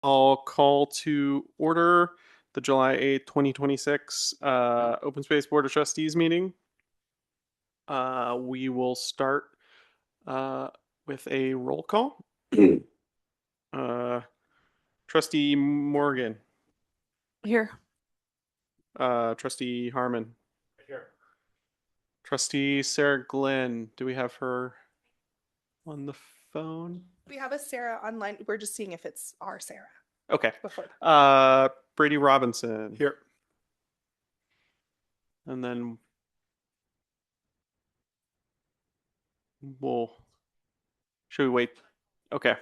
I'll call to order the July 8th, 2026 Open Space Board of Trustees meeting. We will start with a roll call. Trustee Morgan, Here. Trustee Harmon, Here. Trustee Sarah Glenn. Do we have her on the phone? We have a Sarah online. We're just seeing if it's our Sarah. Okay. Before. Brady Robinson. Here. And then should we wait? Okay.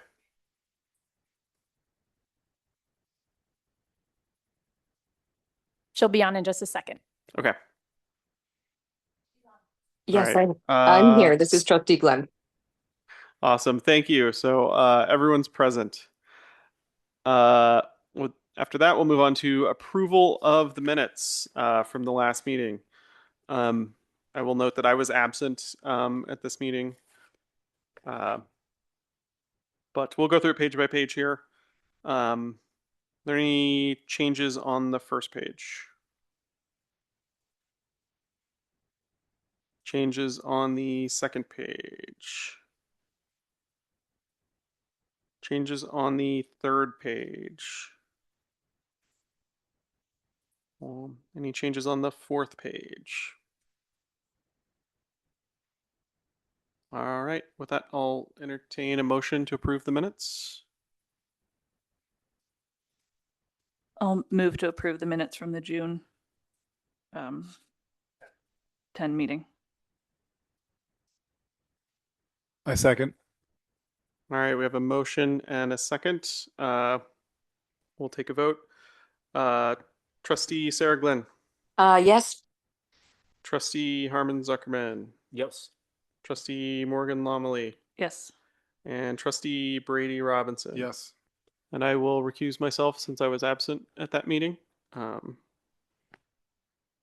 She'll be on in just a second. Okay. Yes, right. I'm here. This is Trustee Glenn. Awesome. Thank you. So everyone's present. After that, we'll move on to approval of the minutes from the last meeting. I will note that I was absent at this meeting. But we'll go through it page by page here. Are there any changes on the first page? Changes on the second page? Changes on the third page? Any changes on the fourth page? All right, with that, I'll entertain a motion to approve the minutes. I'll move to approve the minutes from the June 10 meeting. I second. All right, we have a motion and a second. We'll take a vote. Trustee Sarah Glenn. Yes. Trustee Harmon Zuckerman. Yes. Trustee Morgan Lomley. Yes. And Trustee Brady Robinson. Yes. And I will recuse myself since I was absent at that meeting.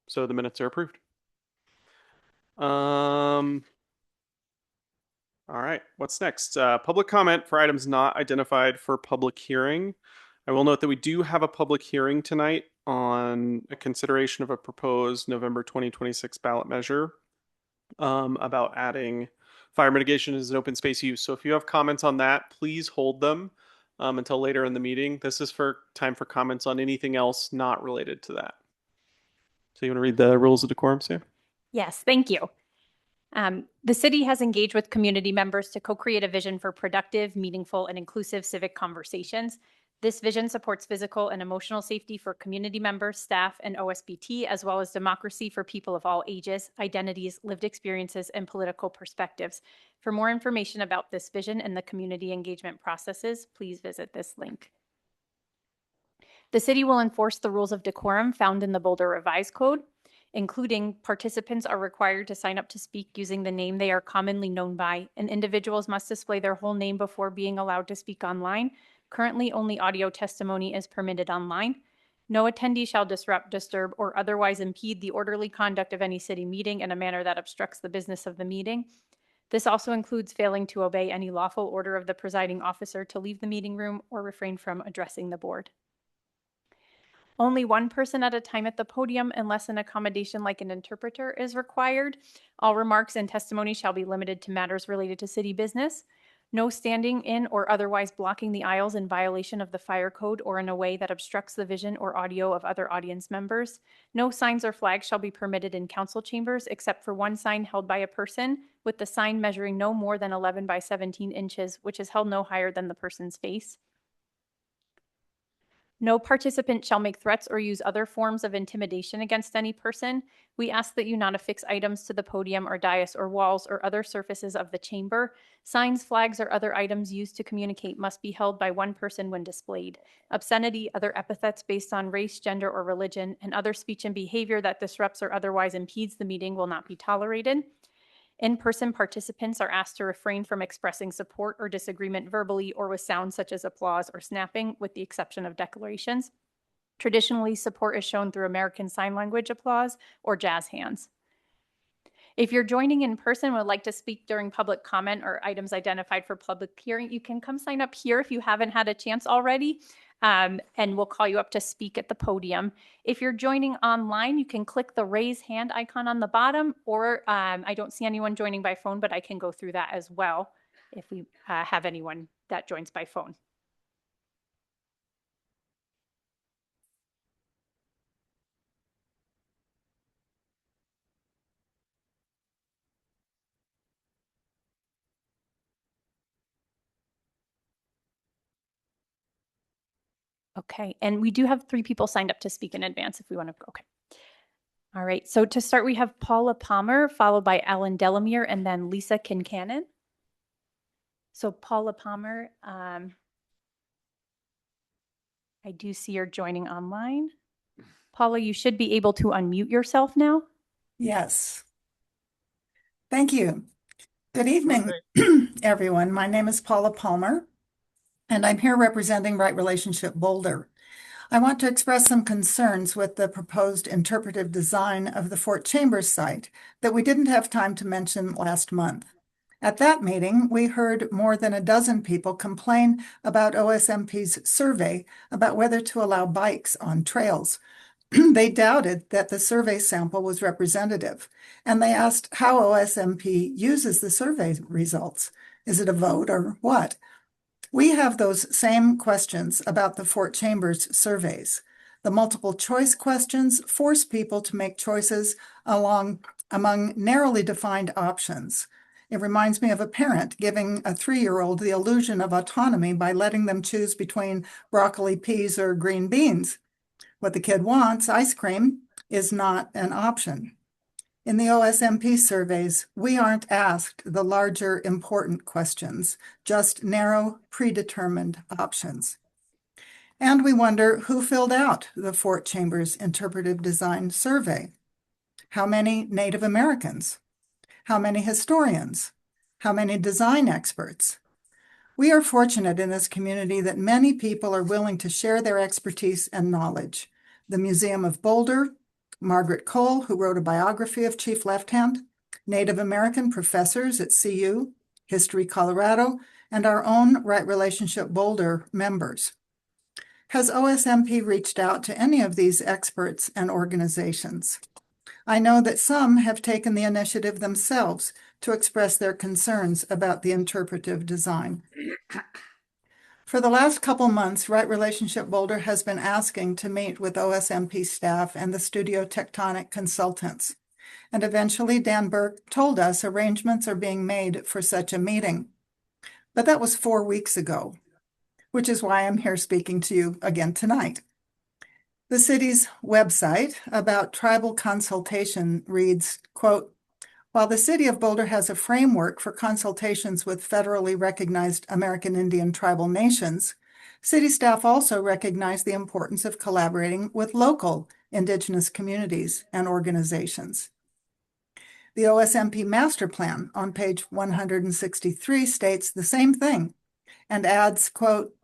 So the minutes are approved. All right, what's next? Public comment for items not identified for public hearing. I will note that we do have a public hearing tonight on a consideration of a proposed November 2026 ballot measure about adding fire mitigation as an open space use. So if you have comments on that, please hold them until later in the meeting. This is for time for comments on anything else not related to that. So you want to read the rules of decorum, Sam? Yes, thank you. The city has engaged with community members to co-create a vision for productive, meaningful, and inclusive civic conversations. This vision supports physical and emotional safety for community members, staff, and OSBT, as well as democracy for people of all ages, identities, lived experiences, and political perspectives. For more information about this vision and the community engagement processes, please visit this link. The city will enforce the rules of decorum found in the Boulder Revised Code, including participants are required to sign up to speak using the name they are commonly known by, and individuals must display their whole name before being allowed to speak online. Currently, only audio testimony is permitted online. No attendee shall disrupt, disturb, or otherwise impede the orderly conduct of any city meeting in a manner that obstructs the business of the meeting. This also includes failing to obey any lawful order of the presiding officer to leave the meeting room or refrain from addressing the board. Only one person at a time at the podium unless an accommodation like an interpreter is required. All remarks and testimony shall be limited to matters related to city business. No standing in or otherwise blocking the aisles in violation of the fire code or in a way that obstructs the vision or audio of other audience members. No signs or flags shall be permitted in council chambers except for one sign held by a person with the sign measuring no more than 11 by 17 inches, which is held no higher than the person's face. No participant shall make threats or use other forms of intimidation against any person. We ask that you not affix items to the podium or dais or walls or other surfaces of the chamber. Signs, flags, or other items used to communicate must be held by one person when displayed. Obscenity, other epithets based on race, gender, or religion, and other speech and behavior that disrupts or otherwise impedes the meeting will not be tolerated. In-person participants are asked to refrain from expressing support or disagreement verbally or with sounds such as applause or snapping, with the exception of declarations. Traditionally, support is shown through American Sign Language applause or jazz hands. If you're joining in person and would like to speak during public comment or items identified for public hearing, you can come sign up here if you haven't had a chance already. and we'll call you up to speak at the podium. If you're joining online, you can click the raise hand icon on the bottom, or I don't see anyone joining by phone, but I can go through that as well if we have anyone that joins by phone. Okay, and we do have 3 people signed up to speak in advance if we want to. Okay. All right, so to start, we have Paula Palmer, followed by Alan Delamere, and then Lisa Kincannon. So Paula Palmer, I do see you're joining online. Paula, you should be able to unmute yourself now. Yes. Thank you. Good evening, everyone. My name is Paula Palmer, and I'm here representing Right Relationship Boulder. I want to express some concerns with the proposed interpretive design of the Fort Chambers site that we didn't have time to mention last month. At that meeting, we heard more than a dozen people complain about OSMP's survey about whether to allow bikes on trails. They doubted that the survey sample was representative, and they asked how OSMP uses the survey results. Is it a vote or what? We have those same questions about the Fort Chambers surveys. The multiple choice questions force people to make choices among narrowly defined options. It reminds me of a parent giving a 3-year-old the illusion of autonomy by letting them choose between broccoli, peas, or green beans. What the kid wants, ice cream, is not an option. In the OSMP surveys, we aren't asked the larger, important questions, just narrow, predetermined options. And we wonder who filled out the Fort Chambers Interpretive Design Survey. How many Native Americans? How many historians? How many design experts? We are fortunate in this community that many people are willing to share their expertise and knowledge. The Museum of Boulder, Margaret Cole, who wrote a biography of Chief Left Hand, Native American professors at CU, History Colorado, and our own Right Relationship Boulder members. Has OSMP reached out to any of these experts and organizations? I know that some have taken the initiative themselves to express their concerns about the interpretive design. For the last couple months, Right Relationship Boulder has been asking to meet with OSMP staff and the Studio Tectonic consultants. And eventually, Dan Burke told us arrangements are being made for such a meeting. But that was 4 weeks ago, which is why I'm here speaking to you again tonight. The city's website about tribal consultation reads, quote, "While the City of Boulder has a framework for consultations with federally recognized American Indian tribal nations, city staff also recognize the importance of collaborating with local Indigenous communities and organizations." The OSMP Master Plan on page 163 states the same thing and adds, quote,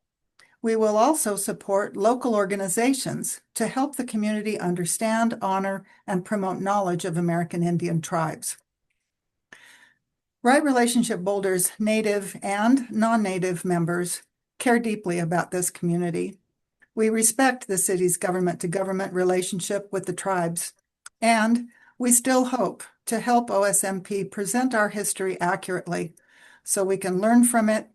"We will also support local organizations to help the community understand, honor, and promote knowledge of American Indian tribes." Right Relationship Boulder's Native and non-Native members care deeply about this community. We respect the city's government-to-government relationship with the tribes, and we still hope to help OSMP present our history accurately so we can learn from it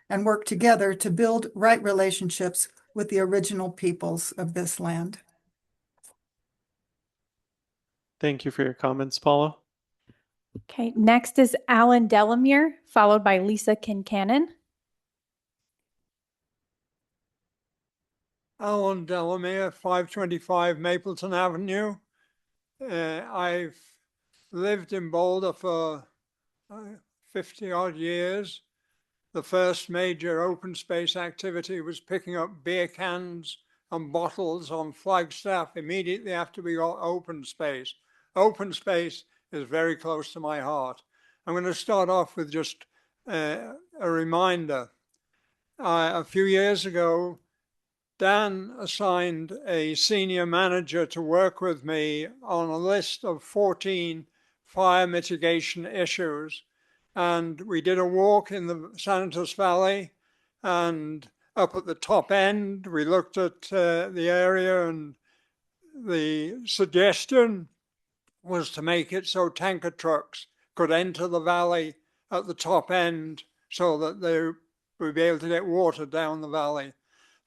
and work together to build right relationships with the original peoples of this land. Thank you for your comments, Paula. Okay, next is Alan Delamere, followed by Lisa Kincannon. Alan Delamere, 525 Mapleton Avenue. I've lived in Boulder for 50 odd years. The first major open space activity was picking up beer cans and bottles on Flagstaff immediately after we got open space. Open space is very close to my heart. I'm going to start off with just a reminder. A few years ago, Dan assigned a senior manager to work with me on a list of 14 fire mitigation issues. And we did a walk in the Sanitas Valley, and up at the top end. We looked at the area, and the suggestion was to make it so tanker trucks could enter the valley at the top end so that they would be able to get water down the valley.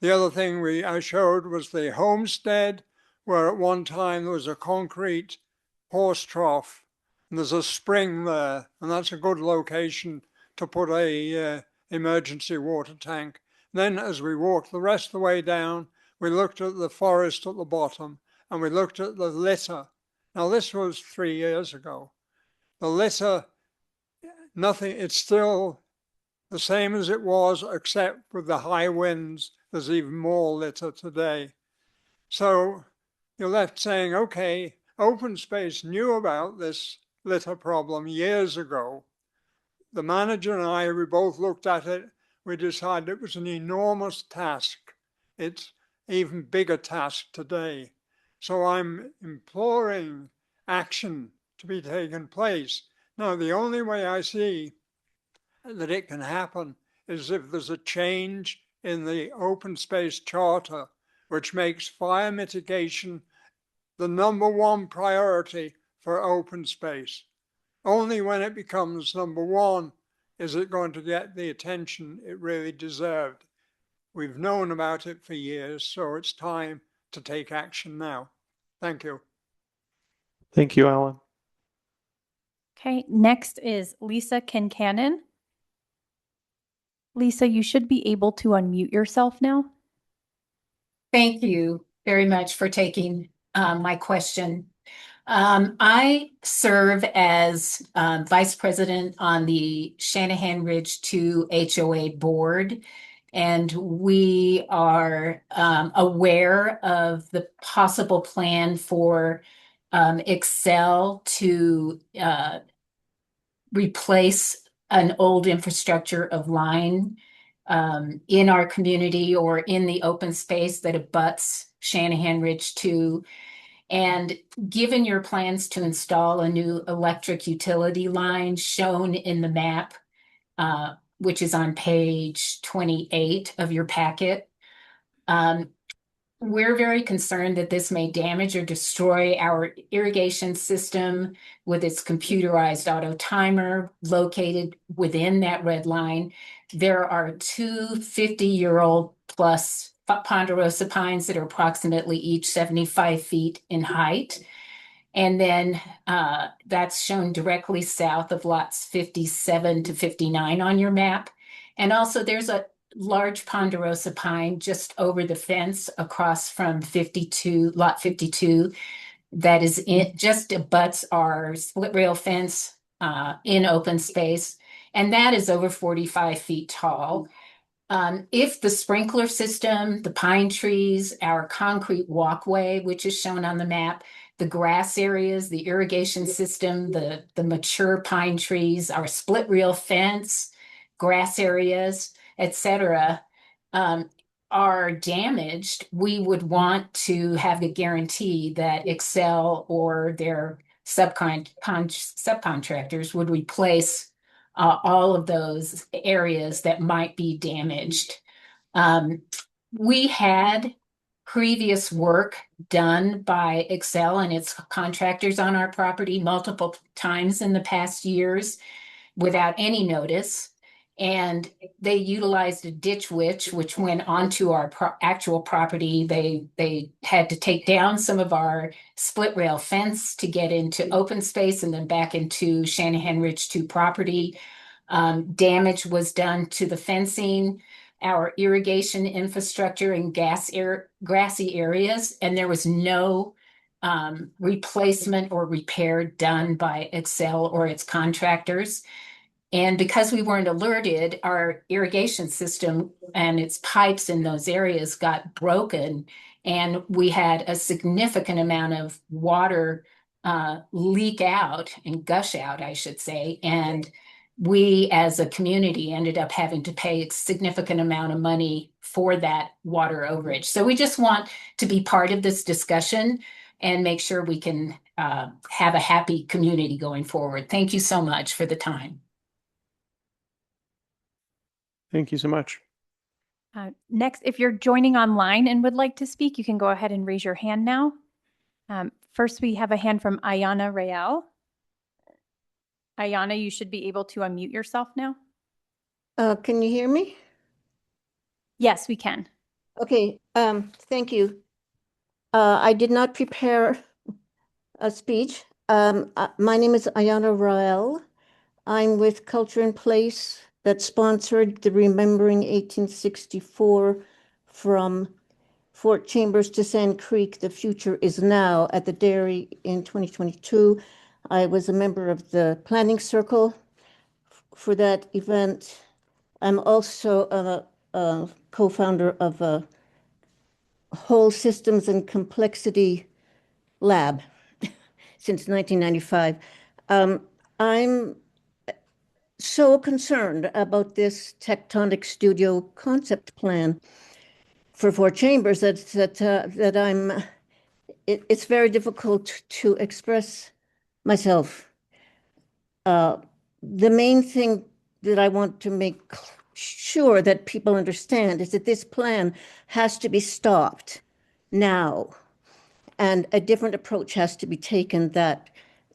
The other thing I showed was the homestead, where at one time there was a concrete horse trough, and there's a spring there, and that's a good location to put a emergency water tank. Then as we walked the rest of the way down, we looked at the forest at the bottom, and we looked at the litter. Now this was 3 years ago. The litter, nothing, it's still the same as it was, except with the high winds, there's even more litter today. So you're left saying, okay, open space knew about this litter problem years ago. The manager and I, we both looked at it. We decided it was an enormous task. It's even bigger task today. So I'm imploring action to be taken place. Now, the only way I see that it can happen is if there's a change in the open space charter, which makes fire mitigation the #1 priority for open space. Only when it becomes #1 is it going to get the attention it really deserved. We've known about it for years, so it's time to take action now. Thank you. Thank you, Alan. Okay, next is Lisa Kincannon. Lisa, you should be able to unmute yourself now. Thank you very much for taking my question. I serve as Vice President on the Shanahan Ridge 2 HOA board, and we are aware of the possible plan for Excel to replace an old infrastructure of line in our community or in the open space that abuts Shanahan Ridge 2. And given your plans to install a new electric utility line shown in the map, which is on page 28 of your packet, we're very concerned that this may damage or destroy our irrigation system with its computerized auto timer located within that red line. There are two 50-year-old plus ponderosa pines that are approximately each 75 feet in height. And then that's shown directly south of lots 57 to 59 on your map. And also there's a large ponderosa pine just over the fence across from lot 52 that is just abuts our split rail fence in open space, and that is over 45 feet tall. If the sprinkler system, the pine trees, our concrete walkway, which is shown on the map, the grass areas, the irrigation system, the mature pine trees, our split rail fence, grass areas, etc., are damaged, we would want to have a guarantee that Excel or their subcontractors would replace all of those areas that might be damaged. We had previous work done by Excel and its contractors on our property multiple times in the past years without any notice. And they utilized a ditch witch, which went onto our actual property. They had to take down some of our split rail fence to get into open space and then back into Shanahan Ridge 2 property. Damage was done to the fencing, our irrigation infrastructure, and grassy areas, and there was no replacement or repair done by Excel or its contractors. And because we weren't alerted, our irrigation system and its pipes in those areas got broken, and we had a significant amount of water leak out and gush out, I should say. And we as a community ended up having to pay a significant amount of money for that water overage. So we just want to be part of this discussion and make sure we can have a happy community going forward. Thank you so much for the time. Thank you so much. Next, if you're joining online and would like to speak, you can go ahead and raise your hand now. First, we have a hand from Ayana Real. Ayana, you should be able to unmute yourself now. Can you hear me? Yes, we can. Okay, thank you. I did not prepare a speech. My name is Ayana Rael. I'm with Culture in Place that sponsored the Remembering 1864 from Fort Chambers to Sand Creek. The Future is Now at the Dairy in 2022. I was a member of the planning circle for that event. I'm also a co-founder of a whole systems and complexity lab since 1995. I'm so concerned about this tectonic studio concept plan for Four Chambers that it's very difficult to express myself. The main thing that I want to make sure that people understand is that this plan has to be stopped now. And a different approach has to be taken that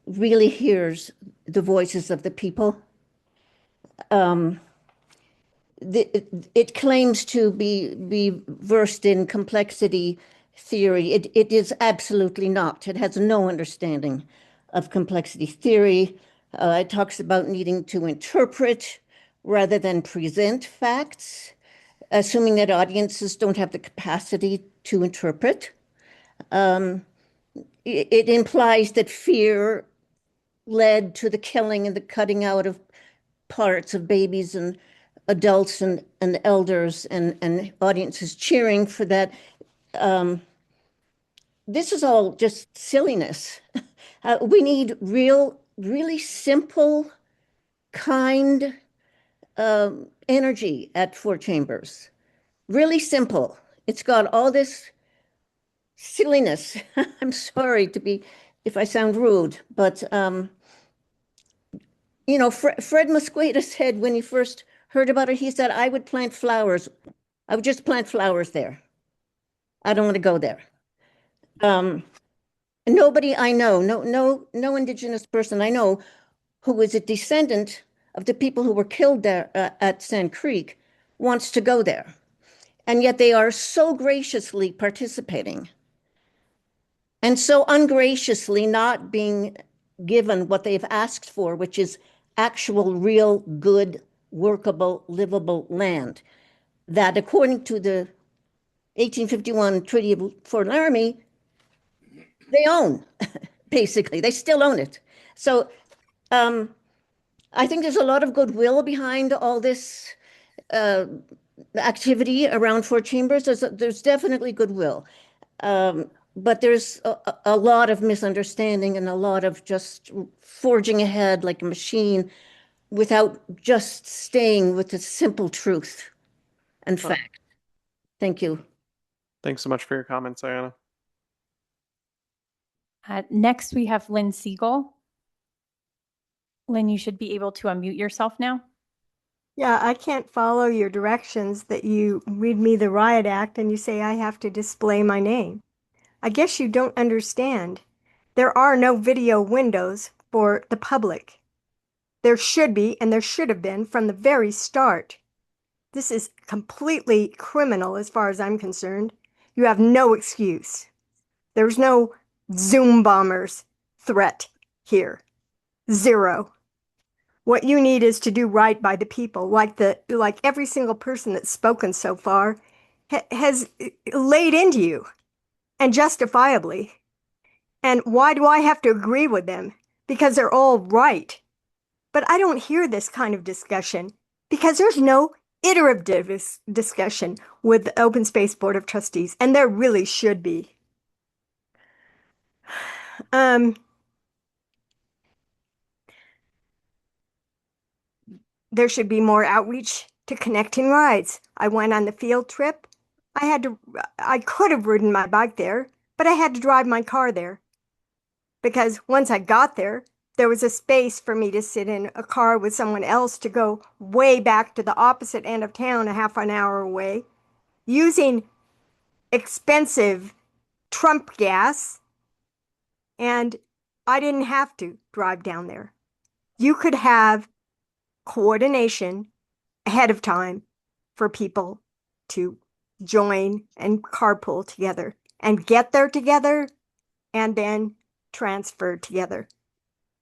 really hears the voices of the people. It claims to be versed in complexity theory. It is absolutely not. It has no understanding of complexity theory. It talks about needing to interpret rather than present facts, assuming that audiences don't have the capacity to interpret. It implies that fear led to the killing and the cutting out of parts of babies and adults and elders and audiences cheering for that. This is all just silliness. We need really simple, kind energy at Four Chambers. Really simple. It's got all this silliness. I'm sorry to be, if I sound rude, but Fred Mosqueda said when he first heard about it, he said, I would plant flowers. I would just plant flowers there. I don't want to go there. Nobody I know, no Indigenous person I know who is a descendant of the people who were killed there at Sand Creek wants to go there. And yet they are so graciously participating and so ungraciously not being given what they've asked for, which is actual, real, good, workable, livable land that, according to the 1851 Treaty of Fort Laramie, they own, basically. They still own it. So I think there's a lot of goodwill behind all this activity around Fort Chambers. There's definitely goodwill. But there's a lot of misunderstanding and a lot of just forging ahead like a machine without just staying with the simple truth and fact. Thank you. Thanks so much for your comments, Ayana. Next, we have Lynn Siegel. Lynn, you should be able to unmute yourself now. Yeah, I can't follow your directions that you read me the riot act and you say I have to display my name. I guess you don't understand. There are no video windows for the public. There should be, and there should have been from the very start. This is completely criminal as far as I'm concerned. You have no excuse. There's no Zoom bombers threat here. Zero. What you need is to do right by the people, like every single person that's spoken so far has laid into you, and justifiably. And why do I have to agree with them? Because they're all right. But I don't hear this kind of discussion because there's no iterative discussion with the Open Space Board of Trustees, and there really should be. There should be more outreach to connecting rides. I went on the field trip. I could have ridden my bike there, but I had to drive my car there. Because once I got there, there was a space for me to sit in a car with someone else to go way back to the opposite end of town, a half an hour away, using expensive Trump gas, and I didn't have to drive down there. You could have coordination ahead of time for people to join and carpool together and get there together and then transfer together.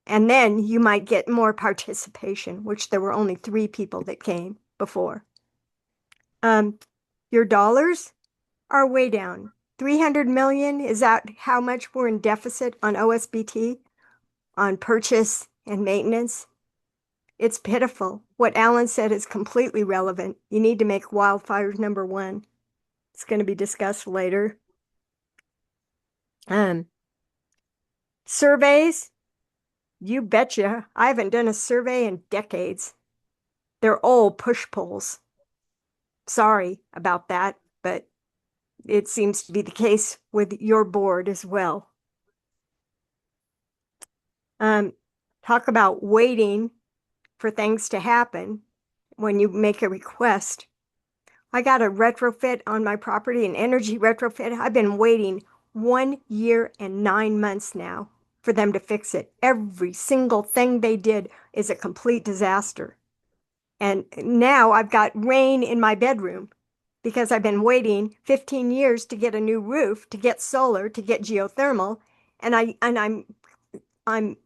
And then you might get more participation, which there were only 3 people that came before. Your dollars are way down. 300 million, is that how much we're in deficit on OSBT, on purchase and maintenance? It's pitiful. What Alan said is completely relevant. You need to make wildfires number 1. It's going to be discussed later. Surveys, you betcha. I haven't done a survey in decades. They're all push polls. Sorry about that, but it seems to be the case with your board as well. Talk about waiting for things to happen when you make a request. I got a retrofit on my property, an energy retrofit. I've been waiting 1 year and 9 months now for them to fix it. Every single thing they did is a complete disaster. And now I've got rain in my bedroom because I've been waiting 15 years to get a new roof, to get solar, to get geothermal, and I'm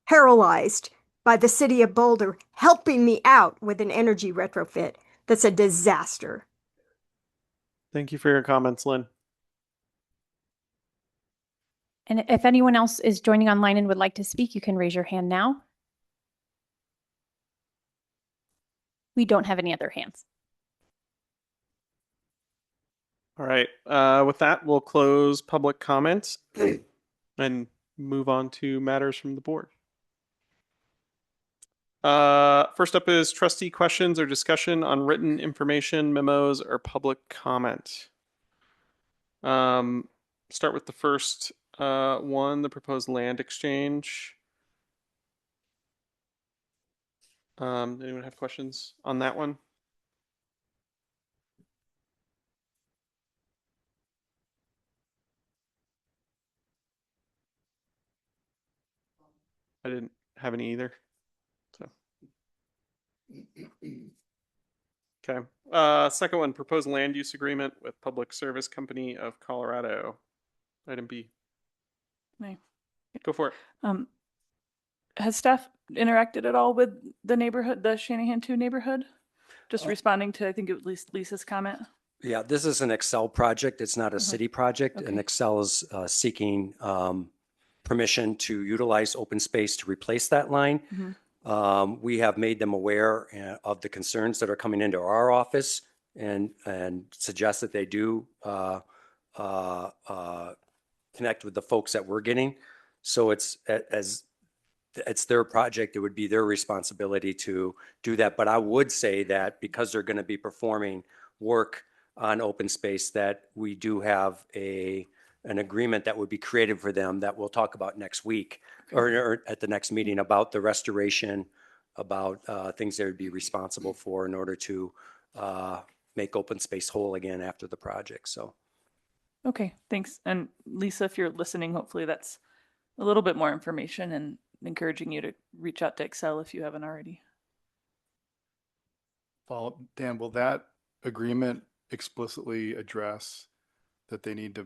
paralyzed by the city of Boulder helping me out with an energy retrofit that's a disaster. Thank you for your comments, Lynn. And if anyone else is joining online and would like to speak, you can raise your hand now. We don't have any other hands. All right. With that, we'll close public comments and move on to matters from the board. First up is trustee questions or discussion on written information, memos, or public comment. Start with the first one, the proposed land exchange. Anyone have questions on that one? I didn't have any either. So. Okay. Second one, proposed land use agreement with Public Service Company of Colorado. Item B. May. Go for it. Has staff interacted at all with the neighborhood, the Shanahan 2 neighborhood? Just responding to, I think it was Lisa's comment. Yeah, this is an Excel project. It's not a city project. Okay. And Excel is seeking permission to utilize open space to replace that line. We have made them aware of the concerns that are coming into our office and suggest that they do connect with the folks that we're getting. So it's their project. It would be their responsibility to do that. But I would say that because they're going to be performing work on open space, that we do have an agreement that would be created for them that we'll talk about next week or at the next meeting about the restoration, about things they would be responsible for in order to make open space whole again after the project. So. Okay, thanks. And Lisa, if you're listening, hopefully that's a little bit more information and encouraging you to reach out to Excel if you haven't already. Dan, will that agreement explicitly address that they need to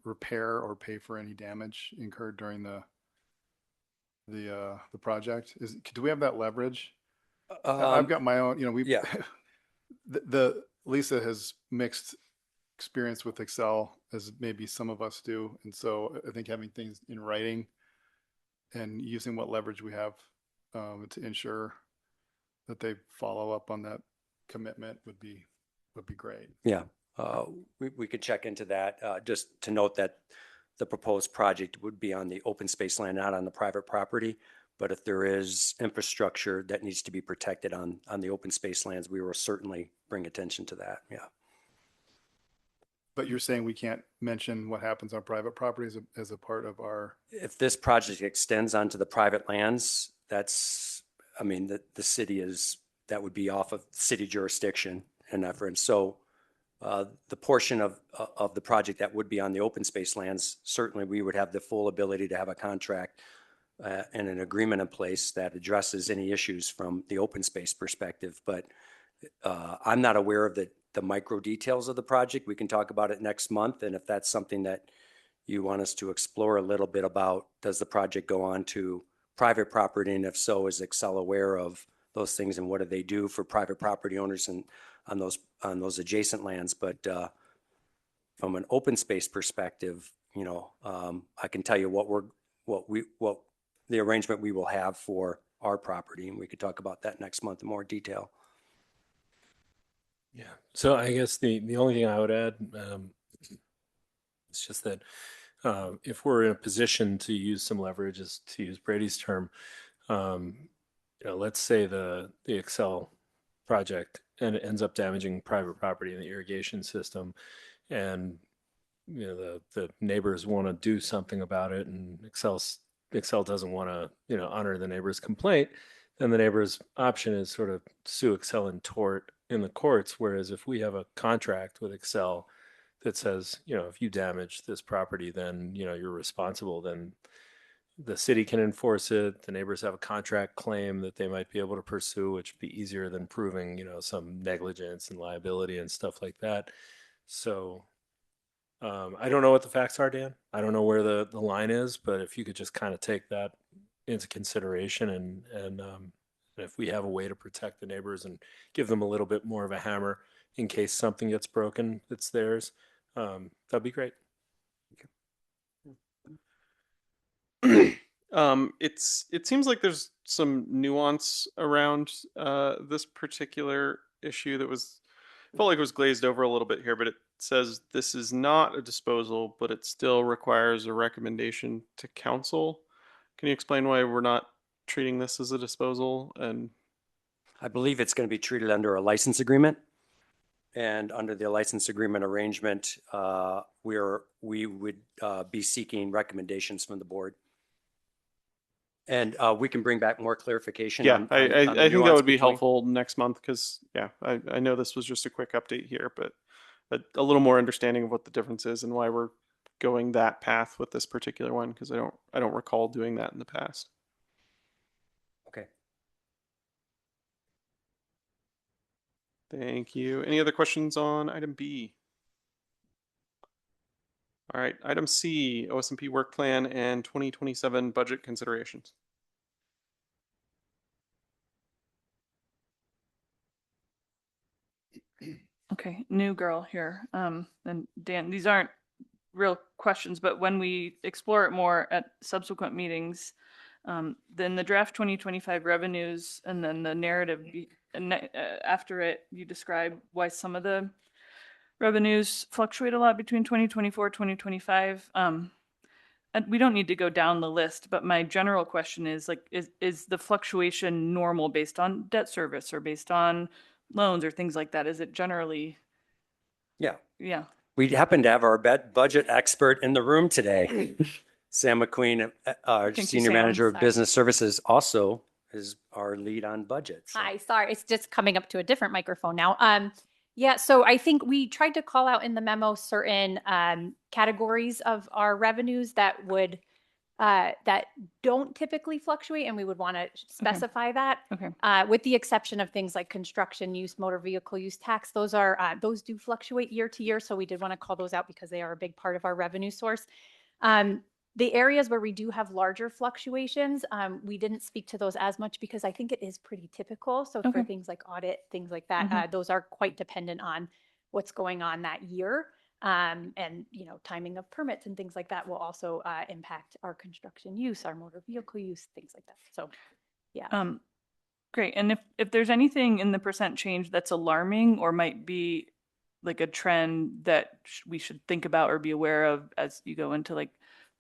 repair or pay for any damage incurred during the project? Do we have that leverage? I've got my own, Yeah. the Lisa has mixed experience with Excel as maybe some of us do. And so I think having things in writing and using what leverage we have to ensure that they follow up on that commitment would be great. Yeah, we could check into that. Just to note that the proposed project would be on the open space land, not on the private property. But if there is infrastructure that needs to be protected on the open space lands, we will certainly bring attention to that. Yeah. But you're saying we can't mention what happens on private properties as a part of our. If this project extends onto the private lands, the city that would be off of city jurisdiction. an effort. And so the portion of the project that would be on the open space lands, certainly we would have the full ability to have a contract and an agreement in place that addresses any issues from the open space perspective. But I'm not aware of the micro details of the project. We can talk about it next month. And if that's something that you want us to explore a little bit about, does the project go on to private property? And if so, is Excel aware of those things and what do they do for private property owners and on those adjacent lands? But from an open space perspective, I can tell you what the arrangement we will have for our property, and we could talk about that next month in more detail. Yeah. So I guess the only thing I would add is just that if we're in a position to use some leverage, as to use Brady's term, let's say the Excel project and it ends up damaging private property in the irrigation system, and the neighbors want to do something about it, and Excel doesn't want to honor the neighbor's complaint, then the neighbor's option is sort of sue Excel in tort in the courts. Whereas if we have a contract with Excel that says, if you damage this property, then you're responsible, then the city can enforce it. The neighbors have a contract claim that they might be able to pursue, which would be easier than proving some negligence and liability and stuff like that. So I don't know what the facts are, Dan. I don't know where the line is, but if you could just kind of take that into consideration, and if we have a way to protect the neighbors and give them a little bit more of a hammer in case something gets broken that's theirs, that'd be great. It seems like there's some nuance around this particular issue that felt like it was glazed over a little bit here, but it says this is not a disposal, but it still requires a recommendation to council. Can you explain why we're not treating this as a disposal? And I believe it's going to be treated under a license agreement. And under the license agreement arrangement, we would be seeking recommendations from the board. And we can bring back more clarification. Yeah, on I the think that nuance would be between- helpful next month, because I know this was just a quick update here, but a little more understanding of what the difference is and why we're going that path with this particular one, because I don't recall doing that in the past. Okay. Thank you. Any other questions on item B? All right, item C, OSMP work plan and 2027 budget considerations. Okay, new girl here. And Dan, these aren't real questions, but when we explore it more at subsequent meetings, then the draft 2025 revenues and then the narrative after it, you describe why some of the revenues fluctuate a lot between 2024, 2025. And we don't need to go down the list, but my general question is like, is the fluctuation normal based on debt service or based on loans or things like that? Is it generally? Yeah. Yeah. We happen to have our budget expert in the room today. Sam McQueen, our Thank you, Senior Sam. Manager of Sorry. Business Services, also is our lead on budgets. Hi, sorry, it's just coming up to a different microphone now. Yeah, so I think we tried to call out in the memo certain categories of our revenues that would that don't typically fluctuate, and we would want to specify that. Okay. With the exception of things like construction use, motor vehicle use tax, those do fluctuate year to year. So we did want to call those out because they are a big part of our revenue source. The areas where we do have larger fluctuations, we didn't speak to those as much because I think it is pretty typical. So for Okay. things like audit, things like that, those are quite dependent on what's going on that year. And, timing of permits and things like that will also impact our construction use, our motor vehicle use, things like that. So, yeah. Great. And if there's anything in the percent change that's alarming or might be like a trend that we should think about or be aware of as you go into like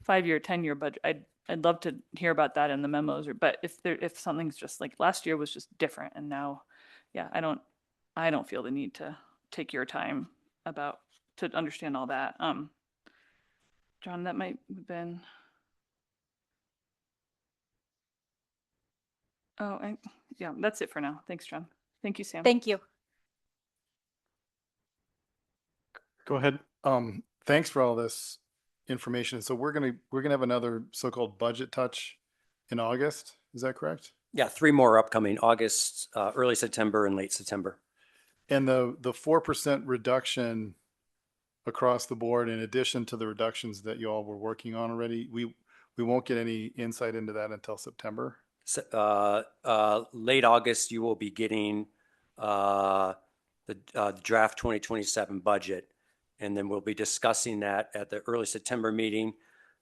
5-year, 10-year budget, I'd love to hear about that in the memos. But if something's just like last year was just different, and now, yeah, I don't feel the need to take your time to understand all that. John, that might have been. Oh, yeah, that's it for now. Thanks, John. Thank you, Sam. Thank you. Go ahead. Thanks for all this information. So we're gonna have another so-called budget touch in August. Is that correct? Yeah, 3 more upcoming, August, early September and late September. And the 4% reduction across the board, in addition to the reductions that you all were working on already, we won't get any insight into that until September. Late August, you will be getting the draft 2027 budget, and then we'll be discussing that at the early September meeting.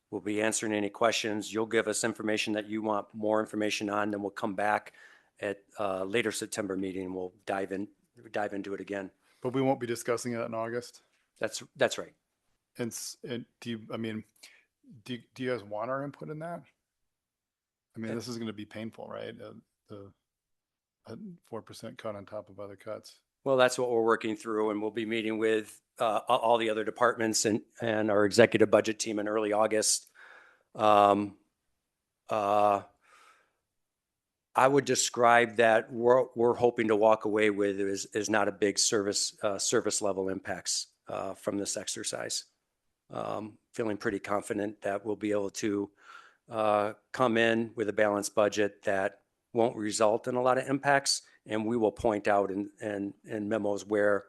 We'll be answering any questions. You'll give us information that you want more information on, then we'll come back at later September meeting and we'll dive into it again. But we won't be discussing it in August. That's right. And do you guys want our input in that? I mean, this is going to be painful, right? A 4% cut on top of other cuts. Well, that's what we're working through, and we'll be meeting with all the other departments and our executive budget team in early August. I would describe that we're hoping to walk away with is not a big service level impacts from this exercise. Feeling pretty confident that we'll be able to come in with a balanced budget that won't result in a lot of impacts, and we will point out in memos where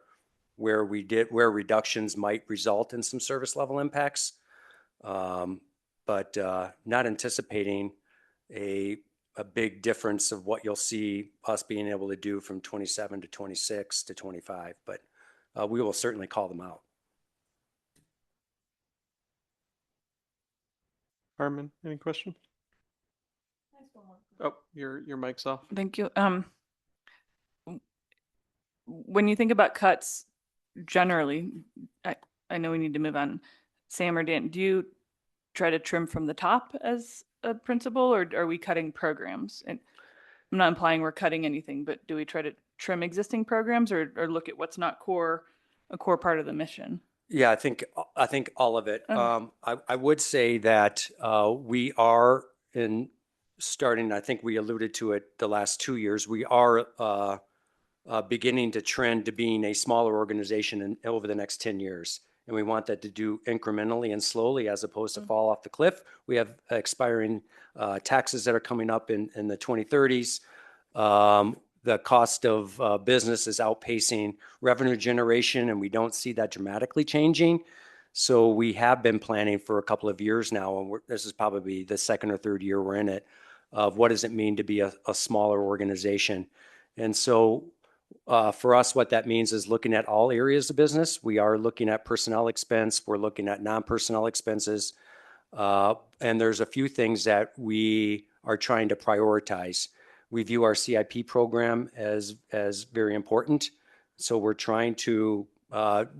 reductions might result in some service level impacts, but not anticipating a big difference of what you'll see us being able to do from 27 to 26 to 25, but we will certainly call them out. Harmon, any question? Oh, your mic's off. Thank you. When you think about cuts generally, I know we need to move on. Sam or Dan, do you try to trim from the top as a principle, or are we cutting programs? And I'm not implying we're cutting anything, but do we try to trim existing programs or look at what's not a core part of the mission? Yeah, I think all of it. Okay. I would say that we are starting, I think we alluded to it the last 2 years, we are beginning to trend to being a smaller organization over the next 10 years. And we want that to do incrementally and slowly as opposed to fall off the cliff. We have expiring taxes that are coming up in the 2030s. The cost of business is outpacing revenue generation, and we don't see that dramatically changing. So we have been planning for a couple of years now, and this is probably the second or third year we're in it, of what does it mean to be a smaller organization. And so for us, what that means is looking at all areas of business. We are looking at personnel expense. We're looking at non-personnel expenses. And there's a few things that we are trying to prioritize. We view our CIP program as very important. So we're trying to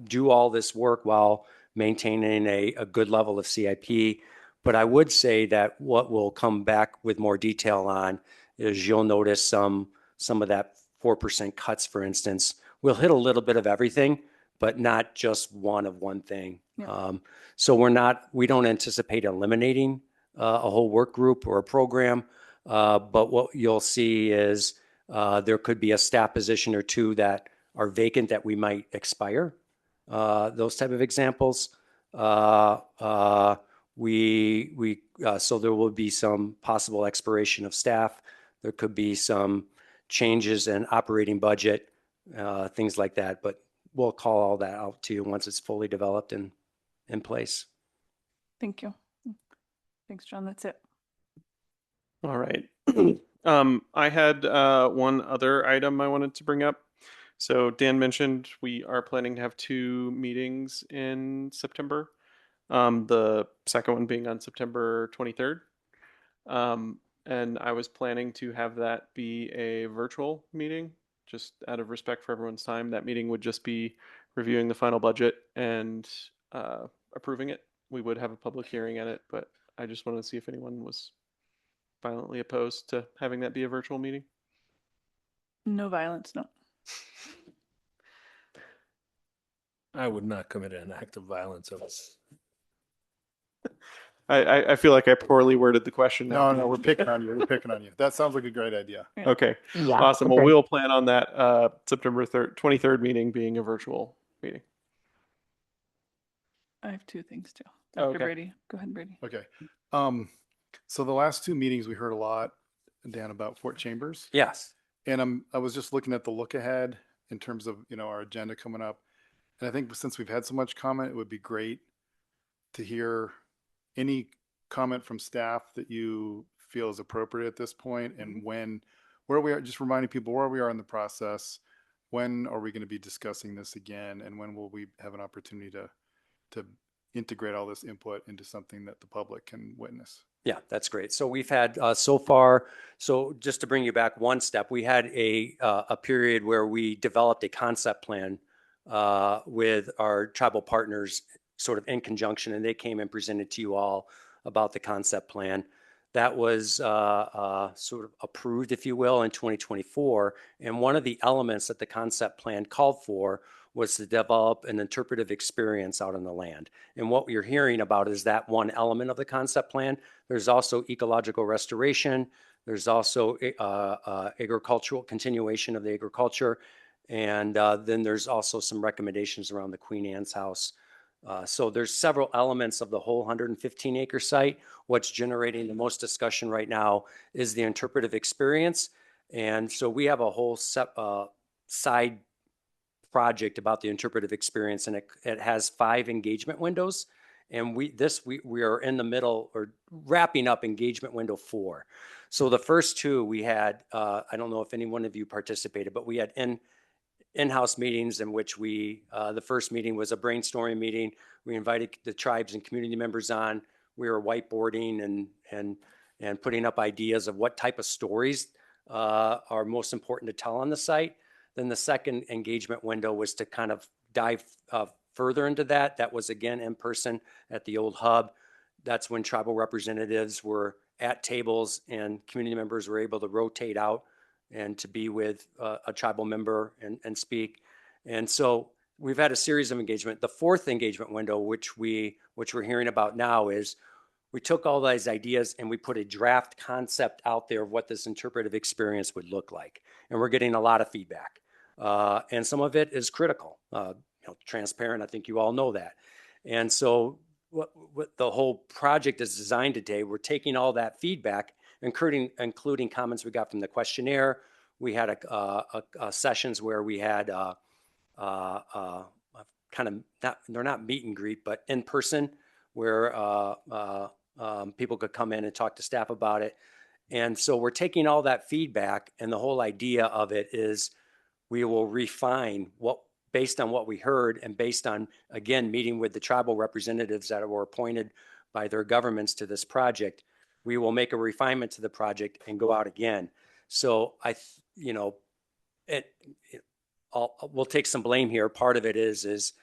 do all this work while maintaining a good level of CIP. But I would say that what we'll come back with more detail on is you'll notice some of that 4% cuts, for instance. We'll hit a little bit of everything, but not just one thing. Yeah. So we don't anticipate eliminating a whole work group or a program. But what you'll see is there could be a staff position or two that are vacant that we might expire. Those type of examples. So there will be some possible expiration of staff. There could be some changes in operating budget, things like that. But we'll call all that out to you once it's fully developed and in place. Thank you. Thanks, John. That's it. All right. I had one other item I wanted to bring up. So Dan mentioned we are planning to have 2 meetings in September. The second one being on September 23rd. And I was planning to have that be a virtual meeting, just out of respect for everyone's time. That meeting would just be reviewing the final budget and approving it. We would have a public hearing in it, but I just wanted to see if anyone was violently opposed to having that be a virtual meeting. No violence, no. I would not commit an act of violence. I feel like I poorly worded the question. No, we're picking on you. We're picking on you. That sounds like a great idea. Okay. Yeah. Awesome. Okay. Well, we'll plan on that September 23rd meeting being a virtual meeting. I have two things too. Oh, Dr. okay. Brady, go ahead, Brady. Okay. So the last two meetings, we heard a lot, Dan, about Fort Chambers. Yes. And I was just looking at the look ahead in terms of, our agenda coming up. And I think since we've had so much comment, it would be great to hear any comment from staff that you feel is appropriate at this point, and where we are, just reminding people where we are in the process. When are we going to be discussing this again? And when will we have an opportunity to integrate all this input into something that the public can witness? Yeah, that's great. So we've had so far, so just to bring you back one step, we had a period where we developed a concept plan with our tribal partners sort of in conjunction, and they came and presented to you all about the concept plan. That was sort of approved, if you will, in 2024. And one of the elements that the concept plan called for was to develop an interpretive experience out on the land. And what you're hearing about is that one element of the concept plan. There's also ecological restoration. There's also agricultural continuation of the agriculture. And then there's also some recommendations around the Queen Anne's House. So there's several elements of the whole 115-acre site. What's generating the most discussion right now is the interpretive experience. And so we have a whole side project about the interpretive experience, and it has 5 engagement windows. And we are in the middle or wrapping up engagement window 4. So the first 2 we had, I don't know if any one of you participated, but we had in-house meetings in which the first meeting was a brainstorming meeting. We invited the tribes and community members on. We were whiteboarding and putting up ideas of what type of stories are most important to tell on the site. Then the second engagement window was to kind of dive further into that. That was again in person at the old hub. That's when tribal representatives were at tables and community members were able to rotate out and to be with a tribal member and speak. And so we've had a series of engagement. The fourth engagement window, which we're hearing about now, is we took all those ideas and we put a draft concept out there of what this interpretive experience would look like. And we're getting a lot of feedback. And some of it is critical, transparent. I think you all know that. And so what the whole project is designed today, we're taking all that feedback, including comments we got from the questionnaire. We had sessions where we had kind of they're not meet and greet, but in person, where people could come in and talk to staff about it. And so we're taking all that feedback, and the whole idea of it is we will refine based on what we heard and based on, again, meeting with the tribal representatives that were appointed by their governments to this project. We will make a refinement to the project and go out again. So we'll take some blame here. Part of it is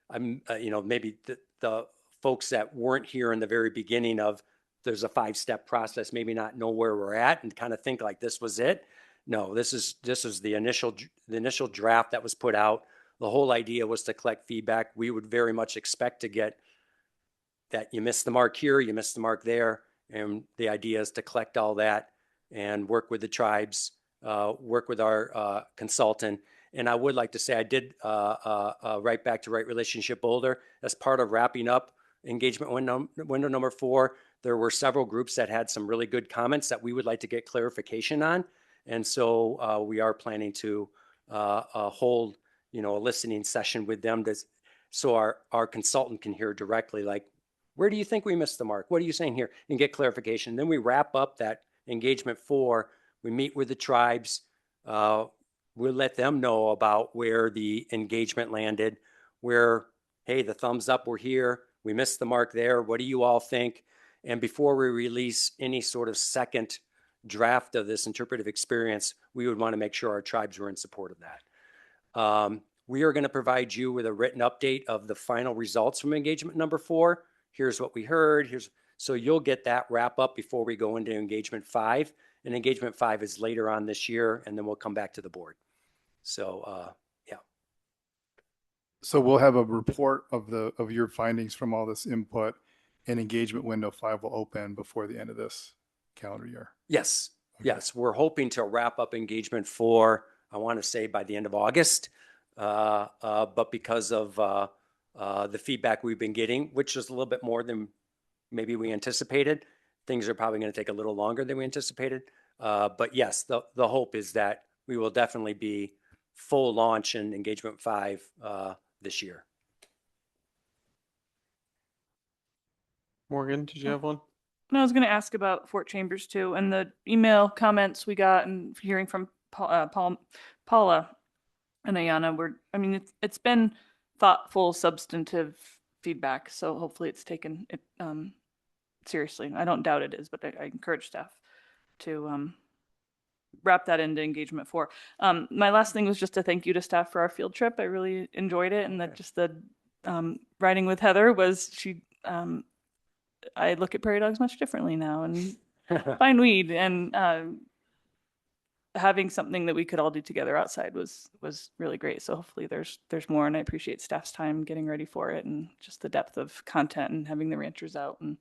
maybe the folks that weren't here in the very beginning of there's a 5-step process, maybe not know where we're at and kind of think like this was it. No, this is the initial draft that was put out. The whole idea was to collect feedback. We would very much expect to get that you missed the mark here, you missed the mark there. And the idea is to collect all that and work with the tribes, work with our consultant. And I would like to say I did write back to Right Relationship Boulder as part of wrapping up engagement window number 4. There were several groups that had some really good comments that we would like to get clarification on. And so we are planning to hold, a listening session with them so our consultant can hear directly, like, where do you think we missed the mark? What are you saying here? And get clarification. Then we wrap up that engagement 4. We meet with the tribes. We'll let them know about where the engagement landed, where, hey, the thumbs up were here. We missed the mark there. What do you all think? And before we release any sort of second draft of this interpretive experience, we would want to make sure our tribes were in support of that. We are going to provide you with a written update of the final results from engagement number 4. Here's what we heard. So you'll get that wrap up before we go into engagement 5. And engagement 5 is later on this year, and then we'll come back to the board. So, yeah. So we'll have a report of your findings from all this input, and engagement window 5 will open before the end of this calendar year. Yes. Okay. Yes. We're hoping to wrap up engagement 4, I want to say by the end of August. But because of the feedback we've been getting, which is a little bit more than maybe we anticipated. Things are probably going to take a little longer than we anticipated. But yes, the hope is that we will definitely be full launch in Engagement 5 this year. Morgan, did you have one? And I was going to ask about Fort Chambers too, and the email comments we got and hearing from Paula and Ayana were, I mean, it's been thoughtful, substantive feedback. So hopefully it's taken it seriously. I don't doubt it is, but I encourage staff to wrap that into Engagement 4. My last thing was just a thank you to staff for our field trip. I really enjoyed it, and that just the riding with Heather was I look at prairie dogs much differently now and find weed, and having something that we could all do together outside was really great. So hopefully there's more, and I appreciate staff's time getting ready for it and just the depth of content and having the ranchers out, and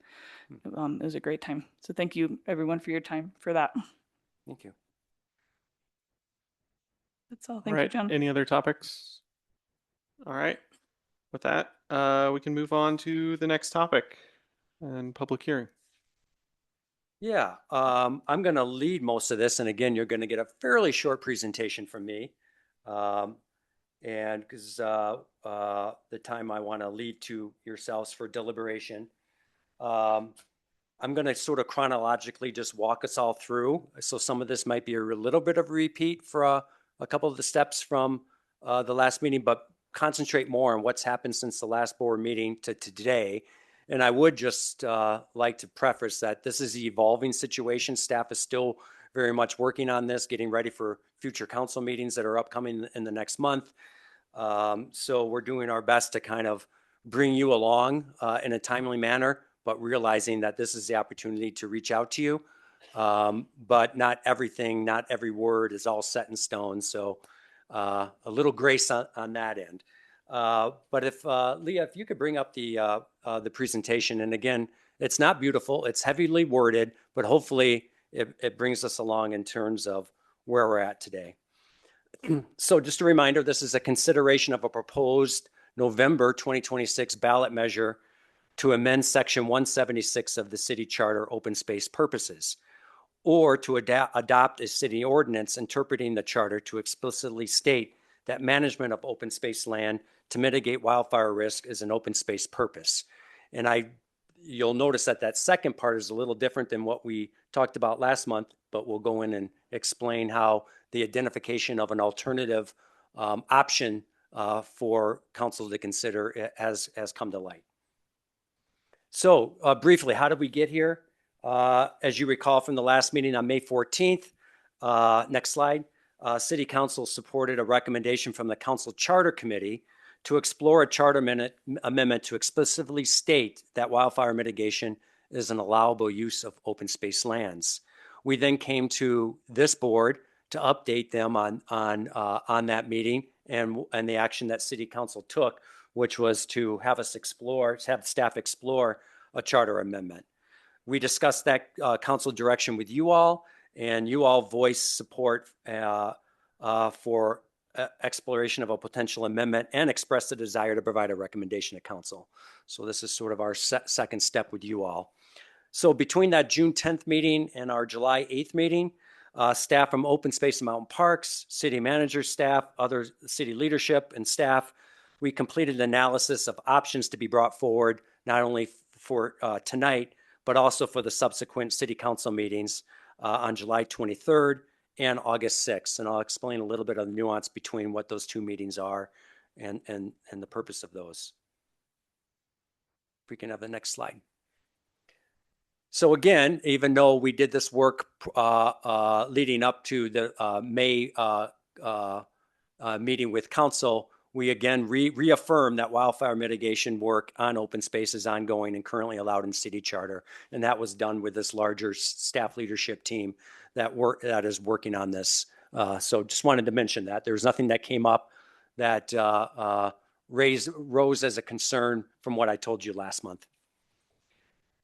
it was a great time. So thank you everyone for your time for that. Thank you. That's all. Thank you, John. Any other topics? All right. With that, we can move on to the next topic and public hearing. Yeah, I'm going to lead most of this. And again, you're going to get a fairly short presentation from me. And because the time I want to lead to yourselves for deliberation. I'm going to sort of chronologically just walk us all through. So some of this might be a little bit of a repeat for a couple of the steps from the last meeting, but concentrate more on what's happened since the last board meeting to today. And I would just like to preface that this is an evolving situation. Staff is still very much working on this, getting ready for future council meetings that are upcoming in the next month. So we're doing our best to kind of bring you along in a timely manner, but realizing that this is the opportunity to reach out to you. But not everything, not every word is all set in stone. So a little grace on that end. But if Leah, if you could bring up the presentation, and again, it's not beautiful, it's heavily worded, but hopefully it brings us along in terms of where we're at today. So just a reminder, this is a consideration of a proposed November 2026 ballot measure to amend Section 176 of the City Charter Open Space Purposes, or to adopt a city ordinance interpreting the charter to explicitly state that management of open space land to mitigate wildfire risk is an open space purpose. And you'll notice that that second part is a little different than what we talked about last month, but we'll go in and explain how the identification of an alternative option for council to consider has come to light. So briefly, how did we get here? As you recall from the last meeting on May 14th, next slide, City Council supported a recommendation from the Council Charter Committee to explore a charter amendment to explicitly state that wildfire mitigation is an allowable use of open space lands. We then came to this board to update them on that meeting and the action that City Council took, which was to have staff explore a charter amendment. We discussed that council direction with you all, and you all voiced support for exploration of a potential amendment and expressed a desire to provide a recommendation to council. So this is sort of our second step with you all. So between that June 10th meeting and our July 8th meeting, staff from Open Space and Mountain Parks, city manager staff, other city leadership and staff, we completed an analysis of options to be brought forward, not only for tonight, but also for the subsequent city council meetings on July 23rd and August 6th. And I'll explain a little bit of the nuance between what those two meetings are and the purpose of those. If we can have the next slide. So again, even though we did this work leading up to the May meeting with council, we again reaffirm that wildfire mitigation work on open space is ongoing and currently allowed in city charter. And that was done with this larger staff leadership team that is working on this. So just wanted to mention that. There was nothing that came up that rose as a concern from what I told you last month.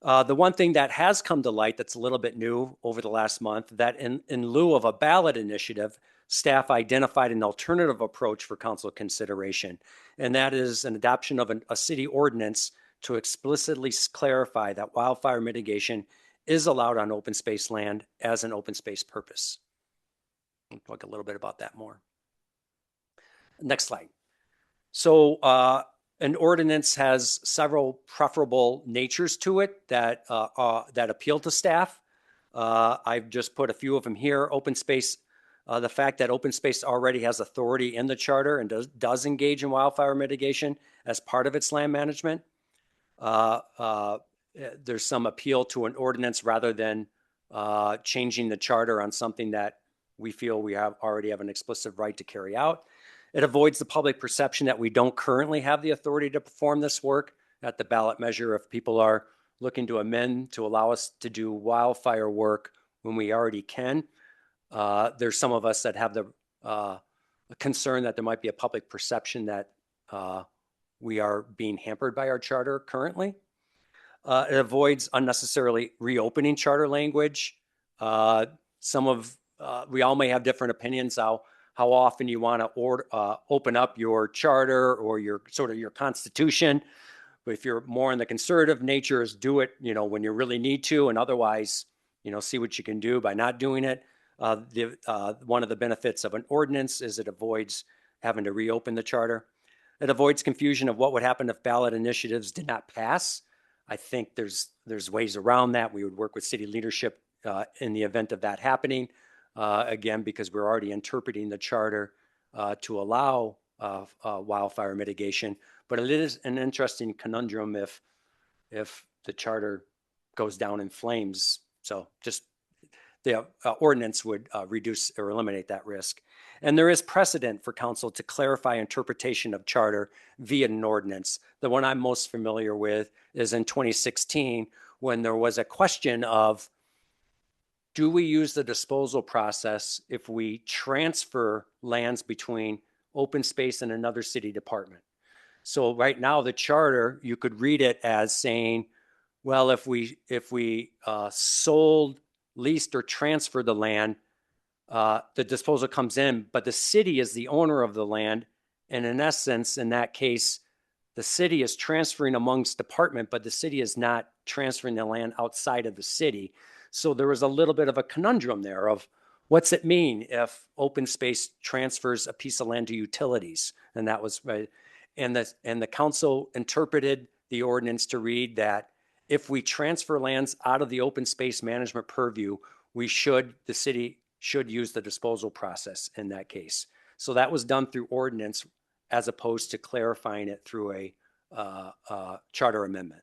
The one thing that has come to light that's a little bit new over the last month, that in lieu of a ballot initiative, staff identified an alternative approach for council consideration, and that is an adoption of a city ordinance to explicitly clarify that wildfire mitigation is allowed on open space land as an open space purpose. I'll talk a little bit about that more. Next slide. So an ordinance has several preferable natures to it that appeal to staff. I've just put a few of them here. Open space, the fact that open space already has authority in the charter and does engage in wildfire mitigation as part of its land management. There's some appeal to an ordinance rather than changing the charter on something that we feel we already have an explicit right to carry out. It avoids the public perception that we don't currently have the authority to perform this work at the ballot measure. If people are looking to amend to allow us to do wildfire work when we already can, there's some of us that have the concern that there might be a public perception that we are being hampered by our charter currently. It avoids unnecessarily reopening charter language. We all may have different opinions how often you want to open up your charter or your constitution. But if you're more in the conservative nature, is do it, when you really need to, and otherwise, see what you can do by not doing it. One of the benefits of an ordinance is it avoids having to reopen the charter. It avoids confusion of what would happen if ballot initiatives did not pass. I think there's ways around that. We would work with city leadership in the event of that happening. Again, because we're already interpreting the charter to allow wildfire mitigation. But it is an interesting conundrum if the charter goes down in flames. So just the ordinance would reduce or eliminate that risk. And there is precedent for council to clarify interpretation of charter via an ordinance. The one I'm most familiar with is in 2016, when there was a question of, do we use the disposal process if we transfer lands between open space and another city department? So right now, the charter, you could read it as saying, well, if we sold, leased, or transferred the land, the disposal comes in, but the city is the owner of the land. And in essence, in that case, the city is transferring amongst department, but the city is not transferring the land outside of the city. So there was a little bit of a conundrum there of what's it mean if open space transfers a piece of land to utilities? And that was right. And the council interpreted the ordinance to read that if we transfer lands out of the open space management purview, the city should use the disposal process in that case. So that was done through ordinance as opposed to clarifying it through a charter amendment.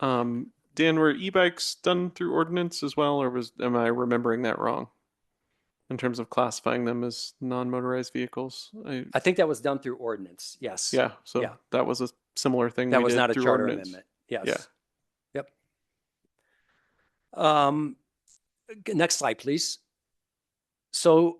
Dan, were e-bikes done through ordinance as well, or am I remembering that wrong in terms of classifying them as non-motorized vehicles? I think that was done through ordinance. Yes. Yeah. So yeah. That was a similar thing. That we was did not a through charter ordinance. amendment. Yes. Yeah. Yep. Next slide, please. So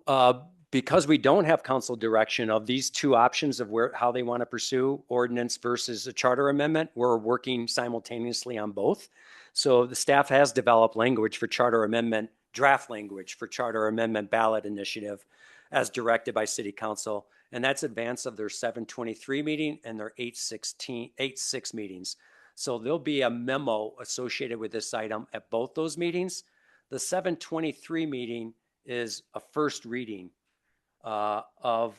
because we don't have council direction of these two options of how they want to pursue ordinance versus a charter amendment, we're working simultaneously on both. So the staff has developed language for charter amendment, draft language for charter amendment ballot initiative as directed by city council. And that's advance of their 7/23 meeting and their 8/6 meetings. So there'll be a memo associated with this item at both those meetings. The 7/23 meeting is a first reading of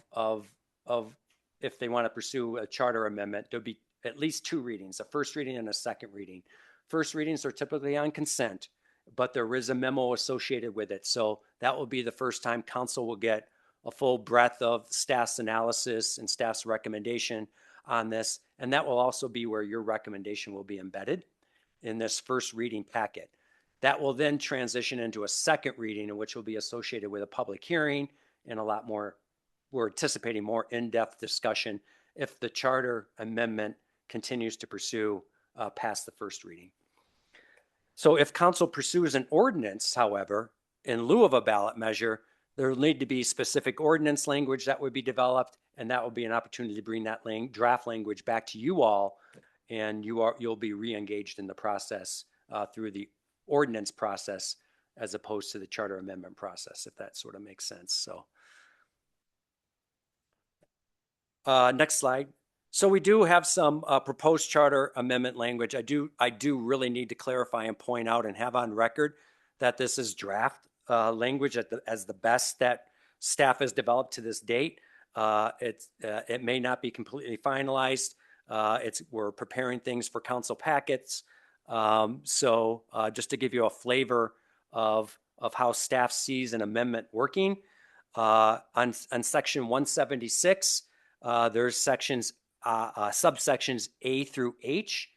if they want to pursue a charter amendment. There'll be at least two readings, a first reading and a second reading. First readings are typically on consent, but there is a memo associated with it. So that will be the first time council will get a full breadth of staff's analysis and staff's recommendation on this. And that will also be where your recommendation will be embedded in this first reading packet. That will then transition into a second reading, which will be associated with a public hearing and a lot more, we're anticipating more in-depth discussion if the charter amendment continues to pursue past the first reading. So if council pursues an ordinance, however, in lieu of a ballot measure, there will need to be specific ordinance language that would be developed, and that will be an opportunity to bring that draft language back to you all, and you'll be re-engaged in the process through the ordinance process as opposed to the charter amendment process, if that sort of makes sense. So next slide. So we do have some proposed charter amendment language. I do really need to clarify and point out and have on record that this is draft language as the best that staff has developed to this date. It may not be completely finalized. We're preparing things for council packets. So just to give you a flavor of how staff sees an amendment working, on section 176, there's subsections A through H,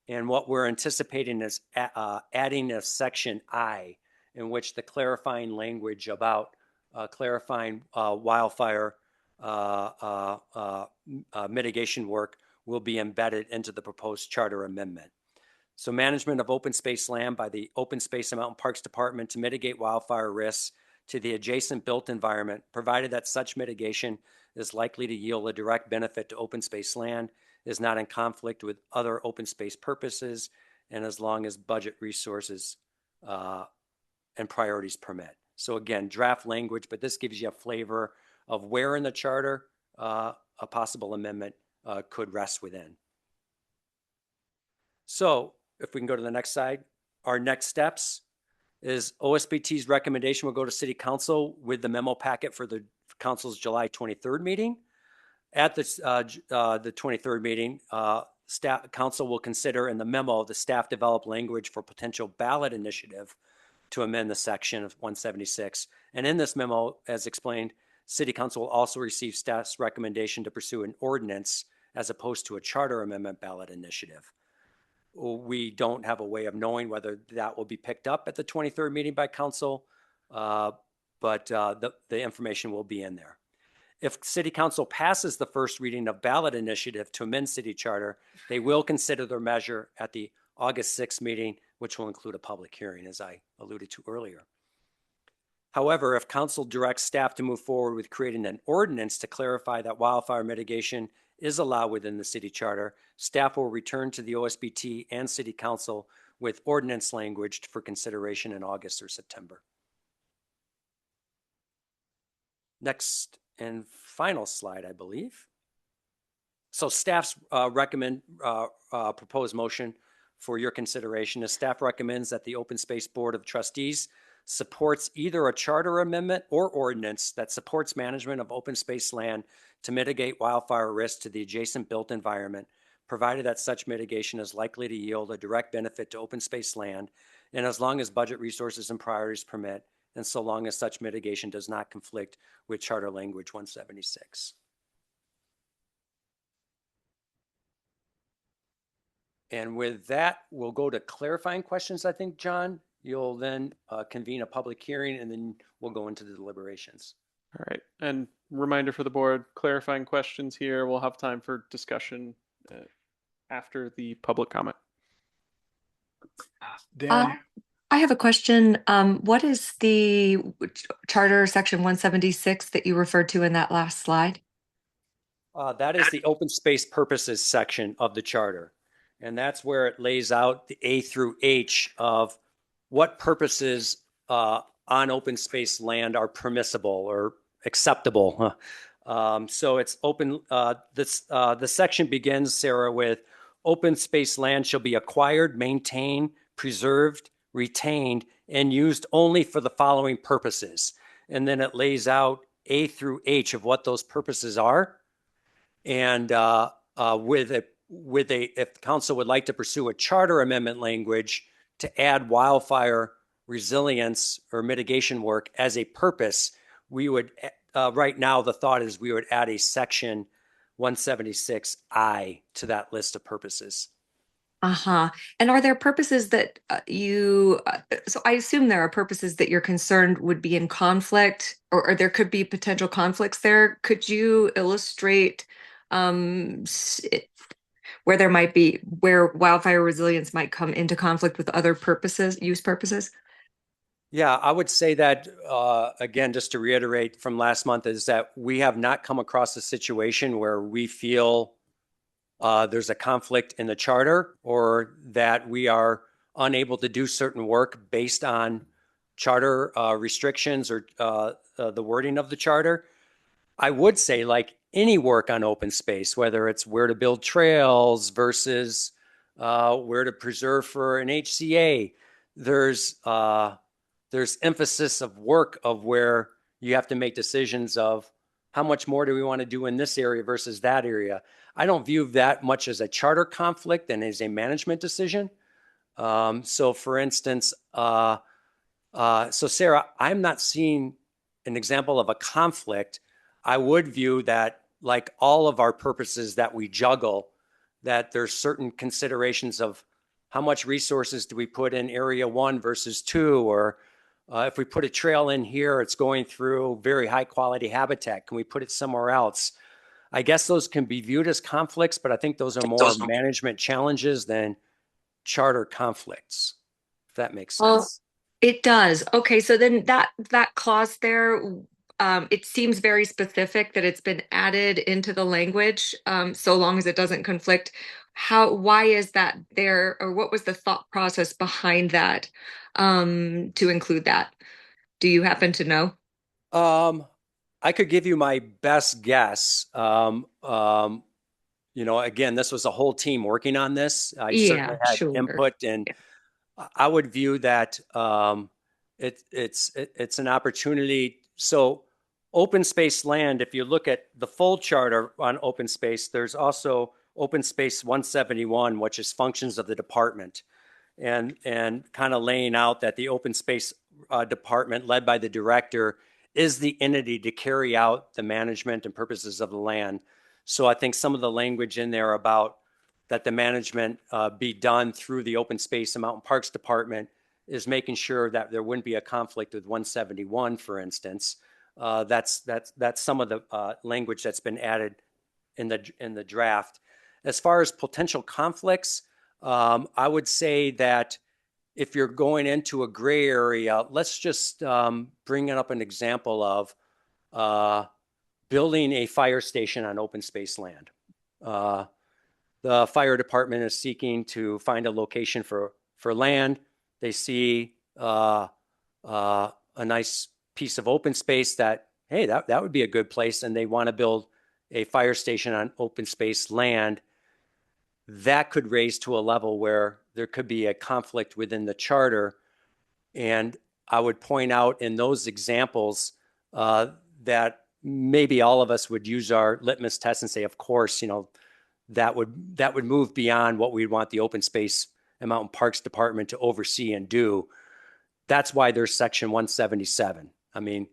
and what we're anticipating is adding a section I, in which the clarifying language about clarifying wildfire mitigation work will be embedded into the proposed charter amendment. So management of open space land by the Open Space and Mountain Parks Department to mitigate wildfire risks to the adjacent built environment, provided that such mitigation is likely to yield a direct benefit to open space land, is not in conflict with other open space purposes, and as long as budget resources and priorities permit. So again, draft language, but this gives you a flavor of where in the charter a possible amendment could rest within. So if we can go to the next slide, our next steps is OSBT's recommendation will go to City Council with the memo packet for the Council's July 23rd meeting. At the 23rd meeting, Council will consider in the memo the staff developed language for potential ballot initiative to amend the section of 176. And in this memo, as explained, City Council will also receive staff's recommendation to pursue an ordinance as opposed to a charter amendment ballot initiative. We don't have a way of knowing whether that will be picked up at the 23rd meeting by council, but the information will be in there. If City Council passes the first reading of ballot initiative to amend city charter, they will consider their measure at the August 6th meeting, which will include a public hearing, as I alluded to earlier. However, if council directs staff to move forward with creating an ordinance to clarify that wildfire mitigation is allowed within the city charter, staff will return to the OSBT and City Council with ordinance language for consideration in August or September. Next and final slide, I believe. So staff's proposed motion for your consideration is staff recommends that the Open Space Board of Trustees supports either a charter amendment or ordinance that supports management of open space land to mitigate wildfire risk to the adjacent built environment, provided that such mitigation is likely to yield a direct benefit to open space land, and as long as budget resources and priorities permit, and so long as such mitigation does not conflict with Charter Language 176. And with that, we'll go to clarifying questions, I think, John. You'll then convene a public hearing, and then we'll go into the deliberations. All right. And reminder for the board, clarifying questions here. We'll have time for discussion after the public comment. Dan, I have a question. What is the charter section 176 that you referred to in that last slide? That is the open space purposes section of the charter. And that's where it lays out the A through H of what purposes on open space land are permissible or acceptable. So it's open, the section begins, Sarah, with open space land shall be acquired, maintained, preserved, retained, and used only for the following purposes. And then it lays out A through H of what those purposes are. And if the council would like to pursue a charter amendment language to add wildfire resilience or mitigation work as a purpose, we would, right now, the thought is we would add a section 176I to that list of purposes. Uh-huh. And are there purposes that so I assume there are purposes that you're concerned would be in conflict, or there could be potential conflicts there. Could you illustrate where there might be, where wildfire resilience might come into conflict with other purposes, use purposes? Yeah, I would say that, again, just to reiterate from last month, is that we have not come across a situation where we feel there's a conflict in the charter or that we are unable to do certain work based on charter restrictions or the wording of the charter. I would say, like any work on open space, whether it's where to build trails versus where to preserve for an HCA, there's emphasis of work of where you have to make decisions of how much more do we want to do in this area versus that area. I don't view that much as a charter conflict and as a management decision. So for instance, so Sarah, I'm not seeing an example of a conflict. I would view that, like all of our purposes that we juggle, that there's certain considerations of how much resources do we put in area 1 versus 2, or if we put a trail in here, it's going through very high quality habitat. Can we put it somewhere else? I guess those can be viewed as conflicts, but I think those are more management challenges than charter conflicts, if that makes sense. It does. Okay, so then that clause there, it seems very specific that it's been added into the language, so long as it doesn't conflict. Why is that there, or what was the thought process behind that, to include that? Do you happen to know? I could give you my best guess. Again, this was a whole team working on this. I certainly Yeah, had sure. input, and I would view that it's an opportunity. So open space land, if you look at the full charter on open space, there's also open space 171, which is functions of the department, and kind of laying out that the open space department led by the director is the entity to carry out the management and purposes of the land. So I think some of the language in there about that the management be done through the Open Space and Mountain Parks Department is making sure that there wouldn't be a conflict with 171, for instance. That's some of the language that's been added in the draft. As far as potential conflicts, I would say that if you're going into a gray area, let's just bring up an example of building a fire station on open space land. The fire department is seeking to find a location for land. They see a nice piece of open space that, hey, that would be a good place, and they want to build a fire station on open space land. That could raise to a level where there could be a conflict within the charter. And I would point out in those examples that maybe all of us would use our litmus test and say, of course, that would move beyond what we'd want the Open Space and Mountain Parks Department to oversee and do. That's why there's section 177. I mean,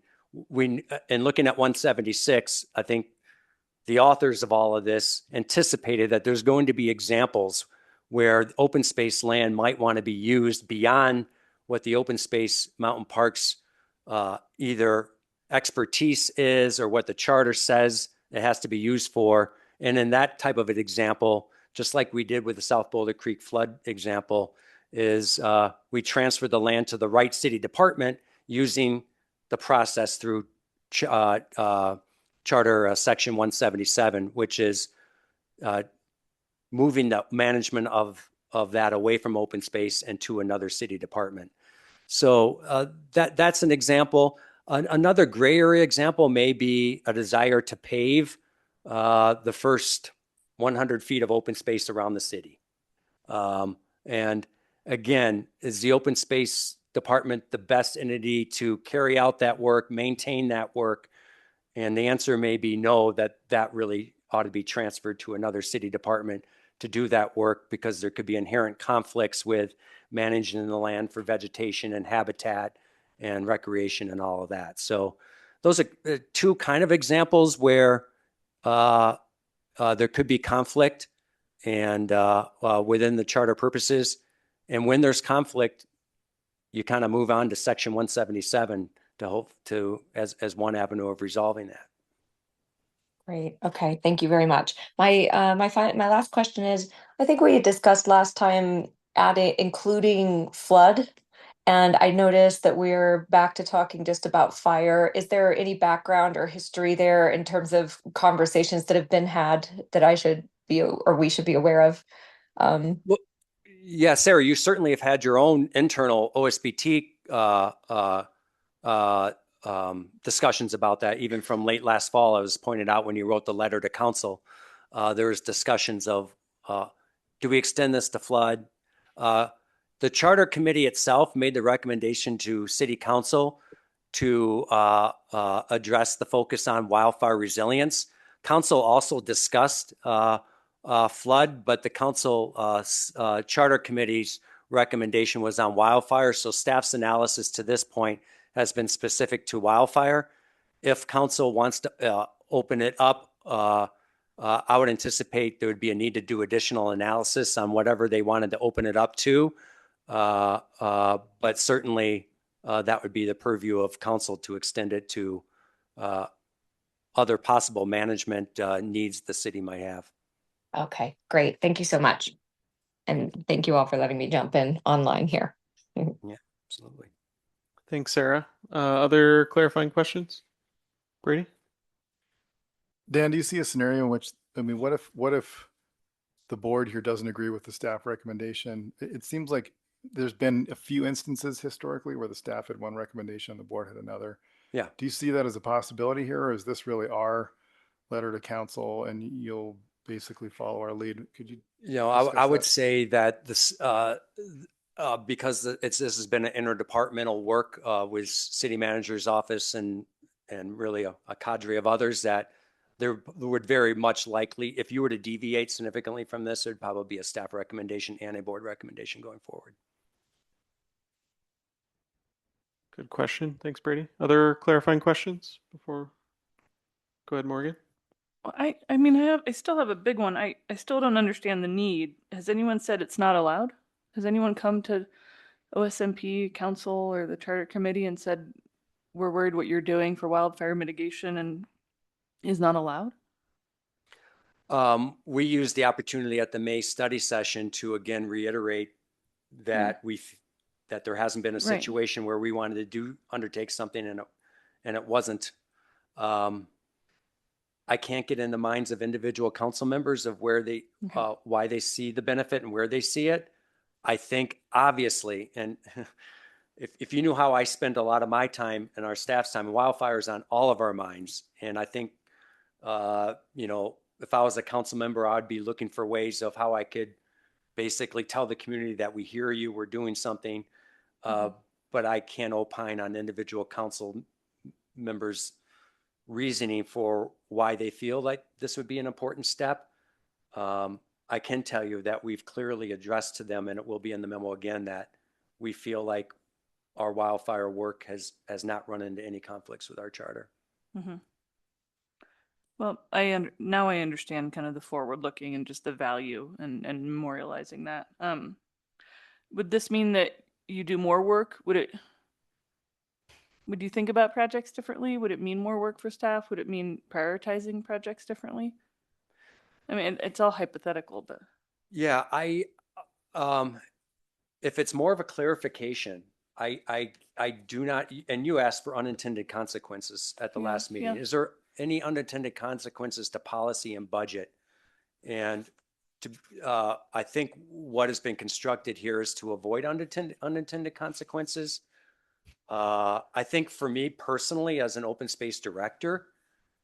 in looking at 176, I think the authors of all of this anticipated that there's going to be examples where open space land might want to be used beyond what the Open Space Mountain Parks either expertise is or what the charter says it has to be used for. And in that type of an example, just like we did with the South Boulder Creek flood example, is we transfer the land to the right city department using the process through Charter Section 177, which is moving the management of that away from open space and to another city department. So that's an example. Another gray area example may be a desire to pave the first 100 feet of open space around the city. And again, is the open space department the best entity to carry out that work, maintain that work? And the answer may be no, that really ought to be transferred to another city department to do that work, because there could be inherent conflicts with managing the land for vegetation and habitat and recreation and all of that. So those are two kind of examples where there could be conflict and within the charter purposes. And when there's conflict, you kind of move on to section 177 as one avenue of resolving that. Great. Okay. Thank you very much. My last question is, I think we had discussed last time including flood, and I noticed that we're back to talking just about fire. Is there any background or history there in terms of conversations that have been had that I should be, or we should be aware of? Well, yeah, Sarah, you certainly have had your own internal OSBT discussions about that, even from late last fall. I was pointed out when you wrote the letter to council, there was discussions of, do we extend this to flood? The charter committee itself made the recommendation to city council to address the focus on wildfire resilience. Council also discussed flood, but the council charter committee's recommendation was on wildfire. So staff's analysis to this point has been specific to wildfire. If council wants to open it up, I would anticipate there would be a need to do additional analysis on whatever they wanted to open it up to. But certainly that would be the purview of council to extend it to other possible management needs the city might have. Okay, great. Thank you so much. And thank you all for letting me jump in online here. Yeah, absolutely. Thanks, Sarah. Other clarifying questions? Brady? Dan, do you see a scenario in which, I mean, what if the board here doesn't agree with the staff recommendation? It seems like there's been a few instances historically where the staff had one recommendation, the board had another. Yeah. Do you see that as a possibility here, or is this really our letter to council and you'll basically follow our lead? Could you? I would say that this, because this has been an interdepartmental work with city manager's office and really a cadre of others, that there would very much likely, if you were to deviate significantly from this, there'd probably be a staff recommendation and a board recommendation going forward. Good question. Thanks, Brady. Other clarifying questions before? Go ahead, Morgan. I mean, I still have a big one. I still don't understand the need. Has anyone said it's not allowed? Has anyone come to OSMP council or the charter committee and said, we're worried what you're doing for wildfire mitigation and is not allowed? We used the opportunity at the May study session to again reiterate that that there hasn't been a situation where we wanted to undertake something and it wasn't. I can't get in the minds of individual council members of where they, why they see the benefit and where they see it. I think obviously, and if you knew how I spend a lot of my time and our staff's time, wildfires on all of our minds. And I think, if I was a council member, I'd be looking for ways of how I could basically tell the community that we hear you, we're doing something. But I can't opine on individual council members' reasoning for why they feel like this would be an important step. I can tell you that we've clearly addressed to them, and it will be in the memo again, that we feel like our wildfire work has not run into any conflicts with our charter. Mm-hmm. Well, now I understand kind of the forward looking and just the value and memorializing that. Would this mean that you do more work? Would you think about projects differently? Would it mean more work for staff? Would it mean prioritizing projects differently? I mean, it's all hypothetical, but. Yeah, if it's more of a clarification, I do not, and you asked for unintended consequences at the last meeting. Is there any unintended consequences to policy and budget? And I think what has been constructed here is to avoid unintended consequences. I think for me personally, as an open space director,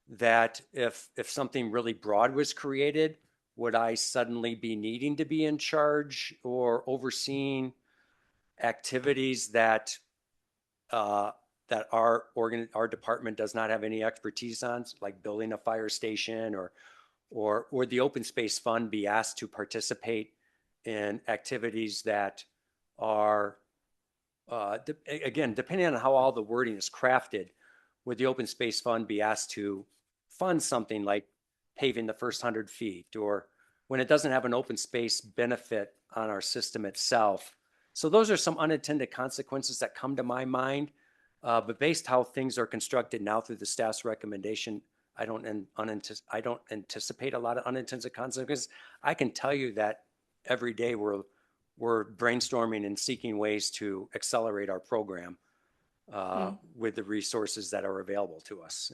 that if something really broad was created, would I suddenly be needing to be in charge or overseeing activities that our department does not have any expertise on, like building a fire station, or would the open space fund be asked to participate in activities that are, again, depending on how all the wording is crafted, would the open space fund be asked to fund something like paving the first 100 feet, or when it doesn't have an open space benefit on our system itself? So those are some unintended consequences that come to my mind. But based how things are constructed now through the staff's recommendation, I don't anticipate a lot of unintended consequences. I can tell you that every day we're brainstorming and seeking ways to accelerate our program with the resources that are available to us.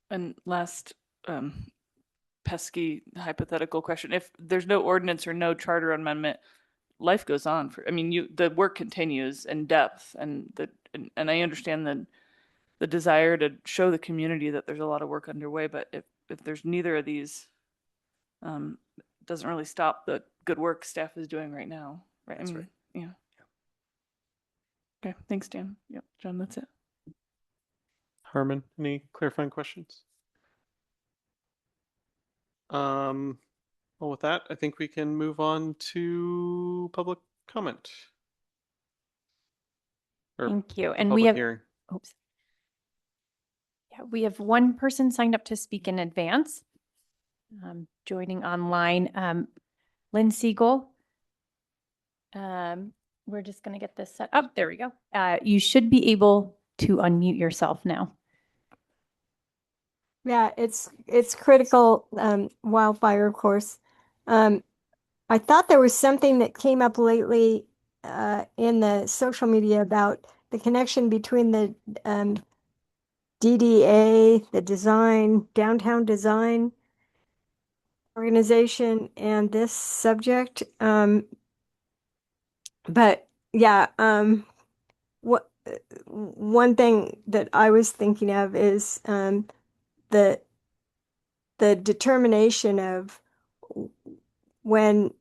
And last pesky hypothetical question: if there's no ordinance or no charter amendment, life goes on I mean, the work continues in depth and I understand the desire to show the community that there's a lot of work underway, but if there's neither of these, it doesn't really stop the good work staff is doing right now, right? That's I mean, right. yeah. Okay, thanks, Dan. Yep, John, that's it. Harmon, any clarifying questions? Well, with that, I think we can move on to public comment. Or Thank you. the And we public have, hearing. oops. Yeah, we have one person signed up to speak in advance. Joining online, Lynn Siegel. We're just going to get this set up. There we go. You should be able to unmute yourself now. Yeah, it's critical, wildfire, of course. I thought there was something that came up lately in the social media about the connection between the DDA, the design, downtown design organization, and this subject. But yeah, one thing that I was thinking of is the determination of when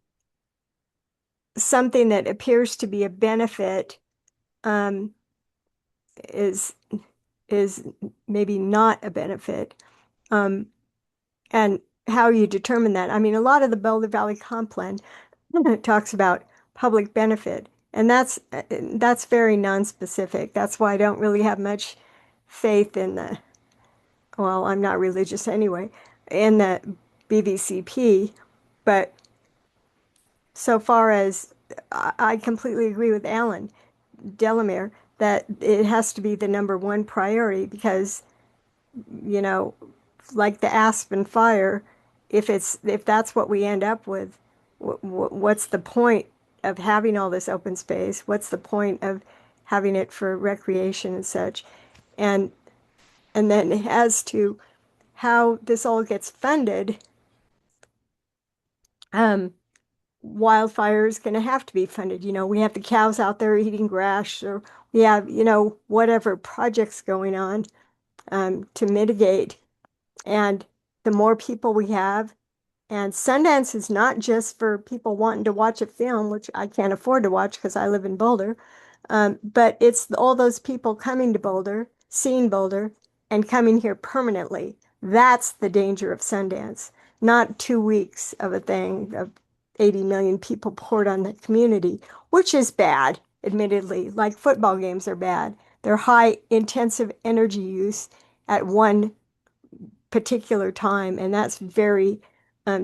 something that appears to be a benefit is maybe not a benefit, and how you determine that. I mean, a lot of the Boulder Valley Comp Plan talks about public benefit, and that's very nonspecific. That's why I don't really have much faith in the, well, I'm not religious anyway, in the BVCP, but so far as I completely agree with Alan Delamere that it has to be the number one priority because, you know, like the Aspen fire, if that's what we end up with, what's the point of having all this open space? What's the point of having it for recreation and such? And then as to how this all gets funded, wildfire is going to have to be funded. You know, we have the cows out there eating grass, or we have, you know, whatever projects going on to mitigate. And the more people we have, and Sundance is not just for people wanting to watch a film, which I can't afford to watch because I live in Boulder, but it's all those people coming to Boulder, seeing Boulder, and coming here permanently. That's the danger of Sundance, not 2 weeks of a thing of 80 million people poured on the community, which is bad, admittedly. Like football games are bad. They're high intensive energy use at one particular time, and that's very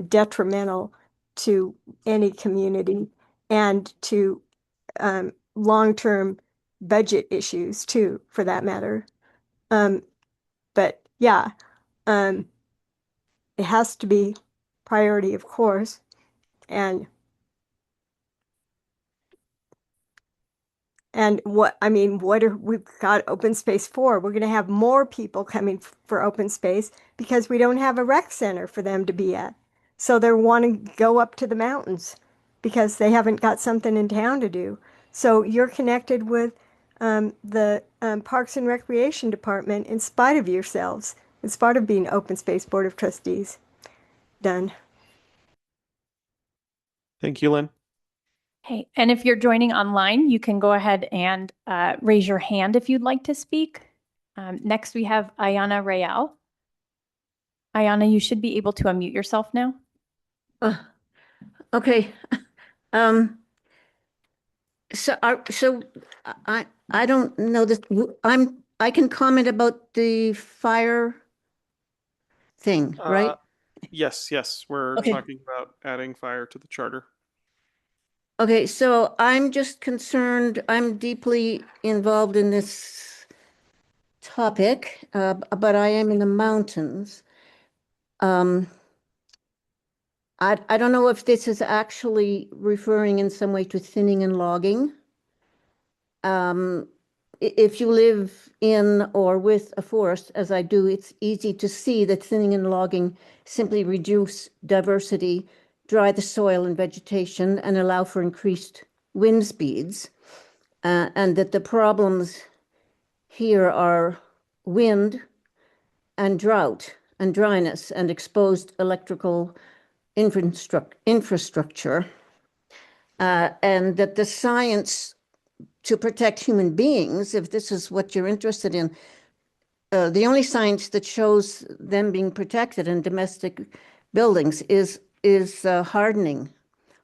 detrimental to any community and to long-term budget issues too, for that matter. But yeah, it has to be priority, of course, and what I mean, what are we've got open space for? We're going to have more people coming for open space because we don't have a rec center for them to be at. So they're wanting to go up to the mountains because they haven't got something in town to do. So you're connected with the Parks and Recreation Department in spite of yourselves, in spite of being Open Space Board of Trustees. Done. Thank you, Lynn. Hey, and if you're joining online, you can go ahead and raise your hand if you'd like to speak. Next, we have Ayana Real. Ayana, you should be able to unmute yourself now. Okay. So I don't know this. I can comment about the fire thing, right? Yes, we're Okay. talking about adding fire to the charter. Okay, so I'm just concerned, I'm deeply involved in this topic, but I am in the mountains. I don't know if this is actually referring in some way to thinning and logging. If you live in or with a forest, as I do, it's easy to see that thinning and logging simply reduce diversity, dry the soil and vegetation, and allow for increased wind speeds, and that the problems here are wind and drought and dryness and exposed electrical infrastructure, and that the science to protect human beings, if this is what you're interested in, the only science that shows them being protected in domestic buildings is hardening,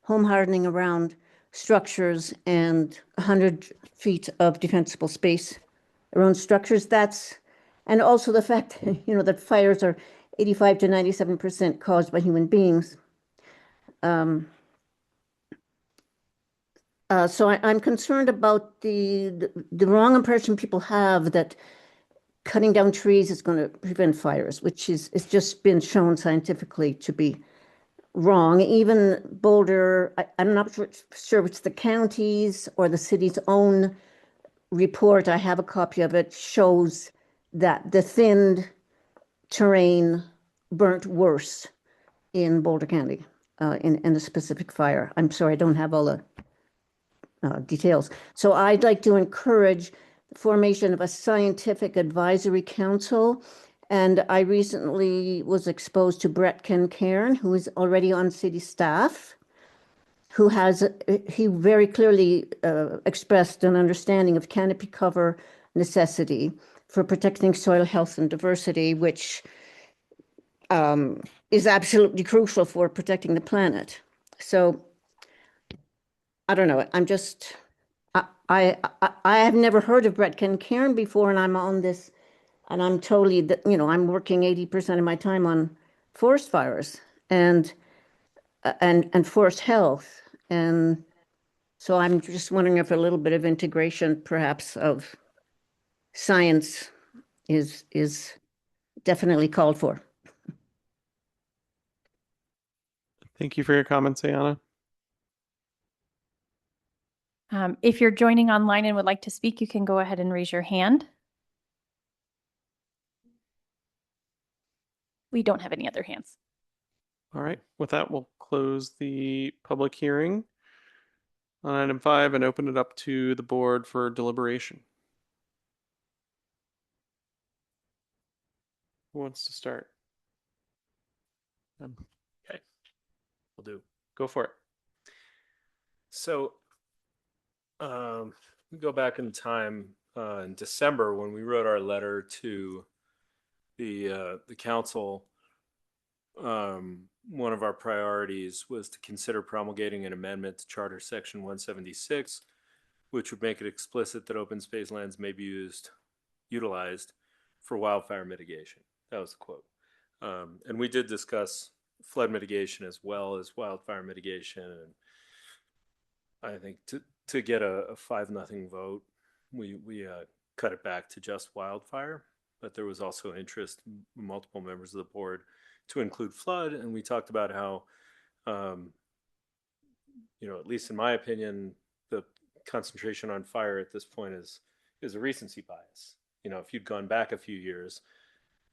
home hardening around structures and 100 feet of defensible space around structures. And also the fact, that fires are 85 to 97% caused by human beings. So I'm concerned about the wrong impression people have that cutting down trees is going to prevent fires, which is it's just been shown scientifically to be wrong. Even Boulder, I'm not sure it's the county's or the city's own report. I have a copy of it, shows that the thinned terrain burnt worse in Boulder County in a specific fire. I'm sorry, I don't have all the details. So I'd like to encourage the formation of a scientific advisory council. And I recently was exposed to Brett Kencairn, who is already on city staff, he very clearly expressed an understanding of canopy cover necessity for protecting soil health and diversity, which is absolutely crucial for protecting the planet. So I don't know. I have never heard of Brett Kencairn before, and I'm on this, and I'm totally, I'm working 80% of my time on forest fires and forest health, and so I'm just wondering if a little bit of integration, perhaps, of science is definitely called for. Thank you for your comments, Ayana. If you're joining online and would like to speak, you can go ahead and raise your hand. We don't have any other hands. All right. With that, we'll close the public hearing on item 5 and open it up to the board for deliberation. Who wants to start? Okay, will do. Go for it. So, we go back in time in December when we wrote our letter to the council. One of our priorities was to consider promulgating an amendment to Charter Section 176, which would make it explicit that open space lands may be utilized for wildfire mitigation. That was the quote. And we did discuss flood mitigation as well as wildfire mitigation. And I think to get a 5-0 vote, we cut it back to just wildfire. But there was also interest in multiple members of the board to include flood. And we talked about how, at least in my opinion, the concentration on fire at this point is a recency bias. If you'd gone back a few years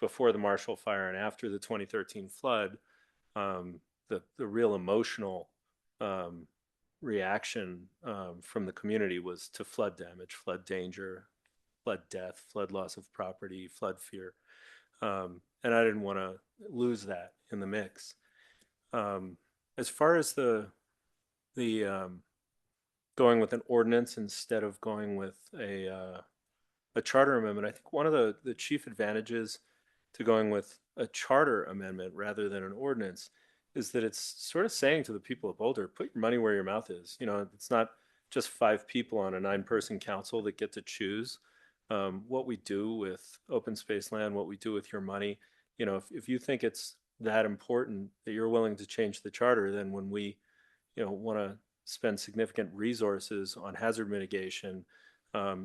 before the Marshall Fire and after the 2013 flood, the real emotional reaction from the community was to flood damage, flood danger, flood death, flood loss of property, flood fear. And I didn't want to lose that in the mix. As far as the going with an ordinance instead of going with a charter amendment, I think one of the chief advantages to going with a charter amendment rather than an ordinance is that it's sort of saying to the people of Boulder, put your money where your mouth is. It's not just 5 people on a 9-person council that get to choose what we do with open space land, what we do with your money. If you think it's that important that you're willing to change the charter, then when we, want to spend significant resources on hazard mitigation,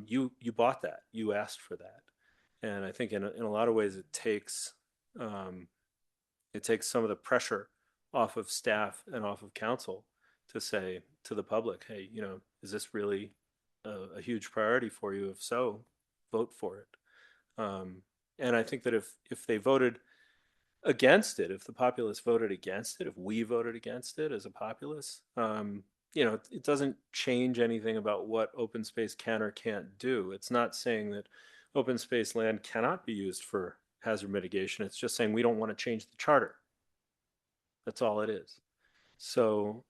you bought that, you asked for that. And I think in a lot of ways it takes some of the pressure off of staff and off of council to say to the public, hey, is this really a huge priority for you? If so, vote for it. And I think that if they voted against it, if the populace voted against it, if we voted against it as a populace, it doesn't change anything about what open space can or can't do. It's not saying that open space land cannot be used for hazard mitigation. It's just saying we don't want to change the charter. That's all it is. So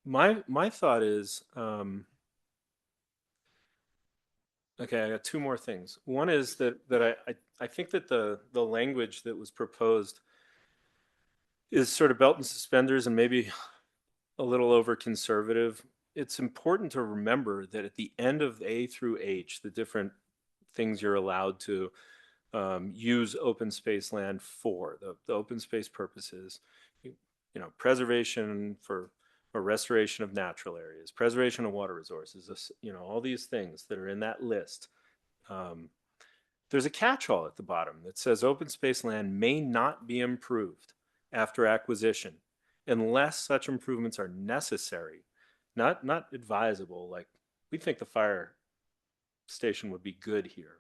my thought is, okay, I got two more things. One is that I think that the language that was proposed is sort of belt and suspenders and maybe a little over conservative. It's important to remember that at the end of A through H, the different things you're allowed to use open space land for, the open space purposes, preservation for or restoration of natural areas, preservation of water resources, all these things that are in that list. Um, there's a catch-all at the bottom that says open space land may not be improved after acquisition unless such improvements are necessary, not advisable. Like, we think the fire station would be good here.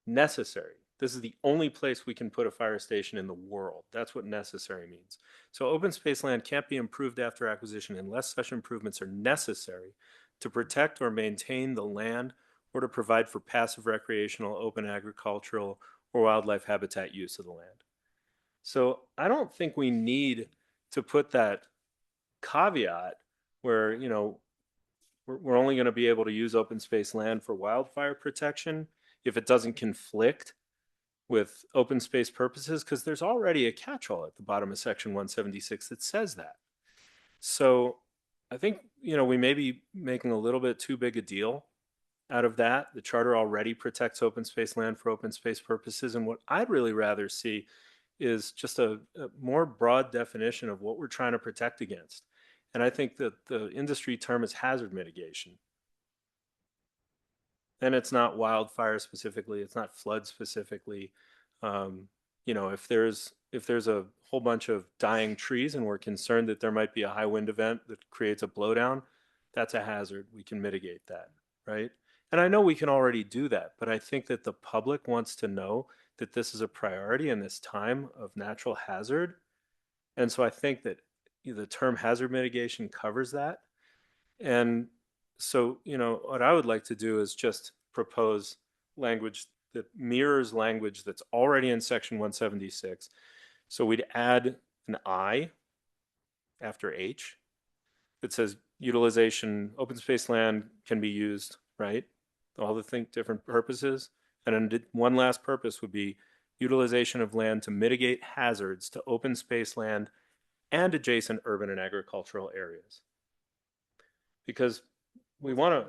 Necessary. This is the only place we can put a fire station in the world. That's what necessary means. So open space land can't be improved after acquisition unless such improvements are necessary to protect or maintain the land or to provide for passive recreational, open agricultural, or wildlife habitat use of the land. So I don't think we need to put that caveat where, we're only going to be able to use open space land for wildfire protection if it doesn't conflict with open space purposes, because there's already a catch-all at the bottom of section 176 that says that. So I think, we may be making a little bit too big a deal out of that. The charter already protects open space land for open space purposes. And what I'd really rather see is just a more broad definition of what we're trying to protect against. And I think that the industry term is hazard mitigation. And it's not wildfire specifically, it's not flood specifically. If there's a whole bunch of dying trees and we're concerned that there might be a high wind event that creates a blowdown, that's a hazard. We can mitigate that, right? And I know we can already do that, but I think that the public wants to know that this is a priority in this time of natural hazard. And so I think that the term hazard mitigation covers that. And so, what I would like to do is just propose language that mirrors language that's already in section 176. So we'd add an I after H that says utilization, open space land can be used, right? All the different purposes. And then one last purpose would be utilization of land to mitigate hazards to open space land and adjacent urban and agricultural areas. Because we want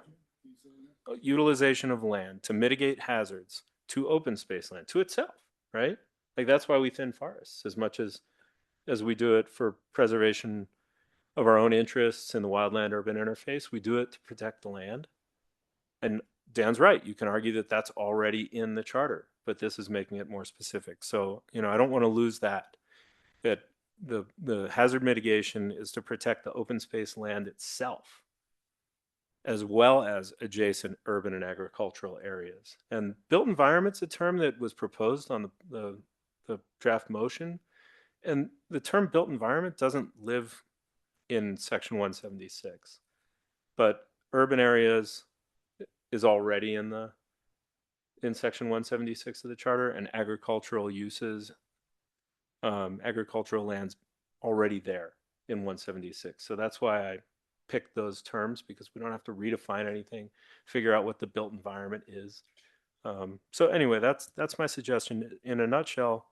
to utilization of land to mitigate hazards to open space land, to itself, right? Like, that's why we thin forests as much as we do it for preservation of our own interests in the wildland urban interface. We do it to protect the land. And Dan's right. You can argue that that's already in the charter, but this is making it more specific. So, I don't want to lose that the hazard mitigation is to protect the open space land itself, as well as adjacent urban and agricultural areas. And built environment's a term that was proposed on the draft motion. And the term built environment doesn't live in section 176. But urban areas is already in section 176 of the charter, and agricultural uses, agricultural lands already there in 176. So that's why I picked those terms, because we don't have to redefine anything, figure out what the built environment is. So anyway, that's my suggestion. In a nutshell,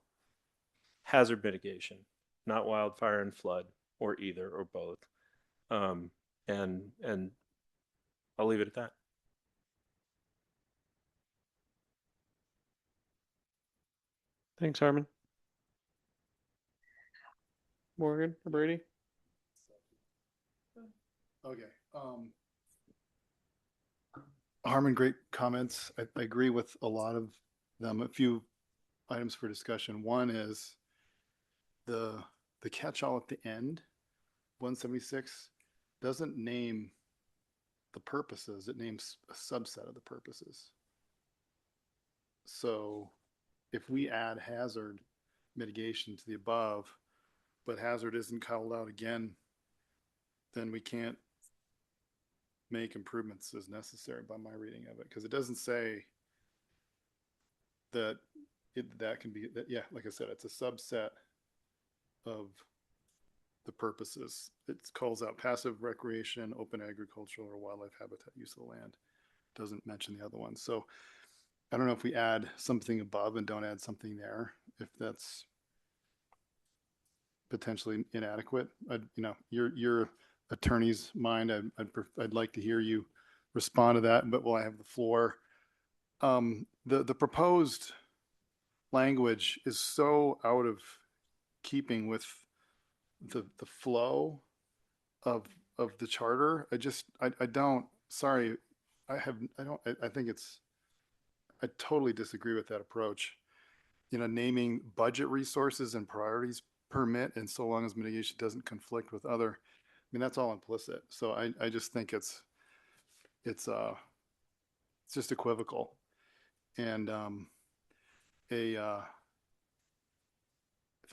hazard mitigation, not wildfire and flood, or either or both. And I'll leave it at that. Thanks, Harmon. Morgan or Brady? Okay. Harmon, great comments. I agree with a lot of them. A few items for discussion. One is the catch-all at the end, 176, doesn't name the purposes. It names a subset of the purposes. So if we add hazard mitigation to the above, but hazard isn't called out again, then we can't make improvements as necessary by my reading of it, because it doesn't say that that can be that. Yeah, like I said, it's a subset of the purposes. It calls out passive recreation, open agricultural or wildlife habitat use of the land. Doesn't mention the other ones. So I don't know if we add something above and don't add something there, if that's potentially inadequate. Your attorney's mind. I'd like to hear you respond to that. But while I have the floor, the proposed language is so out of keeping with the flow of the charter. I don't. Sorry, I don't. I think it's. I totally disagree with that approach. Naming budget resources and priorities permit, and so long as mitigation doesn't conflict with other. I mean, that's all implicit. So I just think it's just equivocal. And if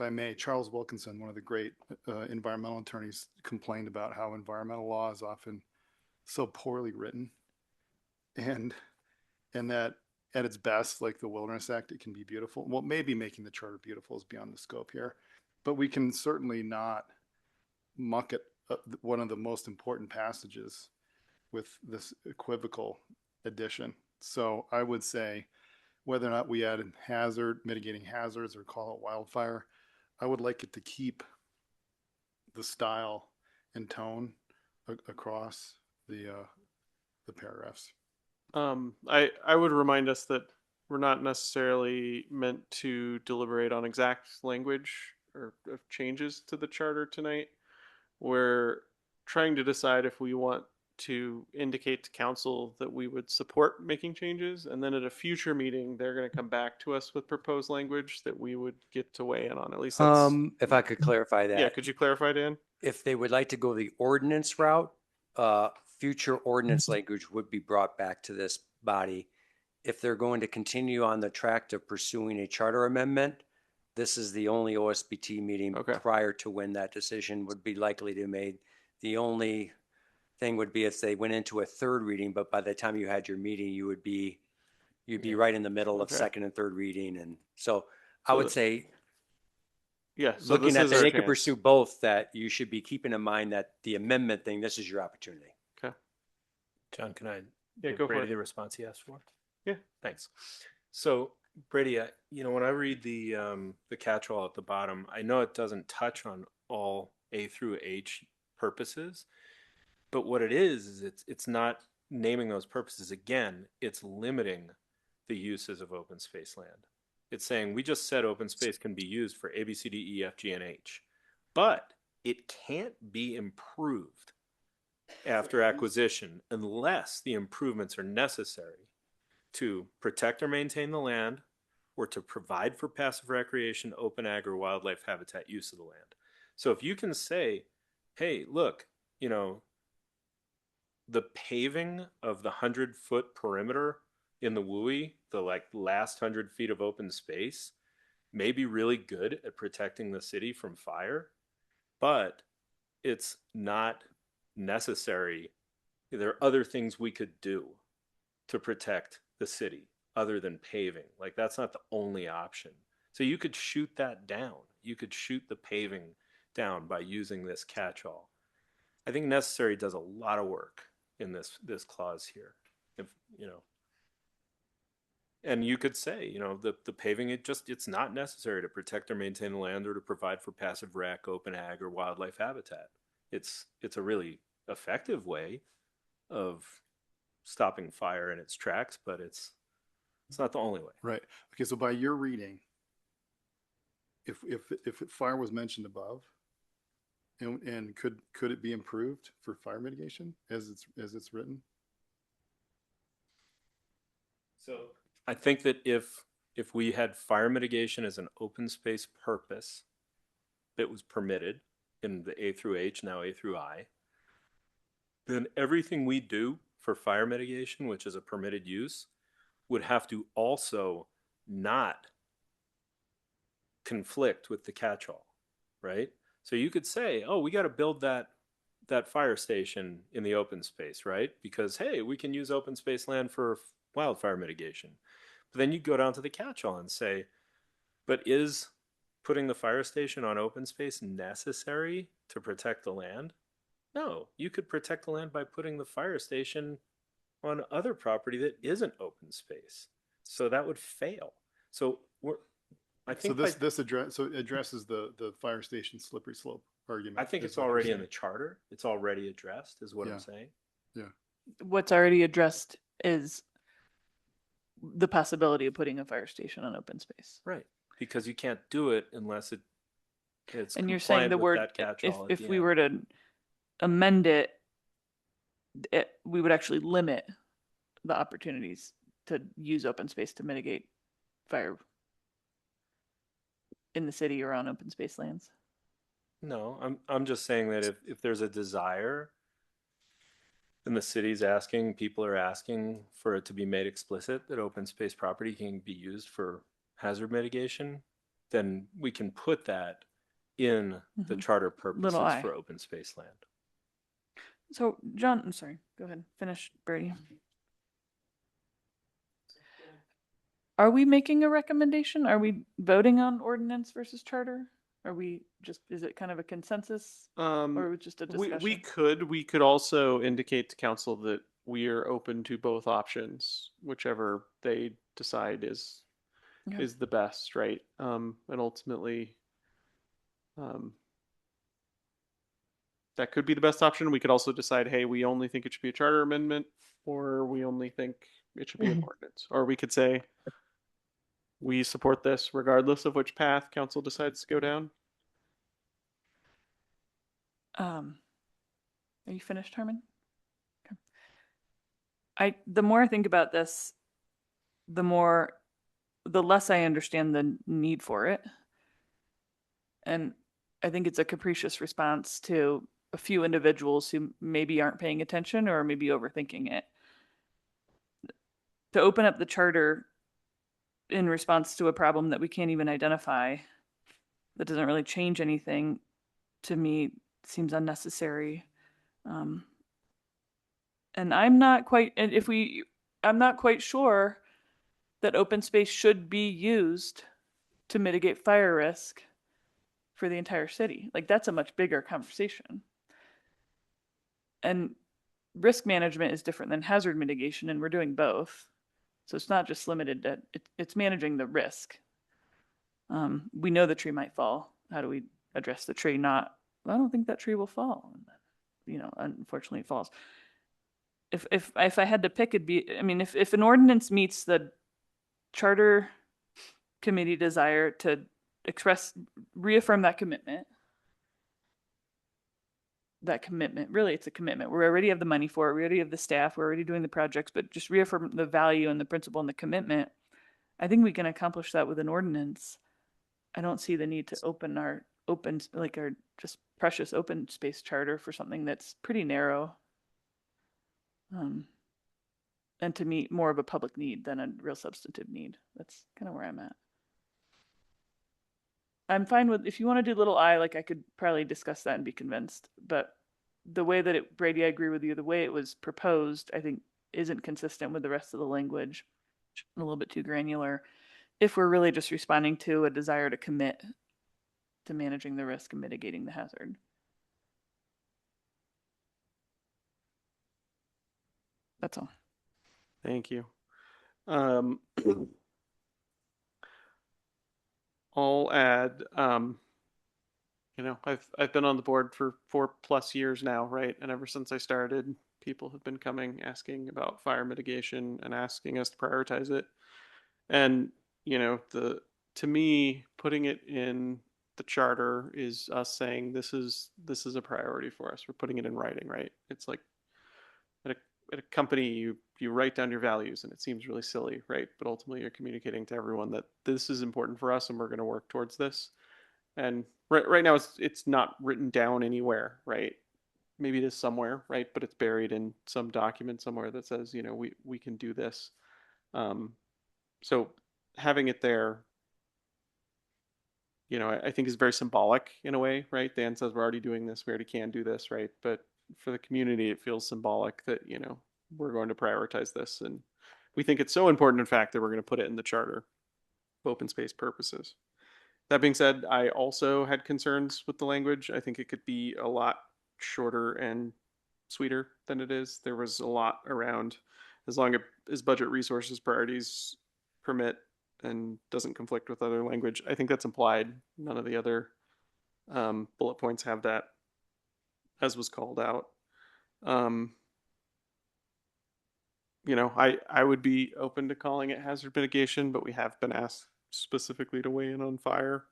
I may, Charles Wilkinson, one of the great environmental attorneys, complained about how environmental law is often so poorly written, and that at its best, like the Wilderness Act, it can be beautiful. Well, maybe making the charter beautiful is beyond the scope here, but we can certainly not muck at one of the most important passages with this equivocal addition. So I would say, whether or not we add mitigating hazards, or call it wildfire, I would like it to keep the style and tone across the paragraphs. I would remind us that we're not necessarily meant to deliberate on exact language or of changes to the charter tonight. We're trying to decide if we want to indicate to council that we would support making changes, and then at a future meeting they're going to come back to us with proposed language that we would get to weigh in on. At least that's If I could clarify that. Yeah, could you clarify, Dan? If they would like to go the ordinance route, future ordinance language would be brought back to this body. If they're going to continue on the track of pursuing a charter amendment, this is the only OSBT meeting prior to when that decision would be likely to be made. The only thing would be if they went into a third reading, but by the time you had your meeting, you'd be right in the middle of second and third reading. And so I would say, so looking at that, they could chance. pursue both, that you should be keeping in mind that the amendment thing, this is your opportunity. Okay. John, can I Yeah, give go for Brady it. the response he asked for? Yeah. Thanks. So Brady, when I read the catch-all at the bottom, I know it doesn't touch on all A through H purposes, but what it is it's not naming those purposes. Again, it's limiting the uses of open space land. It's saying we just said open space can be used for A, B, C, D, E, F, G, and H, but it can't be improved after acquisition unless the improvements are necessary to protect or maintain the land, or to provide for passive recreation, open ag, or wildlife habitat use of the land. So if you can say, hey, look, the paving of the 100-foot perimeter in the WUI, the last 100 feet of open space, may be really good at protecting the city from fire, but it's not necessary. There are other things we could do to protect the city other than paving. That's not the only option. So you could shoot that down. You could shoot the paving down by using this catch-all. I think necessary does a lot of work in this clause here. And you could say, the paving, it's not necessary to protect or maintain the land or to provide for passive rec, open ag, or wildlife habitat. It's a really effective way of stopping fire in its tracks, but it's not the only way. Right. Okay. So by your reading, if fire was mentioned above, and could it be improved for fire mitigation as it's written? So I think that if we had fire mitigation as an open space purpose that was permitted in the A through H, now A through I, then everything we do for fire mitigation, which is a permitted use, would have to also not conflict with the catch-all, right? So you could say, oh, we got to build that that fire station in the open space, right? Because, hey, we can use open space land for wildfire mitigation. But then you go down to the catch-all and say, but is putting the fire station on open space necessary to protect the land? No, you could protect the land by putting the fire station on other property that isn't open space. So that would fail. So I So think by, it addresses the fire station slippery slope argument. I think is it's what you're already in saying. the charter. It's already addressed, is what Yeah. I'm saying. Yeah. What's already addressed is the possibility of putting a fire station on open space. Right. Because you can't do it unless it's And you're saying compliant the with word, that catch-all at if the we end. were to amend it, we would actually limit the opportunities to use open space to mitigate fire in the city or on open space lands. No, I'm just saying that if there's a desire and the city's asking, people are asking for it to be made explicit that open space property can be used for hazard mitigation, then we can put that in the charter purposes Little I. for open space land. So, John, I'm sorry. Go ahead. Finish, Brady. Are we making a recommendation? Are we voting on ordinance versus charter? Are we just, is it kind of a consensus or just a discussion? We could also indicate to council that we are open to both options, whichever they decide is Okay. is the best, right? And ultimately, that could be the best option. We could also decide, hey, we only think it should be a charter amendment, or we only think it should be an ordinance, or we could say we support this regardless of which path council decides to go down. Are you finished, Herman? Okay. The more I think about this, the less I understand the need for it. And I think it's a capricious response to a few individuals who maybe aren't paying attention or maybe overthinking it. To open up the charter in response to a problem that we can't even identify, that doesn't really change anything, to me seems unnecessary. And I'm not quite sure that open space should be used to mitigate fire risk for the entire city. Like, that's a much bigger conversation. And risk management is different than hazard mitigation, and we're doing both. So it's not just limited to, it's managing the risk. We know the tree might fall. How do we address the tree? I don't think that tree will fall. Unfortunately it falls. If I had to pick, it'd be, if an ordinance meets the charter committee desire to reaffirm that commitment, really it's a commitment. We already have the money for it. We already have the staff. We're already doing the projects, but just reaffirm the value and the principle and the commitment. I think we can accomplish that with an ordinance. I don't see the need to open our just precious open space charter for something that's pretty narrow. And to meet more of a public need than a real substantive need. That's kind of where I'm at. I'm fine with, if you want to do little I, like, I could probably discuss that and be convinced, but the way that Brady, I agree with you, the way it was proposed, I think isn't consistent with the rest of the language, a little bit too granular, if we're really just responding to a desire to commit to managing the risk and mitigating the hazard. That's all. Thank you. I'll add, I've been on the board for 4+ years now, right? And ever since I started, people have been coming asking about fire mitigation and asking us to prioritize it. And, to me, putting it in the charter is us saying this is a priority for us. We're putting it in writing, right? It's like at a company, you write down your values, and it seems really silly, right? But ultimately, you're communicating to everyone that this is important for us, and we're going to work towards this. And right now, it's not written down anywhere, right? Maybe it is somewhere, right? But it's buried in some document somewhere that says, we can do this. So having it there, I think is very symbolic in a way, right? Dan says we're already doing this, we already can do this, right? But for the community, it feels symbolic that, we're going to prioritize this. And we think it's so important, in fact, that we're going to put it in the charter for open space purposes. That being said, I also had concerns with the language. I think it could be a lot shorter and sweeter than it is. There was a lot around as long as budget resources priorities permit and doesn't conflict with other language. I think that's implied. None of the other bullet points have that, as was called out. Um, I would be open to calling it hazard mitigation, but we have been asked specifically to weigh in on fire.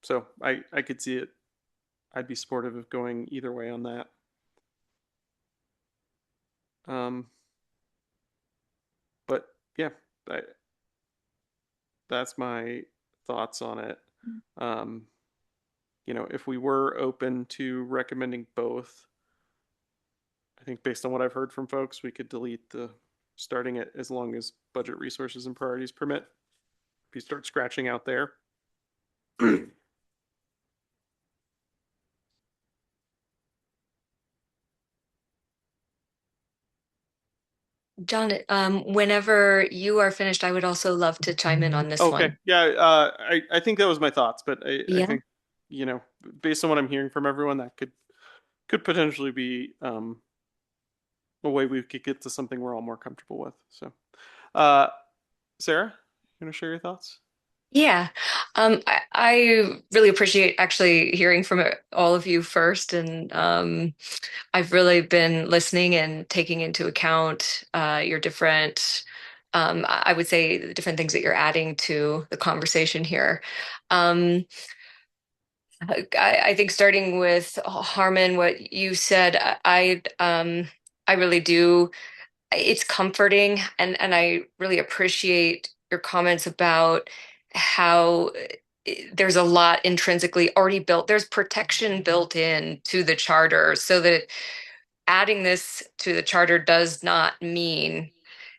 So I could see it. I'd be supportive of going either way on that. But yeah, that's my thoughts on it. If we were open to recommending both, I think based on what I've heard from folks, we could delete the starting it as long as budget resources and priorities permit. If you start scratching out there. John, whenever you are finished, I would also love to chime in on this Okay. one. Yeah. I think that was my thoughts, but I Yeah. think, based on what I'm hearing from everyone, that could potentially be a way we could get to something we're all more comfortable with. So, Sarah, you want to share your thoughts? Yeah, I really appreciate actually hearing from all of you first, and I've really been listening and taking into account your different, I would say, the different things that you're adding to the conversation here. Um, I think starting with Harmon, what you said, I really do. It's comforting, and I really appreciate your comments about how there's a lot intrinsically already built. There's protection built in to the charter, so that adding this to the charter does not mean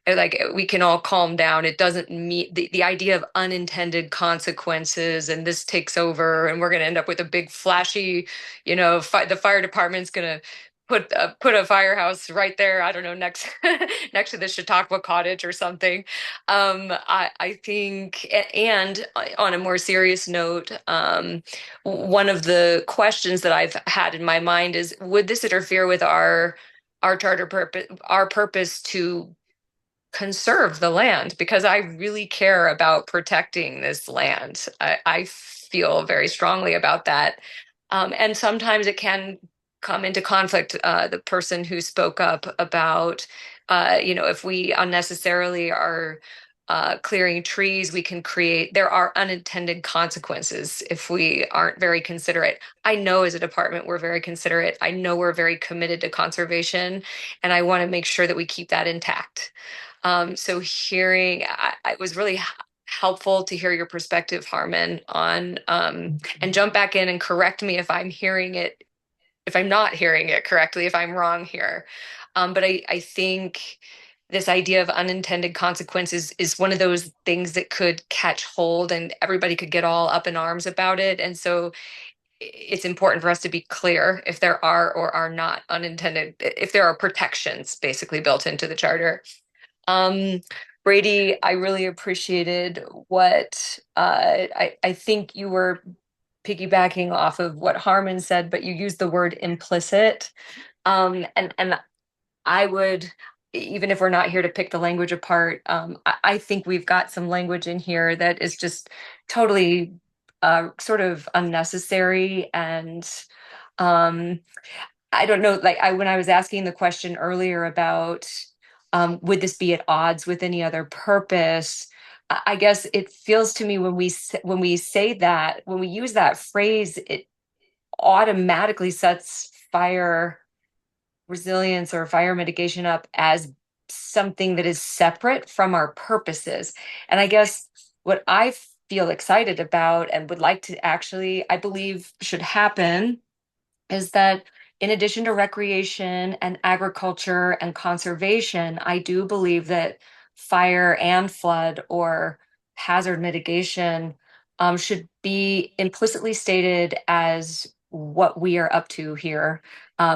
like we can all calm down. It doesn't mean the idea of unintended consequences and this takes over and we're going to end up with a big flashy, the fire department's going to put a firehouse right there. I don't know, next next to the Chautauqua cottage or something. I think, and on a more serious note, one of the questions that I've had in my mind is, would this interfere with our charter purpose, our purpose to conserve the land? Because I really care about protecting this land. I feel very strongly about that. And sometimes it can come into conflict. The person who spoke up about, if we unnecessarily are clearing trees, there are unintended consequences if we aren't very considerate. I know as a department, we're very considerate. I know we're very committed to conservation, and I want to make sure that we keep that intact. So it was really helpful to hear your perspective, Harmon, on, and jump back in and correct me if if I'm not hearing it correctly, if I'm wrong here. But I think this idea of unintended consequences is one of those things that could catch hold and everybody could get all up in arms about it. And so it's important for us to be clear if there are or are not unintended, if there are protections basically built into the charter. Brady, I really appreciated what I think you were piggybacking off of what Harmon said, but you used the word implicit. And I would, even if we're not here to pick the language apart, I think we've got some language in here that is just totally sort of unnecessary. And I don't know, like when I was asking the question earlier about would this be at odds with any other purpose? I guess it feels to me when we say that, when we use that phrase, it automatically sets fire resilience or fire mitigation up as something that is separate from our purposes. And I guess what I feel excited about and would like to actually, I believe should happen, is that in addition to recreation and agriculture and conservation, I do believe that fire and flood or hazard mitigation should be implicitly stated as what we are up to here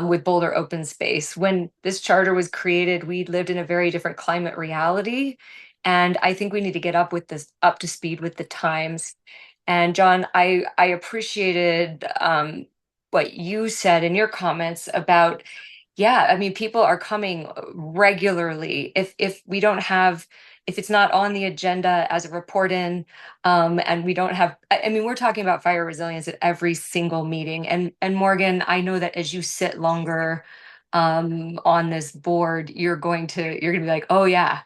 with Boulder Open Space. When this charter was created, we lived in a very different climate reality. And I think we need to get up to speed with the times. And John, I appreciated what you said in your comments about, yeah, I mean, people are coming regularly. If we don't have, if it's not on the agenda as a report in, and we don't have, I mean, we're talking about fire resilience at every single meeting. And Morgan, I know that as you sit longer on this board, you're gonna be like, oh yeah.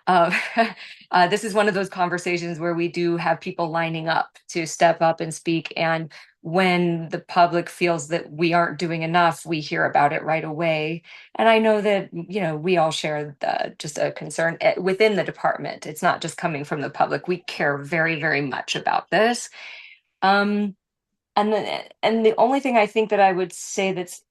Uh, this is one of those conversations where we do have people lining up to step up and speak. And when the public feels that we aren't doing enough, we hear about it right away. And I know that, you know, we all share just a concern within the department. It's not just coming from the public. We care very, very much about this. Um, and the only thing I think that I would say that's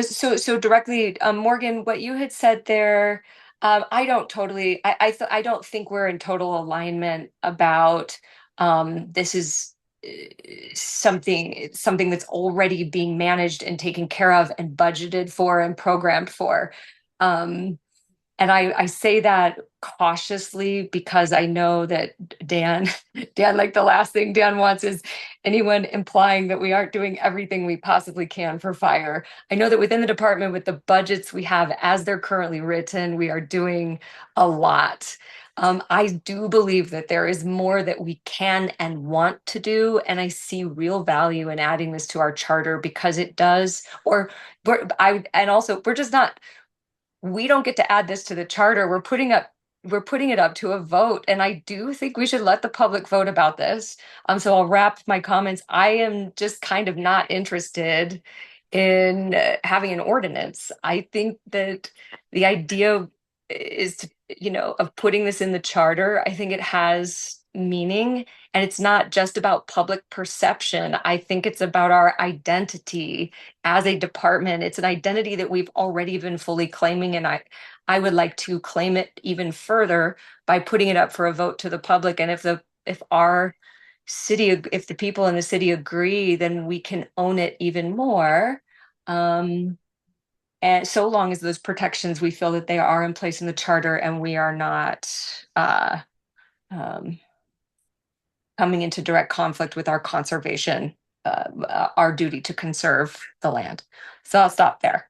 so directly, Morgan, what you had said there, I don't totally, I don't think we're in total alignment about this is something that's already being managed and taken care of and budgeted for and programmed for. Um, and I say that cautiously because I know that Dan, Dan, like the last thing Dan wants is anyone implying that we aren't doing everything we possibly can for fire. I know that within the department, with the budgets we have as they're currently written, we are doing a lot. I do believe that there is more that we can and want to do, and I see real value in adding this to our charter because it does. And also we're just not, we don't get to add this to the charter. We're putting it up to a vote. And I do think we should let the public vote about this. So I'll wrap my comments. I am just kind of not interested in having an ordinance. I think that the idea is to, you know, of putting this in the charter. I think it has meaning, and it's not just about public perception. I think it's about our identity as a department. It's an identity that we've already been fully claiming, and I would like to claim it even further by putting it up for a vote to the public. And if our city, if the people in the city agree, then we can own it even more. And so long as those protections, we feel that they are in place in the charter and we are not um, coming into direct conflict with our conservation, our duty to conserve the land. So I'll stop there.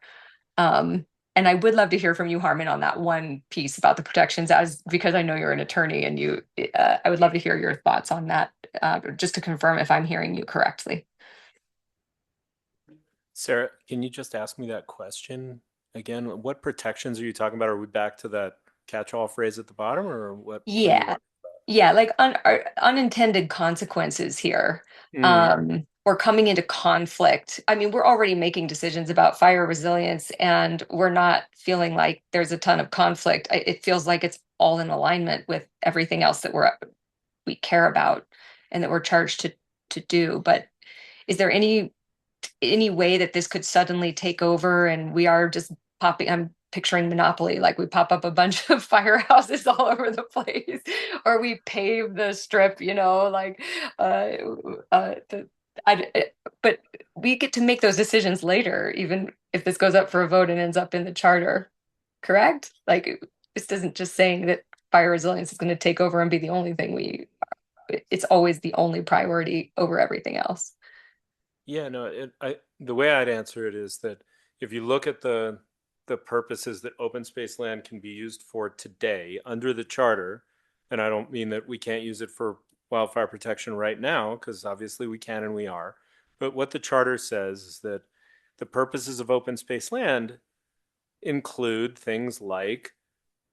And I would love to hear from you, Harmon, on that one piece about the protections, as because I know you're an attorney, and I would love to hear your thoughts on that, just to confirm if I'm hearing you correctly. Sarah, can you just ask me that question again? What protections are you talking about? Are we back to that catch-all phrase at the bottom, or what? Yeah. Yeah, like unintended consequences here. Or coming into conflict. I mean, we're already making decisions about fire resilience, and we're not feeling like there's a ton of conflict. It feels like it's all in alignment with everything else that we care about and that we're charged to do. But is there any way that this could suddenly take over and we are just popping, I'm picturing Monopoly, like we pop up a bunch of firehouses all over the place, or we pave the strip, you know, like uh, the, but we get to make those decisions later, even if this goes up for a vote and ends up in the charter, correct? Like this isn't just saying that fire resilience is going to take over and be the only thing it's always the only priority over everything else. Yeah, no, the way I'd answer it is that if you look at the purposes that open space land can be used for today under the charter, and I don't mean that we can't use it for wildfire protection right now, because obviously we can and we are, but what the charter says is that the purposes of open space land include things like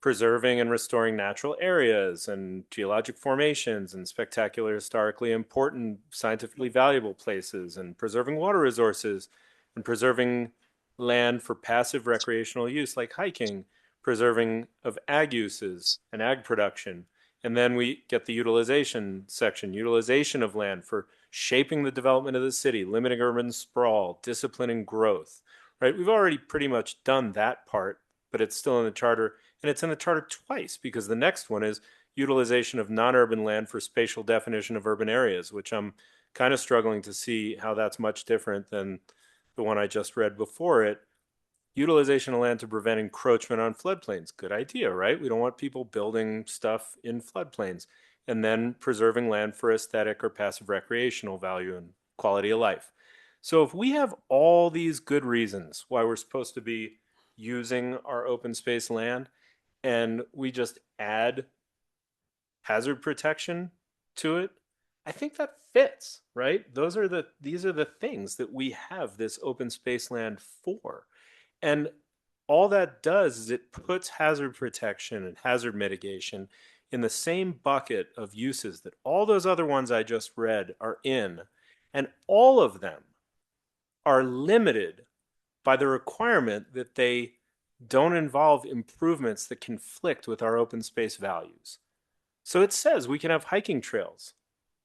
preserving and restoring natural areas and geologic formations and spectacular historically important scientifically valuable places, and preserving water resources, and preserving land for passive recreational use like hiking, preserving of ag uses and ag production. And then we get the utilization section, utilization of land for shaping the development of the city, limiting urban sprawl, disciplining growth, right? We've already pretty much done that part, but it's still in the charter, and it's in the charter twice because the next one is utilization of non-urban land for spatial definition of urban areas, which I'm kind of struggling to see how that's much different than the one I just read before it. Utilization of land to prevent encroachment on floodplains. Good idea, right? We don't want people building stuff in floodplains. And then preserving land for aesthetic or passive recreational value and quality of life. So if we have all these good reasons why we're supposed to be using our open space land, and we just add hazard protection to it, I think that fits, right? These are the things that we have this open space land for. And all that does is it puts hazard protection and hazard mitigation in the same bucket of uses that all those other ones I just read are in. And all of them are limited by the requirement that they don't involve improvements that conflict with our open space values. So it says we can have hiking trails,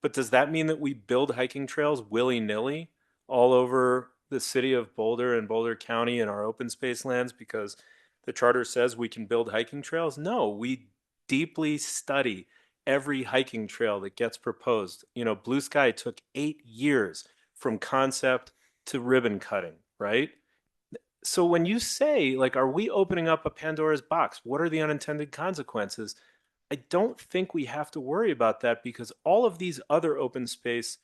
but does that mean that we build hiking trails willy-nilly all over the city of Boulder and Boulder County in our open space lands because the charter says we can build hiking trails? No, we deeply study every hiking trail that gets proposed. You know, Blue Sky took 8 years from concept to ribbon cutting, right? So when you say, like, are we opening up a Pandora's box? What are the unintended consequences? I don't think we have to worry about that because all of these other open space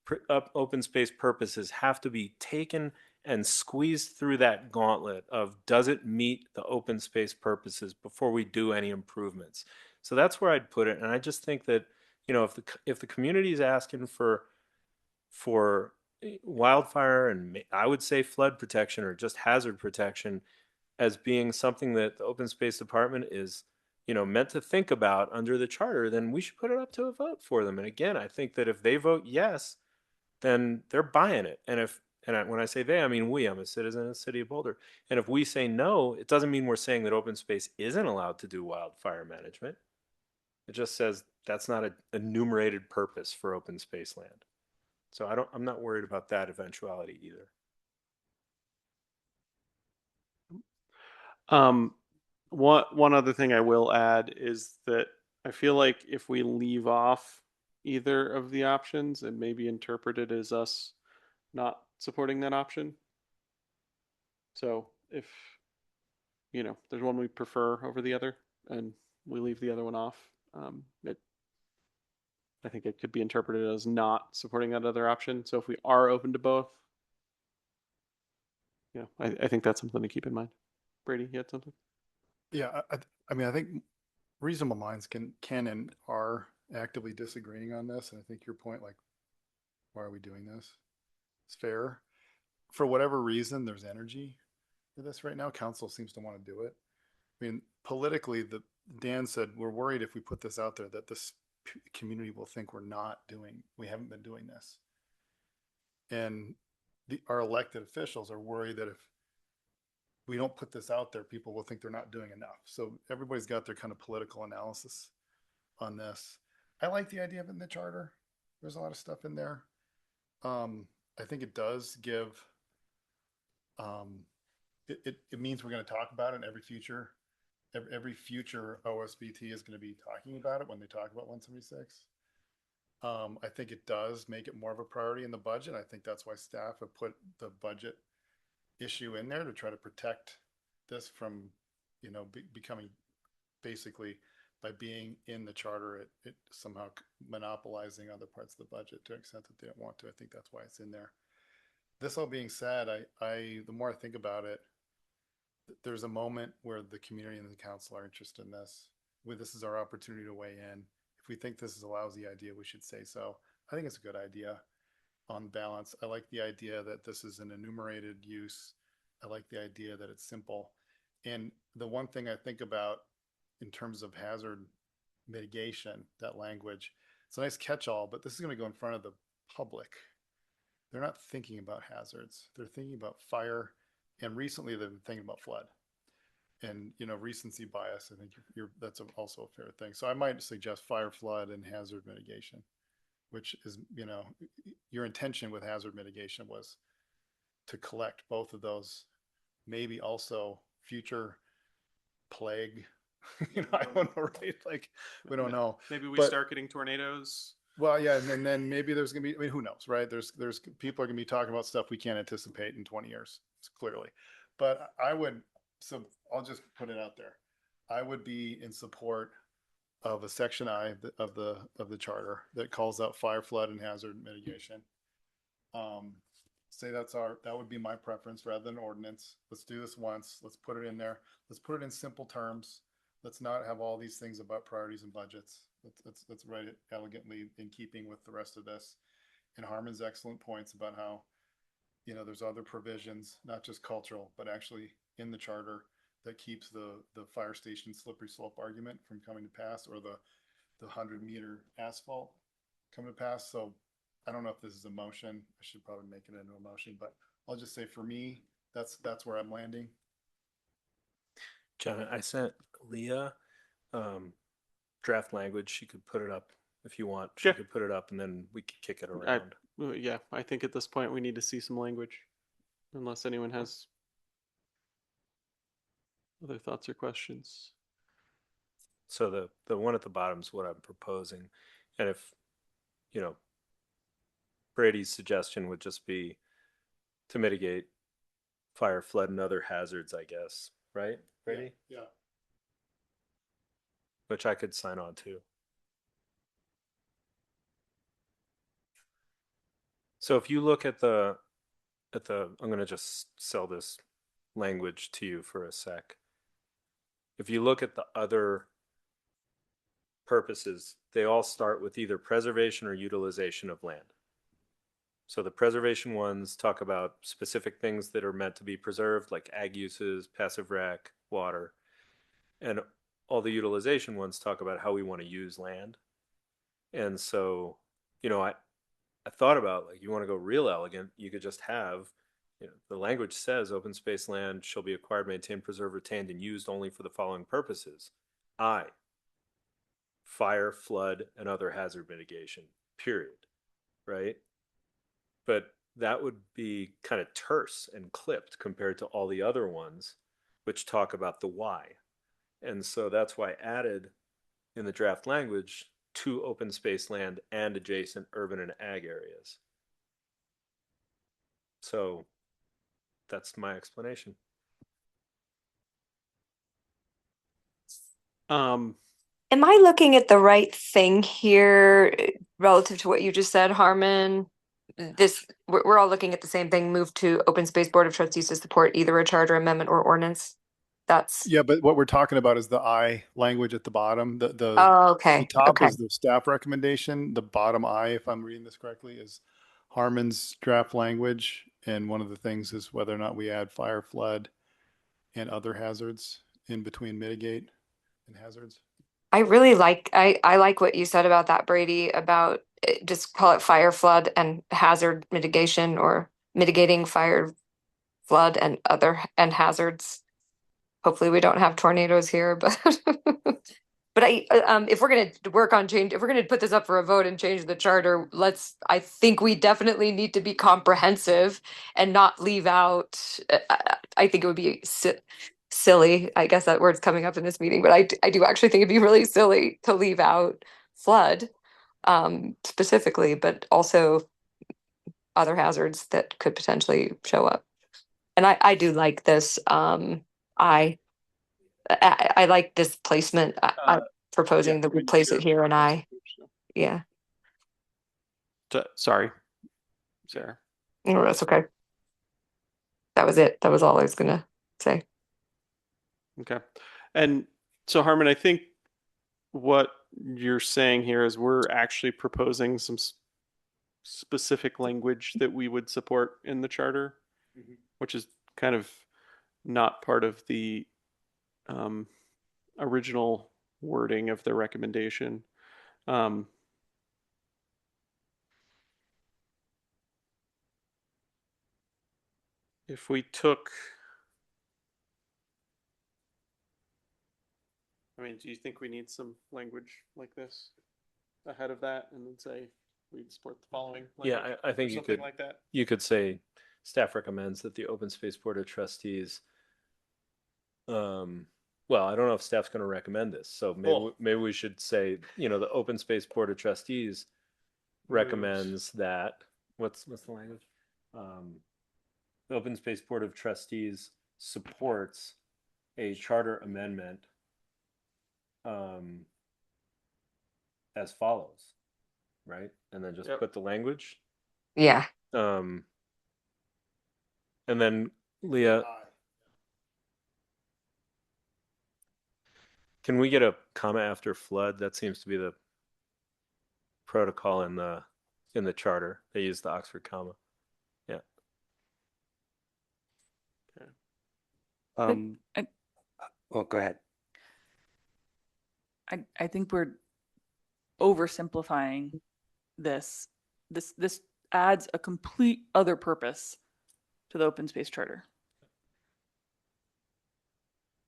purposes have to be taken and squeezed through that gauntlet of does it meet the open space purposes before we do any improvements. So that's where I'd put it. And I just think that, you know, if the community is asking for wildfire and I would say flood protection or just hazard protection as being something that the open space department is, you know, meant to think about under the charter, then we should put it up to a vote for them. And again, I think that if they vote yes, then they're buying it. And when I say they, I mean we. I'm a citizen of the city of Boulder. And if we say no, it doesn't mean we're saying that open space isn't allowed to do wildfire management. It just says that's not a enumerated purpose for open space land. So I'm not worried about that eventuality either. Um, one other thing I will add is that I feel like if we leave off either of the options, it may be interpreted as us not supporting that option. So if, you know, there's one we prefer over the other and we leave the other one off, I think it could be interpreted as not supporting that other option. So if we are open to both, yeah, I think that's something to keep in mind. Brady, you had something? Yeah, I mean, I think reasonable minds can and are actively disagreeing on this. And I think your point, like, why are we doing this? It's fair. For whatever reason, there's energy for this right now. Council seems to want to do it. I mean, politically, Dan said we're worried if we put this out there that this community will think we haven't been doing this, and our elected officials are worried that if we don't put this out there, people will think they're not doing enough. So everybody's got their kind of political analysis on this. I like the idea of it in the charter. There's a lot of stuff in there. I think it does give. It means we're going to talk about it in every future OSBT is going to be talking about it when they talk about 176. I think it does make it more of a priority in the budget. I think that's why staff have put the budget issue in there to try to protect this from, you know, becoming basically by being in the charter, it somehow monopolizing other parts of the budget to an extent that they don't want to. I think that's why it's in there. This all being said, the more I think about it, there's a moment where the community and the council are interested in this. This is our opportunity to weigh in. If we think this is a lousy idea, we should say so. I think it's a good idea on balance. I like the idea that this is an enumerated use. I like the idea that it's simple. And the one thing I think about in terms of hazard mitigation, that language, it's a nice catch-all, but this is going to go in front of the public. They're not thinking about hazards. They're thinking about fire. And recently they've been thinking about flood. And, you know, recency bias, I think that's also a fair thing. So I might suggest fire, flood, and hazard mitigation, which is, you know, your intention with hazard mitigation was to collect both of those, maybe also future plague. You know, I don't know, right? Like, we don't know. Maybe we But start getting tornadoes Well, yeah, and then maybe there's gonna be, I mean, who knows, right? There's people are gonna be talking about stuff we can't anticipate in 20 years, clearly. But I would, so I'll just put it out there. I would be in support of a section I of the charter that calls out fire, flood, and hazard mitigation. Um, say that would be my preference rather than ordinance. Let's do this once. Let's put it in there. Let's put it in simple terms. Let's not have all these things about priorities and budgets. Let's write it elegantly in keeping with the rest of this. And Harmon's excellent points about how, there's other provisions, not just cultural, but actually in the charter that keeps the fire station slippery slope argument from coming to pass, or the 100-meter asphalt coming to pass. So I don't know if this is a motion. I should probably make it into a motion, but I'll just say for me, that's where I'm landing. John, I sent Leah draft language. She could put it up if you want. She Yeah. could put it up and then we could kick it around. Yeah, I think at this point we need to see some language, unless anyone has other thoughts or questions. So the one at the bottom is what I'm proposing. And if, Brady's suggestion would just be to mitigate fire, flood, and other hazards, I guess, right, Brady? Yeah. Which I could sign on to. So if you look at I'm going to just sell this language to you for a sec. If you look at the other purposes, they all start with either preservation or utilization of land. So the preservation ones talk about specific things that are meant to be preserved, like ag uses, passive rec, water. And all the utilization ones talk about how we want to use land. And so, I thought about, like, you want to go real elegant, you could just have, the language says open space land shall be acquired, maintained, preserved, retained, and used only for the following purposes. Fire, flood, and other hazard mitigation, period. Right? But that would be kind of terse and clipped compared to all the other ones, which talk about the why. And so that's why I added in the draft language to open space land and adjacent urban and ag areas. So that's my explanation. Am I looking at the right thing here relative to what you just said, Harmon? We're all looking at the same thing, move to open space board of trustees to support either a charter amendment or ordinance. That's Yeah, but what we're talking about is the I language at the bottom. The okay. top Okay. is the staff recommendation. The bottom I, if I'm reading this correctly, is Harmon's draft language. And one of the things is whether or not we add fire, flood, and other hazards in between mitigate and hazards. I like what you said about that, Brady, about just call it fire, flood, and hazard mitigation, or mitigating fire, flood, and hazards. Hopefully we don't have tornadoes here, but but if we're gonna if we're gonna put this up for a vote and change the charter, I think we definitely need to be comprehensive and not leave out. I think it would be silly. I guess that word's coming up in this meeting, but I do actually think it'd be really silly to leave out flood, specifically, but also other hazards that could potentially show up. And I do like this. I like this placement. I'm proposing that we place it here, and yeah. Sorry, Sarah. No, that's okay. That was it. That was all I was gonna say. Okay. And so, Harmon, I think what you're saying here is we're actually proposing some specific language that we would support in the charter, which is kind of not part of the original wording of the recommendation. If we took, do you think we need some language like this ahead of that, and then say we'd support the following language? Yeah, I think something like that. You could say staff recommends that the open space board of trustees. Well, I don't know if staff's going to recommend this, so maybe we should say, the open space board of trustees recommends that, what's the language? The Open Space Board of Trustees supports a charter amendment as follows, right? And then just Yep. put the language. Yeah. And then Leah, can we get a comma after flood? That seems to be the protocol in the charter. They use the Oxford comma. Yeah. Well, go ahead. I think we're oversimplifying this. This adds a complete other purpose to the open space charter.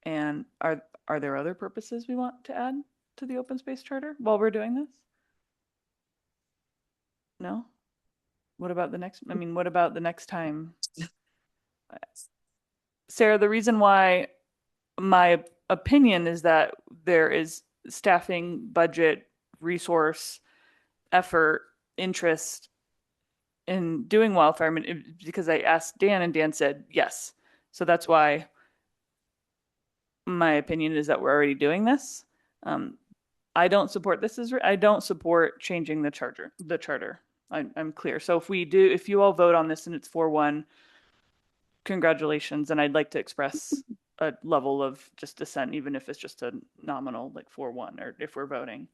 And are there other purposes we want to add to the open space charter while we're doing this? No? What about the next? I mean, what about the next time? Sarah, the reason why my opinion is that there is staffing, budget, resource, effort, interest in doing wildfire because I asked Dan and Dan said yes. So that's why my opinion is that we're already doing this. I don't support this. I don't support changing the charter. I'm clear. So if you all vote on this and it's 4-1, congratulations. And I'd like to express a level of just dissent, even if it's just a nominal, like 4-1, or if we're voting.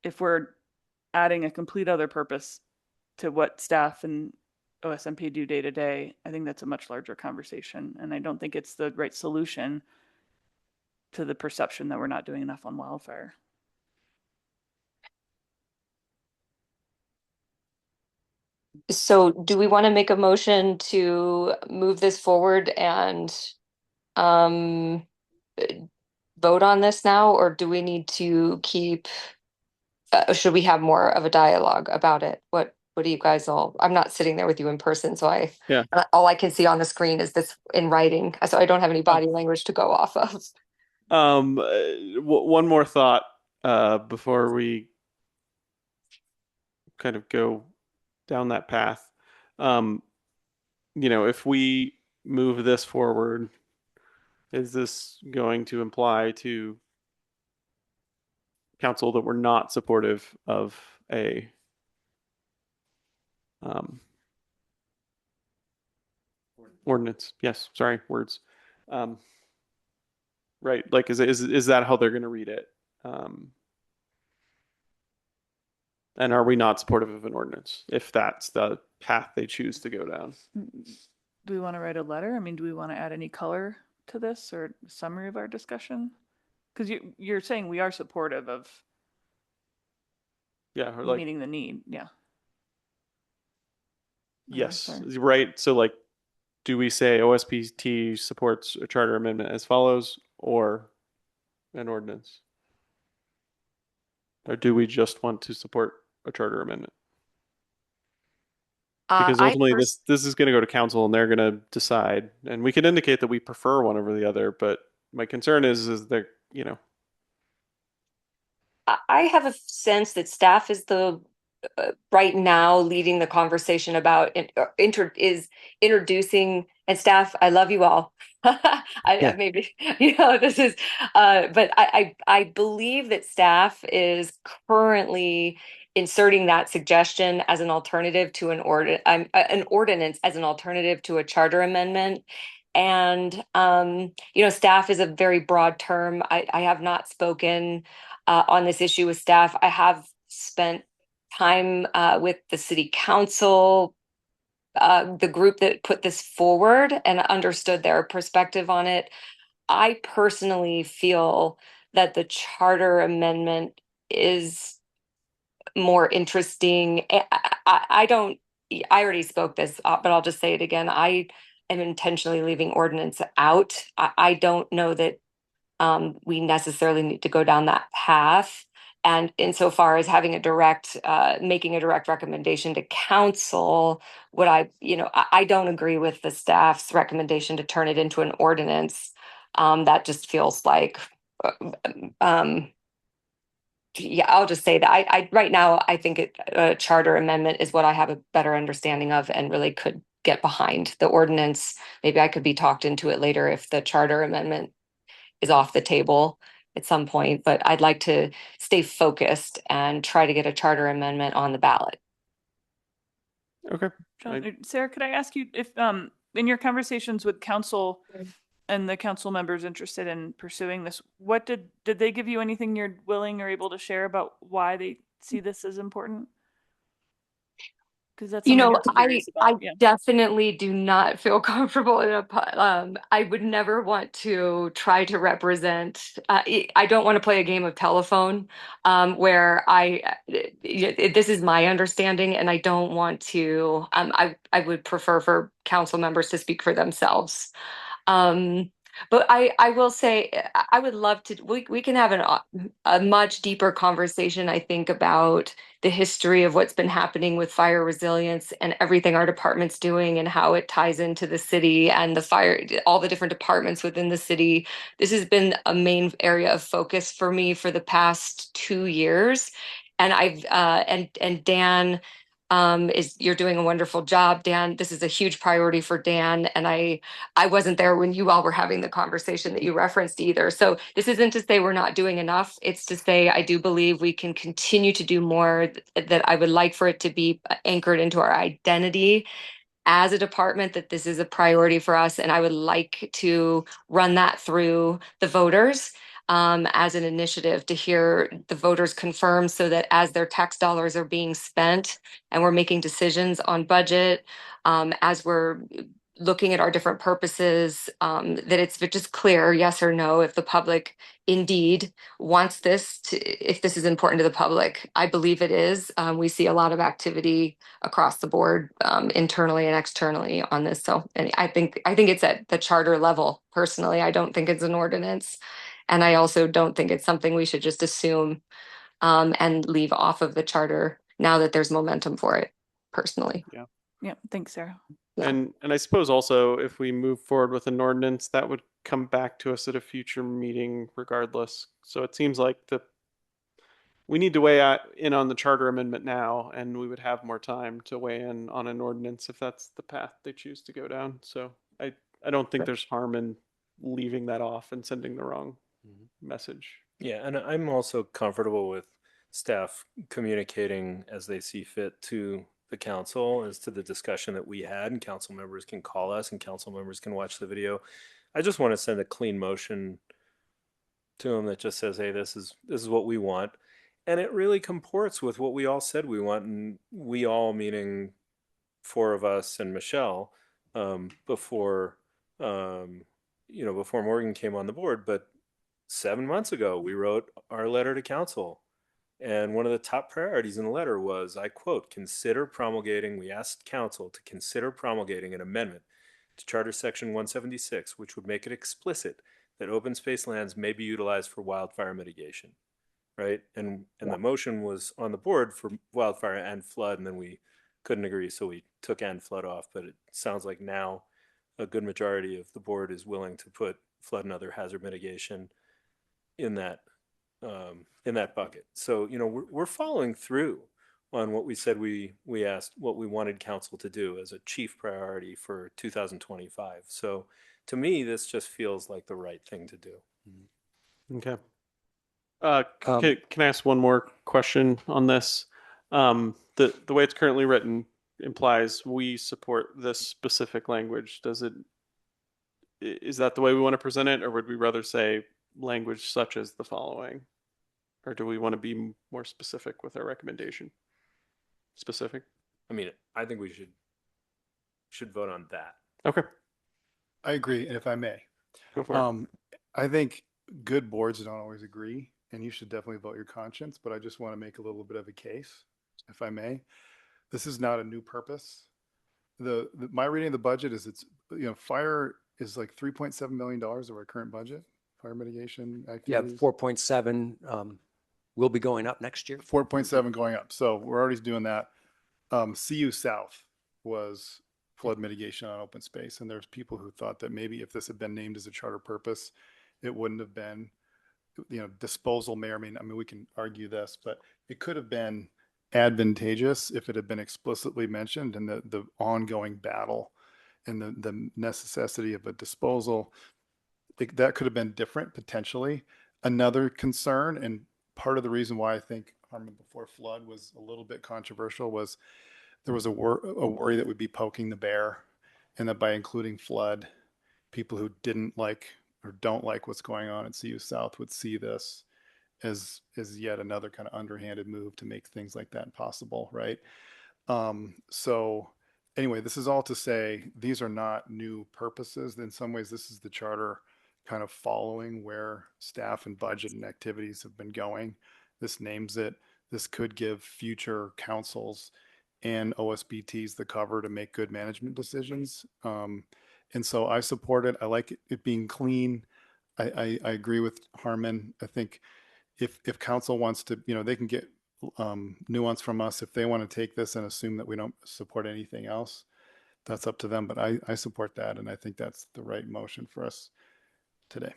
If we're adding a complete other purpose to what staff and OSMP do day to day, I think that's a much larger conversation. And I don't think it's the right solution to the perception that we're not doing enough on wildfire. So do we want to make a motion to move this forward and vote on this now, or do we need to keep, should we have more of a dialogue about it? What do you guys all, I'm not sitting there with you in person, so all I can see on the screen is this in writing. So I don't have any body language to go off of. One more thought before we kind of go down that path. If we move this forward, is this going to imply to council that we're not supportive of a ordinance? Yes, sorry, words. Right, like is that how they're going to read it? And are we not supportive of an ordinance if that's the path they choose to go down? Do we want to write a letter? I mean, do we want to add any color to this or summary of our discussion? Because you're saying we are supportive of meeting the need. Yeah. Yes, right. So like, do we say OSPT supports a charter amendment as follows or an ordinance? Or do we just want to support a charter amendment? Because ultimately this is going to go to council and they're going to decide, and we can indicate that we prefer one over the other, but my concern is that, I have a sense that staff is the right now leading the conversation about is introducing, and staff, I love you all. Maybe this is but I believe that staff is currently inserting that suggestion as an alternative to an ordinance as an alternative to a charter amendment. And staff is a very broad term. I have not spoken on this issue with staff. I have spent time with the city council, the group that put this forward, and understood their perspective on it. I personally feel that the charter amendment is more interesting. I already spoke this, but I'll just say it again. I am intentionally leaving ordinance out. I don't know that we necessarily need to go down that path. And insofar as having making a direct recommendation to council, I don't agree with the staff's recommendation to turn it into an ordinance. That just feels like Yeah, I'll just say that I right now, I think a charter amendment is what I have a better understanding of and really could get behind. The ordinance, maybe I could be talked into it later if the charter amendment is off the table at some point, but I'd like to stay focused and try to get a charter amendment on the ballot. Okay. John, Sarah, could I ask you if in your conversations with council and the council members interested in pursuing this, what did they give you anything you're willing or able to share about why they see this as important? Because that's You something know, I'm curious I about. Yeah. definitely do not feel comfortable in I would never want to try to represent, I don't want to play a game of telephone, where this is my understanding and I don't want to, I would prefer for council members to speak for themselves. Um, but I will say I would love to. We can have a much deeper conversation, I think, about the history of what's been happening with fire resilience and everything our department's doing and how it ties into the city and the fire, all the different departments within the city. This has been a main area of focus for me for the past 2 years, and I've and Dan. You're doing a wonderful job, Dan. This is a huge priority for Dan, and I wasn't there when you all were having the conversation that you referenced either. So this isn't to say we're not doing enough. It's to say I do believe we can continue to do more, that I would like for it to be anchored into our identity as a department, that this is a priority for us. And I would like to run that through the voters as an initiative to hear the voters confirm, so that as their tax dollars are being spent and we're making decisions on budget, as we're looking at our different purposes, that it's just clear, yes or no, if the public indeed wants this, if this is important to the public. I believe it is. We see a lot of activity across the board, internally and externally on this. So, and I think it's at the charter level. Personally, I don't think it's an ordinance, and I also don't think it's something we should just assume and leave off of the charter now that there's momentum for it. Personally, Yeah. Yeah. Thanks, Sarah. Yeah. And I suppose also if we move forward with an ordinance, that would come back to us at a future meeting regardless. So it seems like we need to weigh in on the charter amendment now, and we would have more time to weigh in on an ordinance if that's the path they choose to go down. So I don't think there's harm in leaving that off and sending the wrong message. Yeah, and I'm also comfortable with staff communicating as they see fit to the council as to the discussion that we had, and council members can call us and council members can watch the video. I just want to send a clean motion to them that just says, hey, this is what we want. And it really comports with what we all said we want, and we all meaning four of us and Michelle, before before Morgan came on the board. But 7 months ago, we wrote our letter to council. And one of the top priorities in the letter was, I quote, we asked council to consider promulgating an amendment to Charter Section 176, which would make it explicit that open space lands may be utilized for wildfire mitigation. Right? And the motion was on the board for wildfire and flood, and then we couldn't agree, so we took and flood off. But it sounds like now a good majority of the board is willing to put flood and other hazard mitigation in that bucket. So we're following through on what we said we asked, what we wanted council to do as a chief priority for 2025. So to me, this just feels like the right thing to do. Okay. Can I ask one more question on this? The way it's currently written implies we support this specific language. Is that the way we want to present it, or would we rather say language such as the following? Or do we want to be more specific with our recommendation? Specific? I mean, I think we should vote on that. Okay. I agree, and if I may, Go for it. I think good boards don't always agree, and you should definitely vote your conscience, but I just want to make a little bit of a case, if I may. This is not a new purpose. My reading of the budget is fire is like $3.7 million of our current budget, fire mitigation activities. Yeah, 4.7 will be going up next year. 4.7 going up. So we're already doing that. CU South was flood mitigation on open space. And there's people who thought that maybe if this had been named as a charter purpose, it wouldn't have been disposal may or may not, I mean, we can argue this, but it could have been advantageous if it had been explicitly mentioned in the ongoing battle and the necessity of a disposal. That could have been different potentially. Another concern, and part of the reason why I think Harmon Before Flood was a little bit controversial, was there was a worry that we'd be poking the bear, and that by including flood, people who didn't like or don't like what's going on at CU South would see this as yet another kind of underhanded move to make things like that possible, right? So anyway, this is all to say these are not new purposes. In some ways, this is the charter kind of following where staff and budget and activities have been going. This names it. This could give future councils and OSBTs the cover to make good management decisions. And so I support it. I like it being clean. I agree with Harmon. I think if council wants to, they can get nuance from us. If they want to take this and assume that we don't support anything else, that's up to them. But I support that, and I think that's the right motion for us today.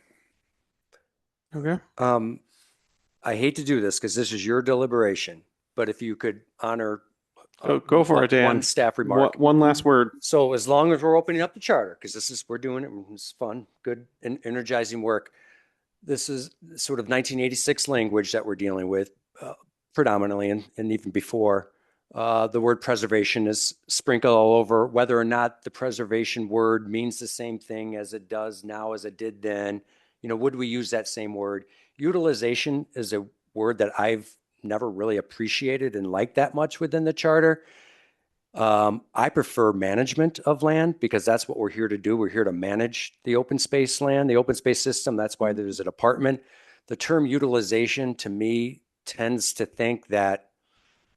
Okay. I hate to do this because this is your deliberation, but if you could honor Go for it, Dan. one staff remark. One last word. So as long as we're opening up the charter, because we're doing it, it's fun, good, and energizing work. This is sort of 1986 language that we're dealing with predominantly, and even before. The word preservation is sprinkled all over. Whether or not the preservation word means the same thing as it does now as it did then, would we use that same word? Utilization is a word that I've never really appreciated and liked that much within the charter. I prefer management of land because that's what we're here to do. We're here to manage the open space land, the open space system. That's why there's a department. The term utilization to me tends to think that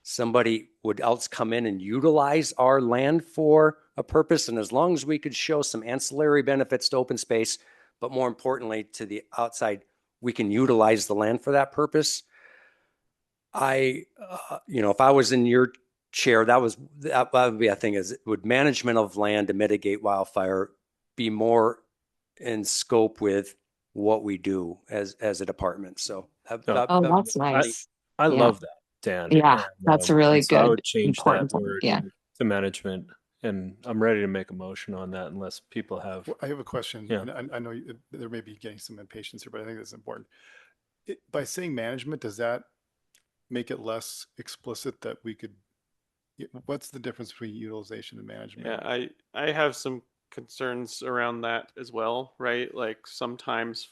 somebody would else come in and utilize our land for a purpose. And as long as we could show some ancillary benefits to open space, but more importantly to the outside, we can utilize the land for that purpose. If I was in your chair, that would be a thing. Is would management of land to mitigate wildfire be more in scope with what we do as a department? So that's nice. I love that, Dan. Yeah, that's a really so I good, would change important that point. word Yeah. to management, and I'm ready to make a motion on that unless people have. I have a question. Yeah. And I know there may be getting some impatience here, but I think that's important. By saying management, does that make it less explicit that we could? What's the difference between utilization and management? Yeah, I have some concerns around that as well, right? Like sometimes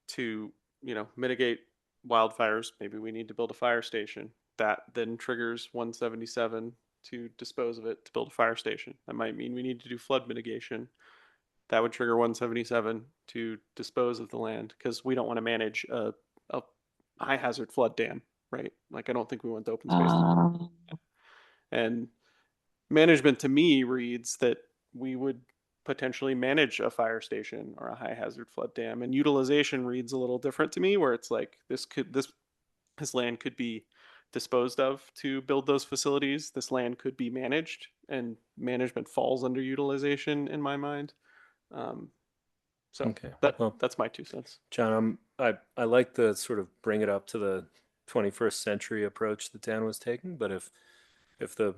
to mitigate wildfires, maybe we need to build a fire station. That then triggers 177 to dispose of it to build a fire station. That might mean we need to do flood mitigation. That would trigger 177 to dispose of the land because we don't want to manage a high hazard flood dam, right? Like I don't think we want the open space. And management to me reads that we would potentially manage a fire station or a high hazard flood dam, and utilization reads a little different to me, where it's like this land could be disposed of to build those facilities. This land could be managed, and management falls under utilization in my mind. Okay, that's my 2 cents. John, I like the sort of bring it up to the 21st century approach that Dan was taking, but if the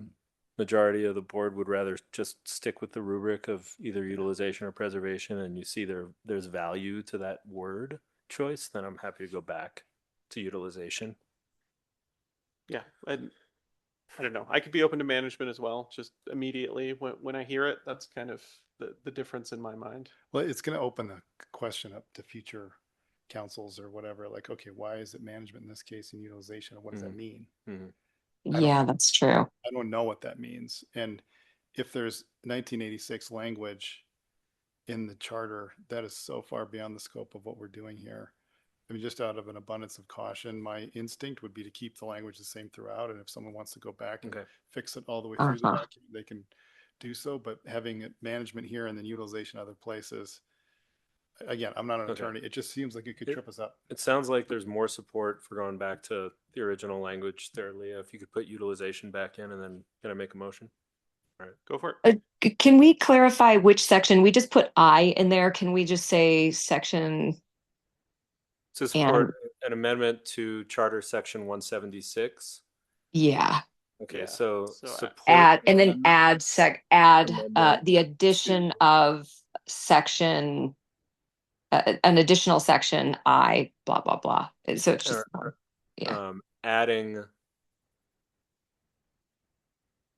majority of the board would rather just stick with the rubric of either utilization or preservation, and you see there's value to that word choice, then I'm happy to go back to utilization. Yeah, I don't know. I could be open to management as well. Just immediately when I hear it, that's kind of the difference in my mind. Well, it's going to open the question up to future councils or whatever. Like, okay, why is it management in this case and utilization? What does that mean? Mm-hmm. Yeah, that's true. I don't know what that means. And if there's 1986 language in the charter, that is so far beyond the scope of what we're doing here. I mean, just out of an abundance of caution, my instinct would be to keep the language the same throughout. And if someone wants to go back and fix it all the way through the document, they can do so. But having management here and then utilization other places, again, I'm not an attorney. It just seems like it could trip us up. It sounds like there's more support for going back to the original language there, Leah. If you could put utilization back in, and then can I make a motion? All right, go for it. Can we clarify which section? We just put I in there. Can we just say section To And support an amendment to Charter Section 176. yeah, Okay, Yeah. so So, support add, and then amendment- add amendment the addition to- of section, an additional section I, blah, blah, blah. So it's just, yeah. Adding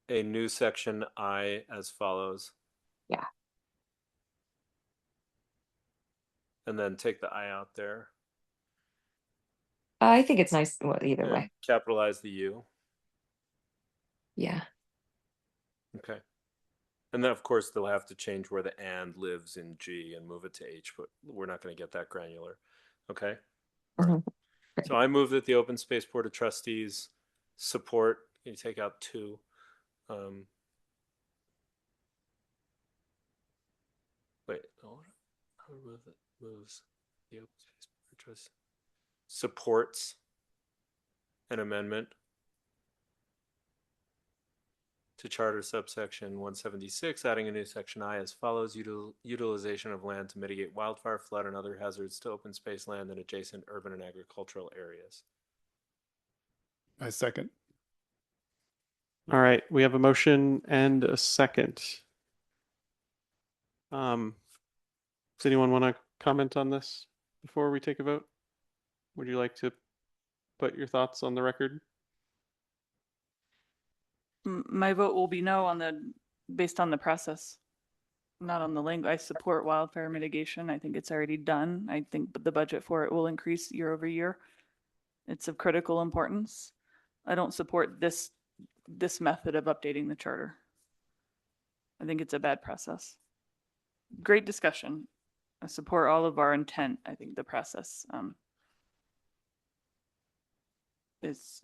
a new section I as follows. Yeah. And then take the I out there. I think it's nice either And way. capitalize the U. Yeah. Okay. And then, of course, they'll have to change where the and lives in G and move it to H, but we're not going to get that granular. Okay. All right. Great. So I move that the Open Space Board of Trustees support, you take out two. Wait, how move it moves the Open Space Board of Trustees supports an amendment to Charter subsection 176, adding a new section I as follows: utilization of land to mitigate wildfire, flood, and other hazards to open space land in adjacent urban and agricultural areas. I second. all right, we have a motion and a second. Does anyone want to comment on this before we take a vote? Would you like to put your thoughts on the record? My vote will be no on based on the process, not on the language. I support wildfire mitigation. I think it's already done. I think the budget for it will increase year over year. It's of critical importance. I don't support this method of updating the charter. I think it's a bad process. Great discussion. I support all of our intent. I think the process is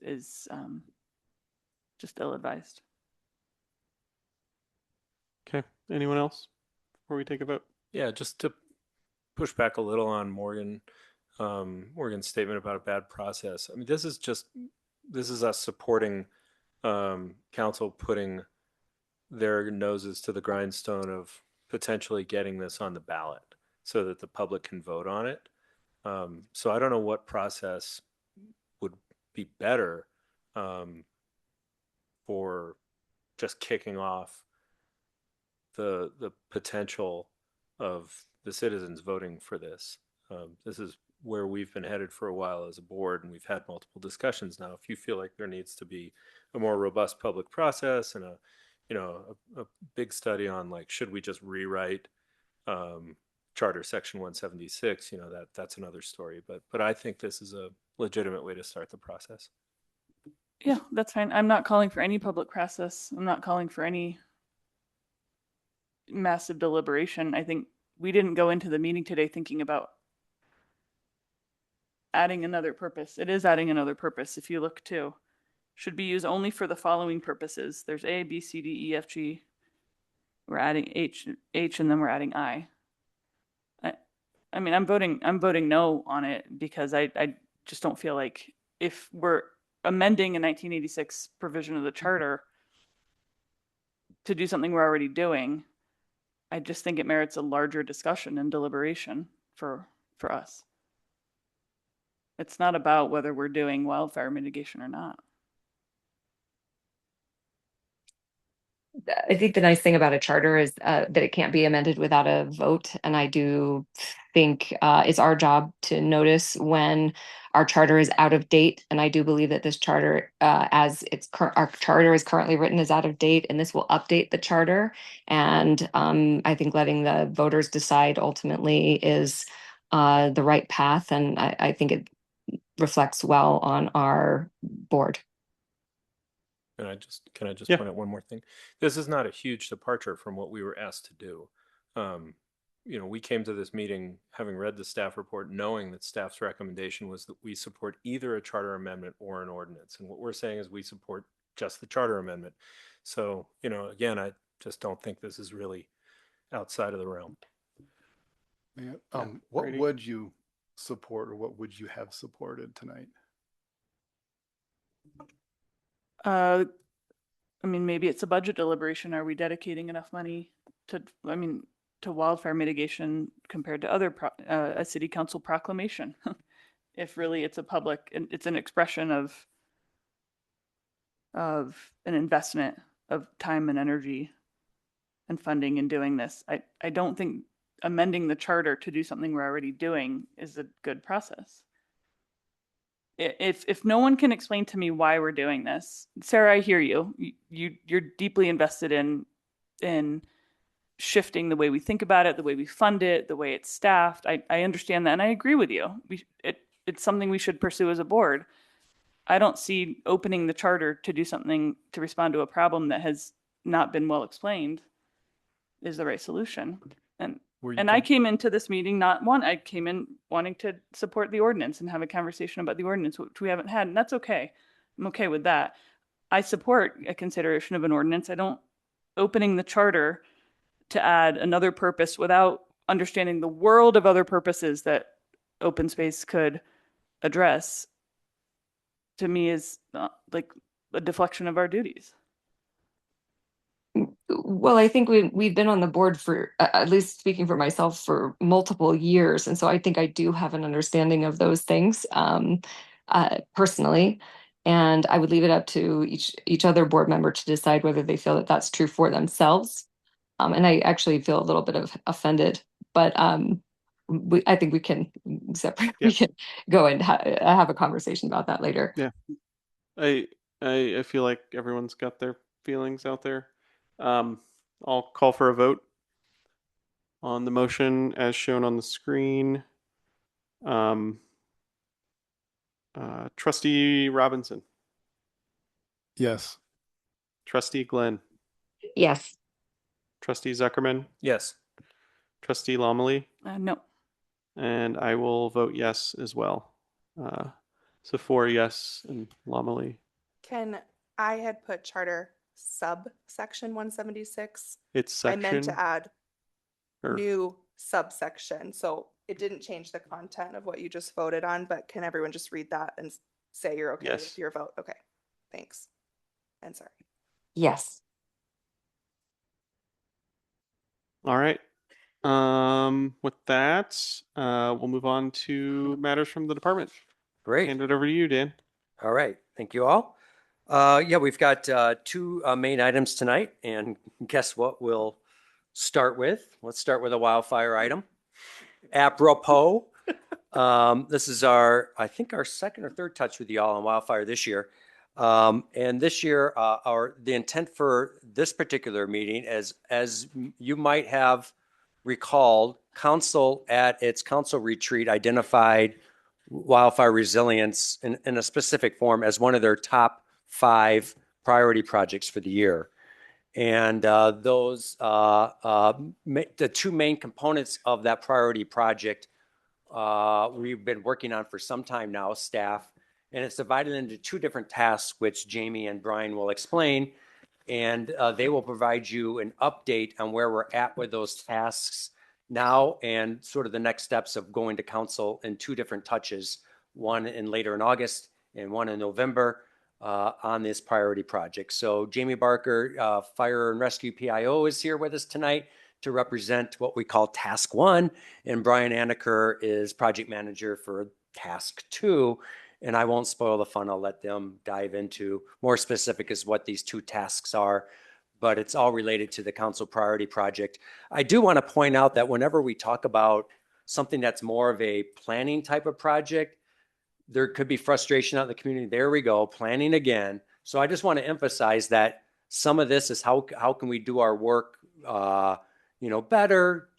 just ill-advised. Okay, anyone else before we take a vote? Yeah, just to push back a little on Morgan's statement about a bad process. I mean, this is us supporting council putting their noses to the grindstone of potentially getting this on the ballot so that the public can vote on it. So I don't know what process would be better for just kicking off the potential of the citizens voting for this. This is where we've been headed for a while as a board, and we've had multiple discussions now. If you feel like there needs to be a more robust public process and a big study on, like, should we just rewrite Charter Section 176, that's another story. But I think this is a legitimate way to start the process. Yeah, that's fine. I'm not calling for any public process. I'm not calling for any massive deliberation. I think we didn't go into the meeting today thinking about adding another purpose. It is adding another purpose. If you look too, should be used only for the following purposes. There's A, B, C, D, E, F, G. We're adding H, and then we're adding I. I mean, I'm voting no on it because I just don't feel like if we're amending a 1986 provision of the charter to do something we're already doing, I just think it merits a larger discussion and deliberation for us. It's not about whether we're doing wildfire mitigation or not. I think the nice thing about a charter is that it can't be amended without a vote. And I do think it's our job to notice when our charter is out of date. And I do believe that this charter, our charter is currently written, is out of date, and this will update the charter. And I think letting the voters decide ultimately is the right path. And I think it reflects well on our board. Can I just Yeah. point out one more thing? This is not a huge departure from what we were asked to do. We came to this meeting having read the staff report, knowing that staff's recommendation was that we support either a charter amendment or an ordinance. And what we're saying is we support just the charter amendment. So, again, I just don't think this is really outside of the realm. Yeah. What Brady? would you support, or what would you have supported tonight? I mean, maybe it's a budget deliberation. Are we dedicating enough money to wildfare mitigation compared to other a city council proclamation? if really it's a public, and it's an expression of an investment of time and energy and funding in doing this. I don't think amending the charter to do something we're already doing is a good process. If no one can explain to me why we're doing this, Sarah, I hear you. You're deeply invested in shifting the way we think about it, the way we fund it, the way it's staffed. I understand that, and I agree with you. It's something we should pursue as a board. I don't see opening the charter to do something to respond to a problem that has not been well explained is the right solution. And I came into this meeting I came in wanting to support the ordinance and have a conversation about the ordinance, which we haven't had, and that's okay. I'm okay with that. I support a consideration of an ordinance. I don't opening the charter to add another purpose without understanding the world of other purposes that open space could address, to me is like a deflection of our duties. Well, I think we've been on the board for, at least speaking for myself, for multiple years. And so I think I do have an understanding of those things personally. And I would leave it up to each other board member to decide whether they feel that that's true for themselves. And I actually feel a little bit of offended, but I think we can separate. We can go and have a conversation about that later. Yeah, I feel like everyone's got their feelings out there. I'll call for a vote on the motion as shown on the screen. Trustee Robinson, Yes. Trustee Glenn, Yes. Trustee Zuckerman, Yes. Trustee Lomley, No. and I will vote yes as well. So 4 yes and Lomley. I had put charter subsection 176. It's I meant section to add or new subsection, so it didn't change the content of what you just voted on, but can everyone just read that and say you're okay Yes. with your vote? Okay, thanks. And sorry. Yes. all right. With that, we'll move on to matters from the department. Great. Hand it over to you, Dan. All right. Thank you all. Yeah, we've got 2 main items tonight, and guess what we'll start with? Let's start with a wildfire item. Apropos, this is I think our second or third touch with y'all on wildfire this year. And this year, the intent for this particular meeting, as you might have recalled, council at its council retreat identified wildfire resilience in a specific form as one of their top 5 priority projects for the year. And the 2 main components of that priority project we've been working on for some time now, staff, and it's divided into 2 different tasks, which Jamie and Brian will explain. And they will provide you an update on where we're at with those tasks now and sort of the next steps of going to council in 2 different touches, one later in August and one in November on this priority project. So Jamie Barker, Fire and Rescue PIO, is here with us tonight to represent what we call Task 1, and Brian Anaker is Project Manager for Task 2. And I won't spoil the fun. I'll let them dive into more specific as what these 2 tasks are, but it's all related to the council priority project. I do want to point out that whenever we talk about something that's more of a planning type of project, there could be frustration out in the community. There we go, planning again. So I just want to emphasize that some of this is how can we do our work, better,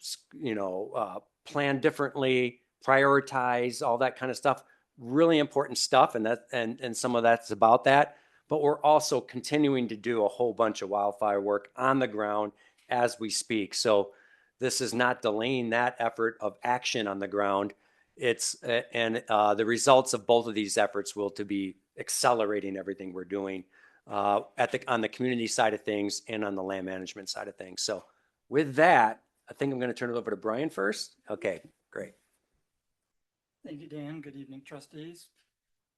plan differently, prioritize, all that kind of stuff. Really important stuff, and some of that's about that. But we're also continuing to do a whole bunch of wildfire work on the ground as we speak. So this is not delaying that effort of action on the ground. It's the results of both of these efforts will to be accelerating everything we're doing on the community side of things and on the land management side of things. So with that, I think I'm going to turn it over to Brian first. Okay, great. Thank you, Dan. Good evening, trustees.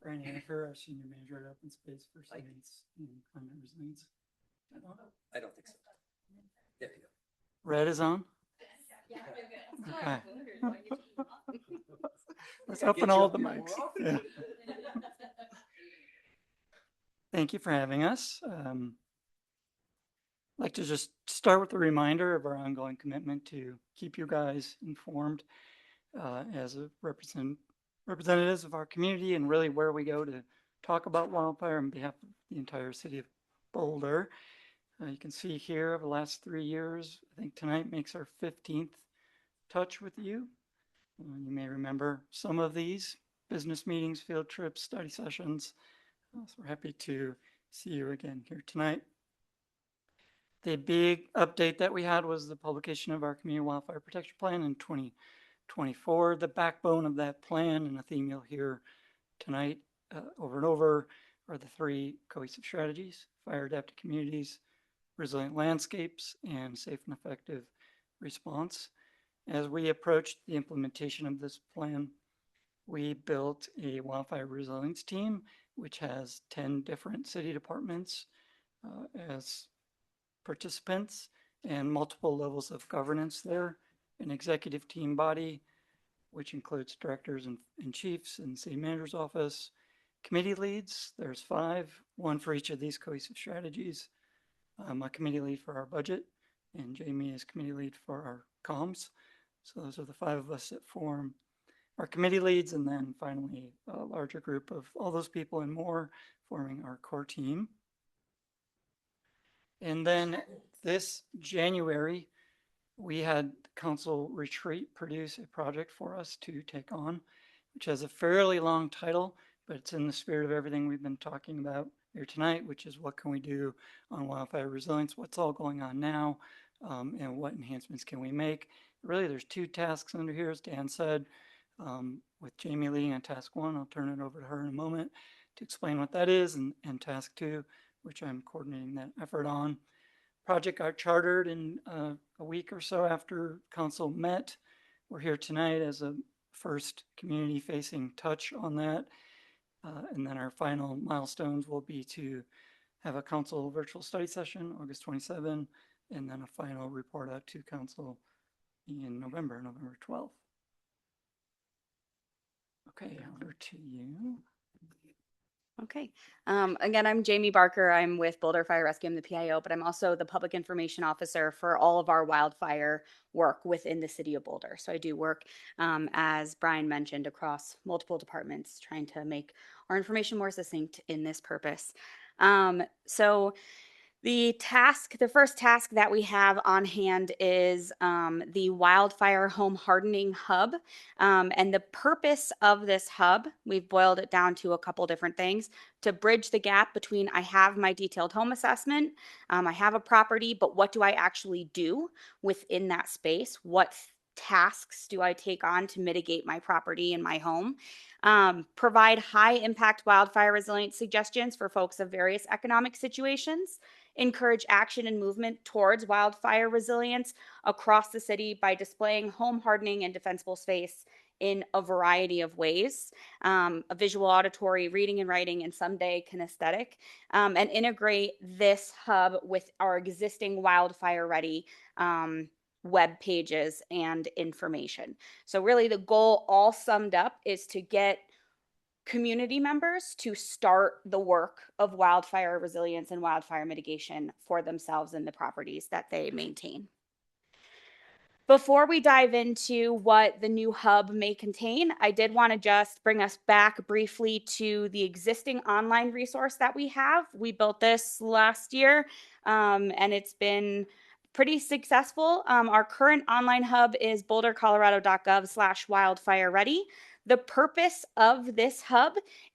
Brian Hannifer, our Senior Manager at Open Space for Science and Climate Resilience. I don't think so. There you go. Red is on? Okay. Let's open all the mics. Yeah. Thank you for having us. I'd like to just start with a reminder of our ongoing commitment to keep you guys informed as a representatives of our community and really where we go to talk about wildfire on behalf of the entire city of Boulder. You can see here over the last 3 years, I think tonight makes our 15th touch with you. You may remember some of these business meetings, field trips, study sessions. So we're happy to see you again here tonight. The big update that we had was the publication of our Community Wildfire Protection Plan in 2024. The backbone of that plan and a theme you'll hear tonight over and over are the 3 cohesive strategies: fire adapted communities, resilient landscapes, and safe and effective response. As we approached the implementation of this plan, we built a wildfire resilience team, which has 10 different city departments as participants and multiple levels of governance there. An executive team body, which includes directors and chiefs in the city manager's office. Committee leads, there's 5, 1 for each of these cohesive strategies. I'm a committee lead for our budget, and Jamie is committee lead for our comms. So those are the 5 of us that form our committee leads, and then finally a larger group of all those people and more forming our core team. And then this January, we had Council Retreat produce a project for us to take on, which has a fairly long title, but it's in the spirit of everything we've been talking about here tonight, which is what can we do on wildfire resilience, what's all going on now, and what enhancements can we make. Really, there's 2 tasks under here, as Dan said, with Jamie leading on task 1. I'll turn it over to her in a moment to explain what that is, and task 2, which I'm coordinating that effort on. Project got chartered in a week or so after council met. We're here tonight as a first community facing touch on that. And then our final milestones will be to have a council virtual study session, August 27, and then a final report out to council in November 12th. Okay, over to you. Okay. Again, I'm Jamie Barker. I'm with Boulder Fire Rescue. I'm the PIO, but I'm also the public information officer for all of our wildfire work within the city of Boulder. So I do work, as Brian mentioned, across multiple departments, trying to make our information more succinct in this purpose. So the first task that we have on hand is the Wildfire Home Hardening Hub. And the purpose of this hub, we've boiled it down to a couple different things: to bridge the gap between I have my detailed home assessment, I have a property, but what do I actually do within that space? What tasks do I take on to mitigate my property and my home? Provide high impact wildfire resilience suggestions for folks of various economic situations. Encourage action and movement towards wildfire resilience across the city by displaying home hardening and defensible space in a variety of ways: a visual, auditory, reading and writing, and someday kinesthetic, and integrate this hub with our existing wildfire ready web pages and information. So really the goal, all summed up, is to get community members to start the work of wildfire resilience and wildfire mitigation for themselves and the properties that they maintain. Before we dive into what the new hub may contain, I did want to just bring us back briefly to the existing online resource that we have. We built this last year, and it's been pretty successful. Our current online hub is bouldercolorado.gov/wildfire ready. The purpose of this hub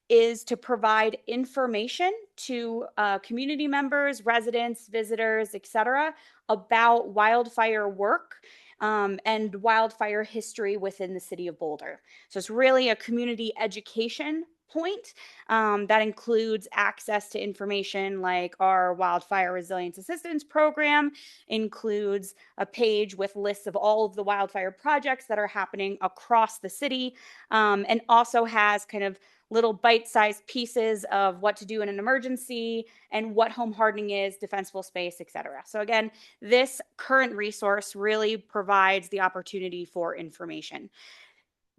is to provide information to community members, residents, visitors, etc., about wildfire work and wildfire history within the city of Boulder. So it's really a community education point that includes access to information like our Wildfire Resilience Assistance Program, includes a page with lists of all of the wildfire projects that are happening across the city, and also has kind of little bite-sized pieces of what to do in an emergency and what home hardening is, defensible space, etc. So again, this current resource really provides the opportunity for information.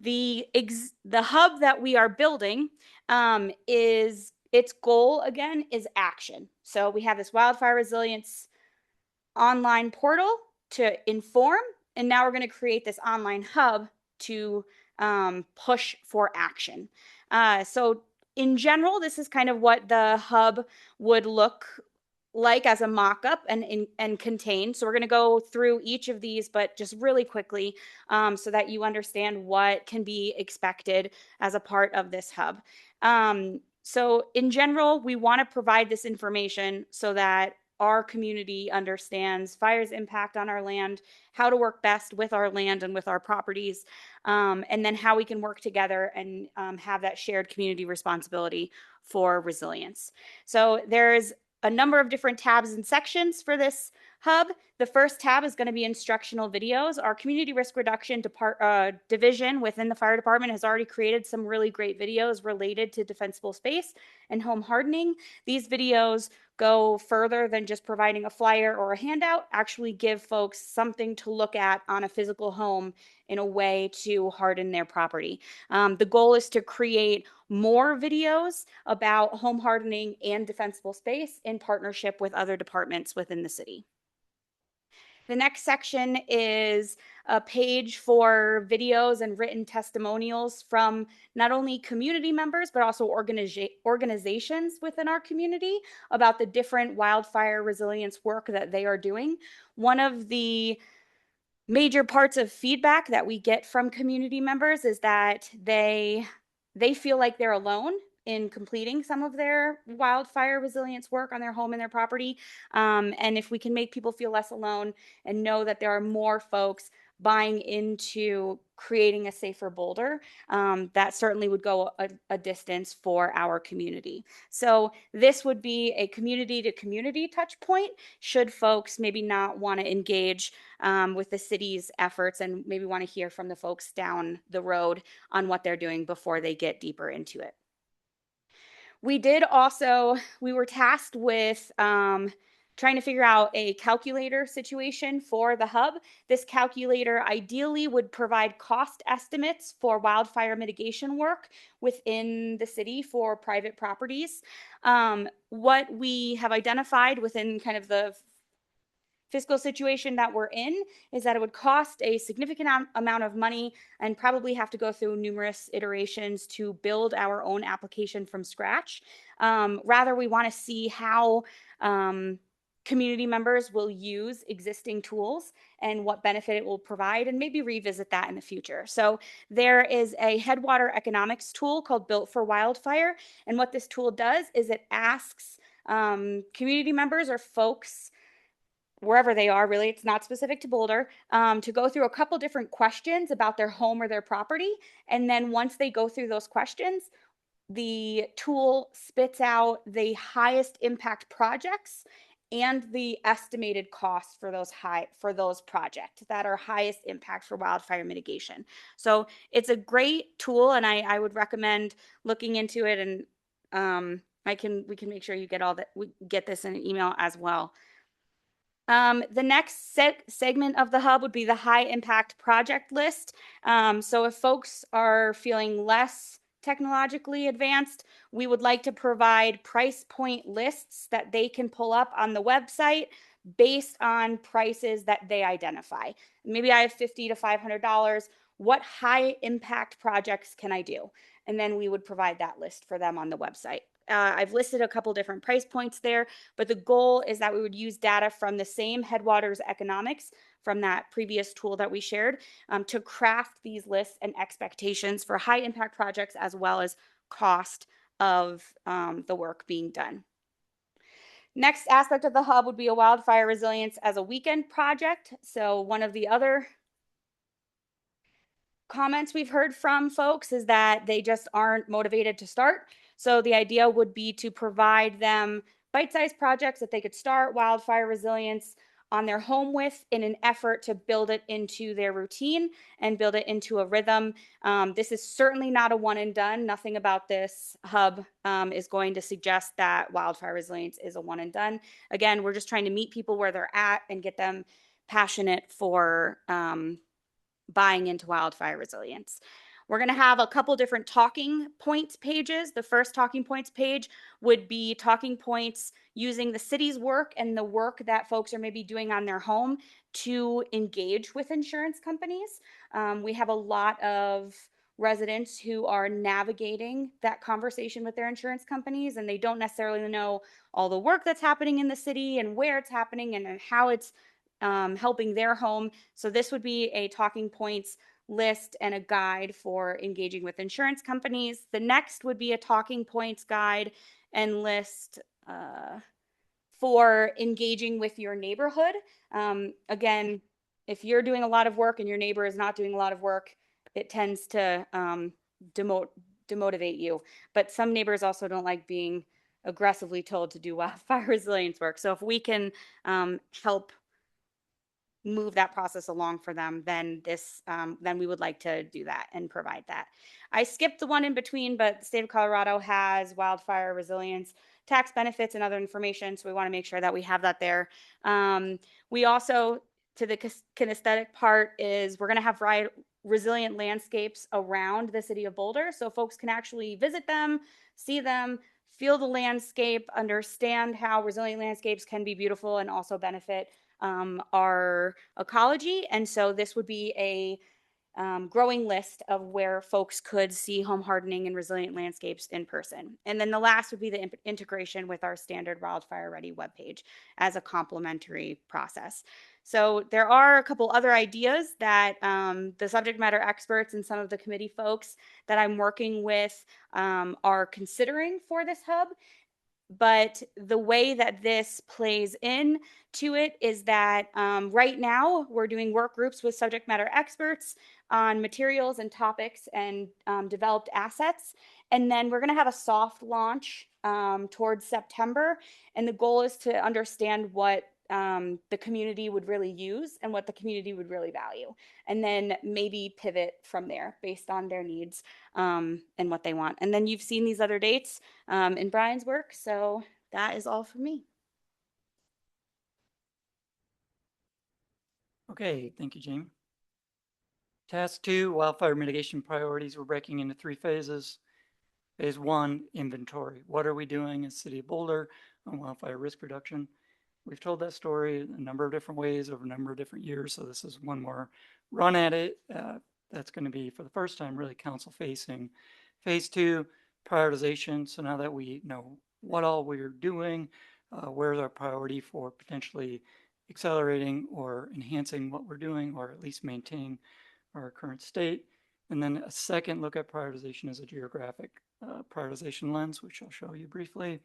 The hub that we are building is, its goal again is action. So we have this wildfire resilience online portal to inform, and now we're going to create this online hub to push for action. So in general, this is kind of what the hub would look like as a mock-up and contain. So we're going to go through each of these, but just really quickly, so that you understand what can be expected as a part of this hub. So in general, we want to provide this information so that our community understands fire's impact on our land, how to work best with our land and with our properties, and then how we can work together and have that shared community responsibility for resilience. So there's a number of different tabs and sections for this hub. The first tab is going to be instructional videos. Our community risk reduction division within the fire department has already created some really great videos related to defensible space and home hardening. These videos go further than just providing a flyer or a handout, actually give folks something to look at on a physical home in a way to harden their property. The goal is to create more videos about home hardening and defensible space in partnership with other departments within the city. The next section is a page for videos and written testimonials from not only community members, but also organizations within our community about the different wildfire resilience work that they are doing. One of the major parts of feedback that we get from community members is that they feel like they're alone in completing some of their wildfire resilience work on their home and their property. And if we can make people feel less alone and know that there are more folks buying into creating a safer Boulder, that certainly would go a distance for our community. So this would be a community to community touch point should folks maybe not want to engage with the city's efforts and maybe want to hear from the folks down the road on what they're doing before they get deeper into it. We were tasked with trying to figure out a calculator situation for the hub. This calculator ideally would provide cost estimates for wildfire mitigation work within the city for private properties. What we have identified within kind of the fiscal situation that we're in is that it would cost a significant amount of money and probably have to go through numerous iterations to build our own application from scratch. Rather, we want to see how community members will use existing tools and what benefit it will provide, and maybe revisit that in the future. So there is a Headwater economics tool called Built for Wildfire. And what this tool does is it asks community members or folks wherever they are, really, it's not specific to Boulder, to go through a couple different questions about their home or their property. And then once they go through those questions, the tool spits out the highest impact projects and the estimated cost for those projects that are highest impact for wildfire mitigation. So it's a great tool, and I would recommend looking into it. And we can make sure you get we get this in an email as well. The next segment of the hub would be the high impact project list. So if folks are feeling less technologically advanced, we would like to provide price point lists that they can pull up on the website based on prices that they identify. Maybe I have $50 to $500. What high impact projects can I do? And then we would provide that list for them on the website. I've listed a couple different price points there, but the goal is that we would use data from the same Headwaters economics from that previous tool that we shared to craft these lists and expectations for high impact projects as well as cost of the work being done. Next aspect of the hub would be a wildfire resilience as a weekend project. So one of the other comments we've heard from folks is that they just aren't motivated to start. So the idea would be to provide them bite-sized projects that they could start wildfire resilience on their home with in an effort to build it into their routine and build it into a rhythm. This is certainly not a one and done. Nothing about this hub is going to suggest that wildfire resilience is a one and done. Again, we're just trying to meet people where they're at and get them passionate for buying into wildfire resilience. We're going to have a couple different talking points pages. The first talking points page would be talking points using the city's work and the work that folks are maybe doing on their home to engage with insurance companies. We have a lot of residents who are navigating that conversation with their insurance companies, and they don't necessarily know all the work that's happening in the city and where it's happening and how it's helping their home. So this would be a talking points list and a guide for engaging with insurance companies. The next would be a talking points guide and list for engaging with your neighborhood. Again, if you're doing a lot of work and your neighbor is not doing a lot of work, it tends to demotivate you. But some neighbors also don't like being aggressively told to do wildfire resilience work. So if we can help move that process along for them, then then we would like to do that and provide that. I skipped the one in between, but the state of Colorado has wildfire resilience tax benefits and other information, so we want to make sure that we have that there. We also, to the kinesthetic part, is we're going to have resilient landscapes around the city of Boulder, so folks can actually visit them, see them, feel the landscape, understand how resilient landscapes can be beautiful and also benefit our ecology. And so this would be a growing list of where folks could see home hardening and resilient landscapes in person. And then the last would be the integration with our standard wildfire ready webpage as a complementary process. So there are a couple other ideas that the subject matter experts and some of the committee folks that I'm working with are considering for this hub. But the way that this plays in to it is that right now we're doing work groups with subject matter experts on materials and topics and developed assets. And then we're going to have a soft launch towards September. And the goal is to understand what the community would really use and what the community would really value. And then maybe pivot from there based on their needs and what they want. And then you've seen these other dates in Brian's work. So that is all for me. Okay, thank you, Jamie. Task 2, wildfire mitigation priorities. We're breaking into 3 phases. Phase 1, inventory. What are we doing as City of Boulder on wildfire risk reduction? We've told that story a number of different ways over a number of different years, so this is one more run at it. That's going to be, for the first time, really council facing. Phase 2, prioritization. So now that we know what all we're doing, where's our priority for potentially accelerating or enhancing what we're doing, or at least maintaining our current state. And then a second look at prioritization as a geographic prioritization lens, which I'll show you briefly.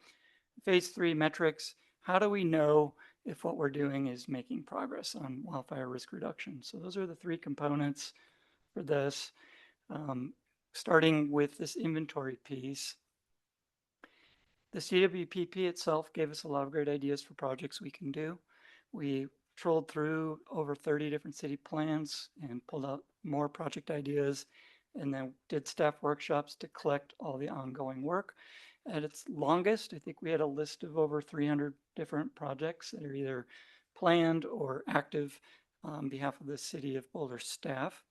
Phase 3, metrics. How do we know if what we're doing is making progress on wildfire risk reduction? So those are the 3 components for this. Starting with this inventory piece. The CWPP itself gave us a lot of great ideas for projects we can do. We trolled through over 30 different city plans and pulled out more project ideas, and then did staff workshops to collect all the ongoing work. At its longest, I think we had a list of over 300 different projects that are either planned or active on behalf of the City of Boulder staff.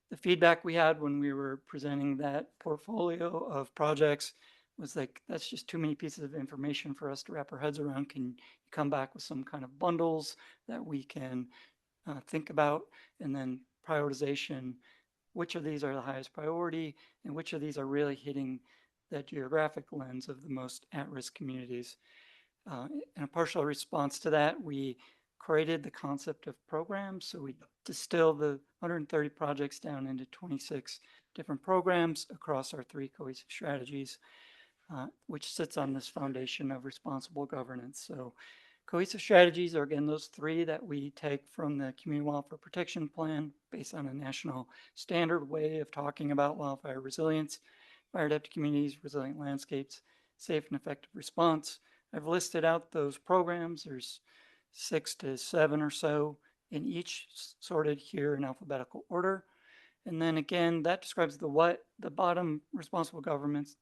The feedback we had when we were presenting that portfolio of projects was like, that's just too many pieces of information for us to wrap our heads around. Can you come back with some kind of bundles that we can think about? And then prioritization, which of these are the highest priority and which of these are really hitting that geographic lens of the most at-risk communities. In a partial response to that, we created the concept of programs. So we distilled the 130 projects down into 26 different programs across our 3 cohesive strategies, which sits on this foundation of responsible governance. So cohesive strategies are, again, those 3 that we take from the Community Wildfire Protection Plan based on a national standard way of talking about wildfire resilience, fire adapted communities, resilient landscapes, safe and effective response. I've listed out those programs. There's 6 to 7 or so in each, sorted here in alphabetical order. And then again, that describes the what. The bottom, responsible governance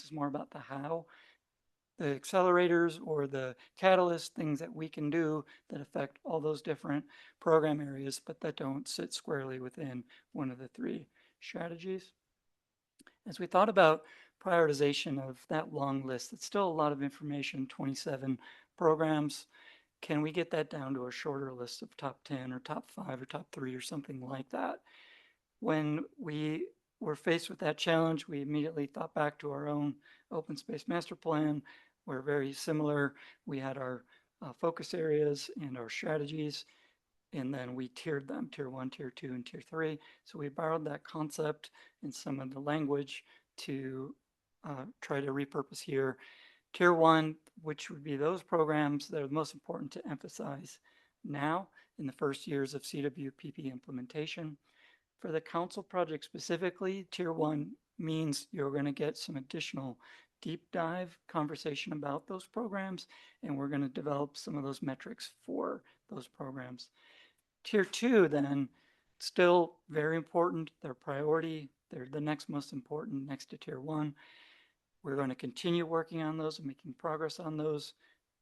is more about the how. The accelerators or the catalyst, things that we can do that affect all those different program areas, but that don't sit squarely within one of the 3 strategies. As we thought about prioritization of that long list, it's still a lot of information, 27 programs. Can we get that down to a shorter list of top 10 or top 5 or top 3 or something like that? When we were faced with that challenge, we immediately thought back to our own open space master plan. We're very similar. We had our focus areas and our strategies, and then we tiered them, tier 1, tier 2, and tier 3. So we borrowed that concept and some of the language to try to repurpose here. Tier 1, which would be those programs that are the most important to emphasize now in the first years of CWPP implementation. For the council project specifically, tier 1 means you're going to get some additional deep dive conversation about those programs, and we're going to develop some of those metrics for those programs. Tier 2 then, still very important, they're priority, they're the next most important next to tier 1. We're going to continue working on those and making progress on those,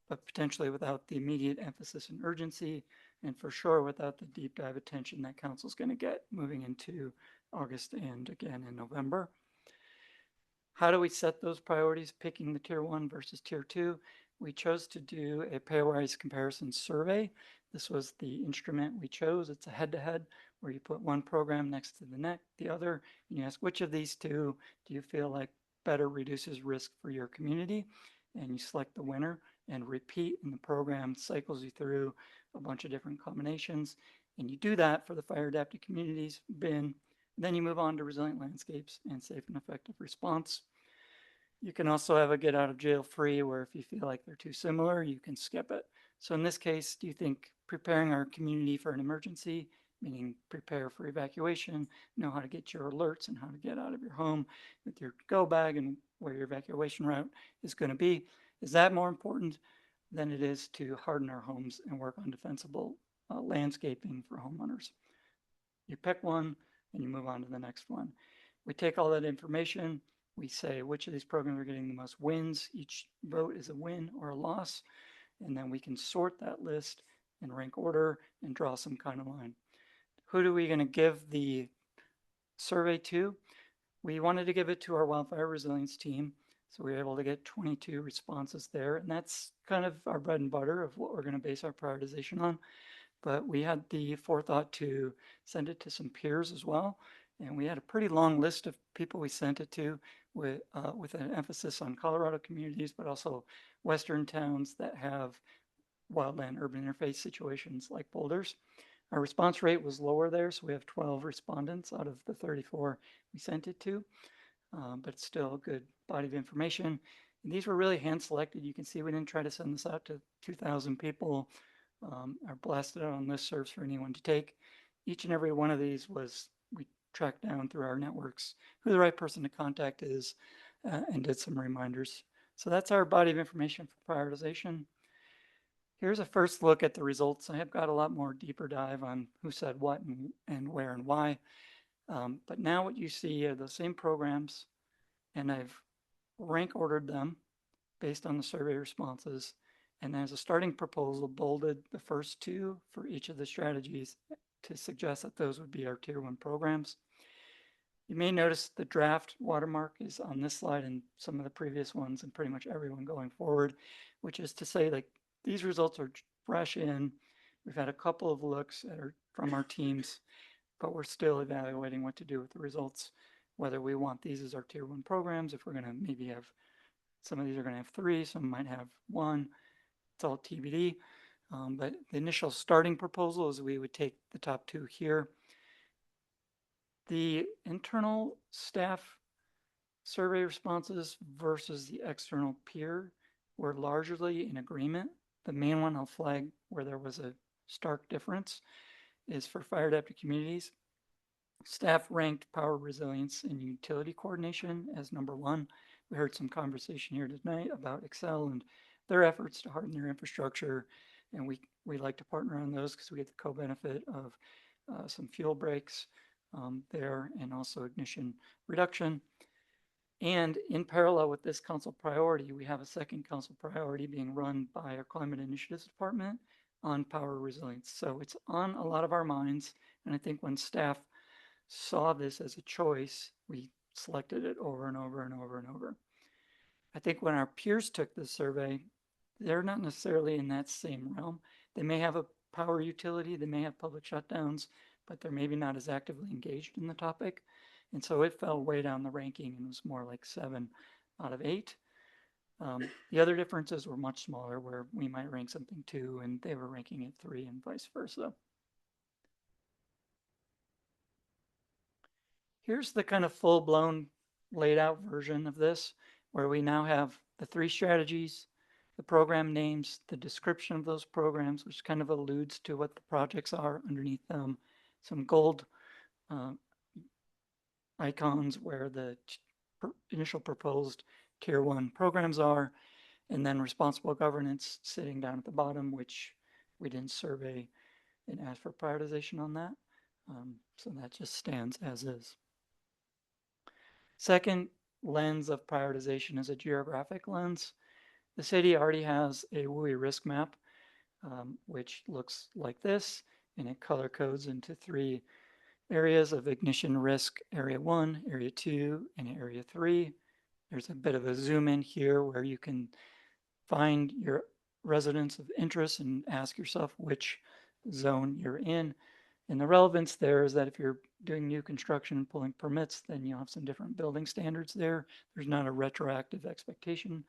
but potentially without the immediate emphasis and urgency, and for sure without the deep dive attention that council's going to get moving into August and again in November. How do we set those priorities, picking the tier 1 versus tier 2? We chose to do a pairwise comparison survey. This was the instrument we chose. It's a head-to-head where you put one program next to the other, and you ask which of these two do you feel like better reduces risk for your community, and you select the winner and repeat, and the program cycles you through a bunch of different combinations, and you do that for the fire adapted communities bin. Then you move on to resilient landscapes and safe and effective response. You can also have a get out of jail free, where if you feel like they're too similar, you can skip it. So in this case, do you think preparing our community for an emergency, meaning prepare for evacuation, know how to get your alerts and how to get out of your home with your go bag and where your evacuation route is going to be, is that more important than it is to harden our homes and work on defensible landscaping for homeowners? You pick one and you move on to the next one. We take all that information, we say which of these programs are getting the most wins. Each vote is a win or a loss, and then we can sort that list in rank order and draw some kind of line. Who are we going to give the survey to? We wanted to give it to our wildfire resilience team, so we were able to get 22 responses there, and that's kind of our bread and butter of what we're going to base our prioritization on. But we had the forethought to send it to some peers as well, and we had a pretty long list of people we sent it to with an emphasis on Colorado communities, but also Western towns that have wildland urban interface situations like Boulders. Our response rate was lower there, so we have 12 respondents out of the 34 we sent it to, but it's still a good body of information. And these were really hand selected. You can see we didn't try to send this out to 2,000 people or blast it out on listservs for anyone to take. Each and every one of these we tracked down through our networks who the right person to contact is and did some reminders. So that's our body of information for prioritization. Here's a first look at the results. I have got a lot more deeper dive on who said what and where and why. But now what you see are the same programs, and I've rank ordered them based on the survey responses. And as a starting proposal, bolded the first two for each of the strategies to suggest that those would be our tier 1 programs. You may notice the draft watermark is on this slide and some of the previous ones and pretty much everyone going forward, which is to say like these results are fresh in. We've had a couple of looks from our teams, but we're still evaluating what to do with the results, whether we want these as our tier 1 programs, if we're going to maybe have, some of these are going to have 3, some might have 1. It's all TBD. But the initial starting proposal is we would take the top 2 here. The internal staff survey responses versus the external peer were largely in agreement. The main one I'll flag where there was a stark difference is for fire adapted communities. Staff ranked power resilience and utility coordination as number 1. We heard some conversation here tonight about Excel and their efforts to harden their infrastructure, and we like to partner on those because we get the co-benefit of some fuel breaks there and also ignition reduction. And in parallel with this council priority, we have a second council priority being run by our Climate Initiatives Department on power resilience. So it's on a lot of our minds, and I think when staff saw this as a choice, we selected it over and over and over and over. I think when our peers took this survey, they're not necessarily in that same realm. They may have a power utility, they may have public shutdowns, but they're maybe not as actively engaged in the topic. And so it fell way down the ranking and was more like 7 out of 8. The other differences were much smaller, where we might rank something 2 and they were ranking it 3 and vice versa. Here's the kind of full-blown laid out version of this, where we now have the 3 strategies, the program names, the description of those programs, which kind of alludes to what the projects are underneath them, some gold icons where the initial proposed tier 1 programs are, and then responsible governance sitting down at the bottom, which we didn't survey and ask for prioritization on that. So that just stands as is. Second lens of prioritization is a geographic lens. The city already has a WUI risk map, which looks like this, and it color codes into 3 areas of ignition risk: area 1, area 2, and area 3. There's a bit of a zoom in here where you can find your residents of interest and ask yourself which zone you're in. And the relevance there is that if you're doing new construction and pulling permits, then you'll have some different building standards there. There's not a retroactive expectation.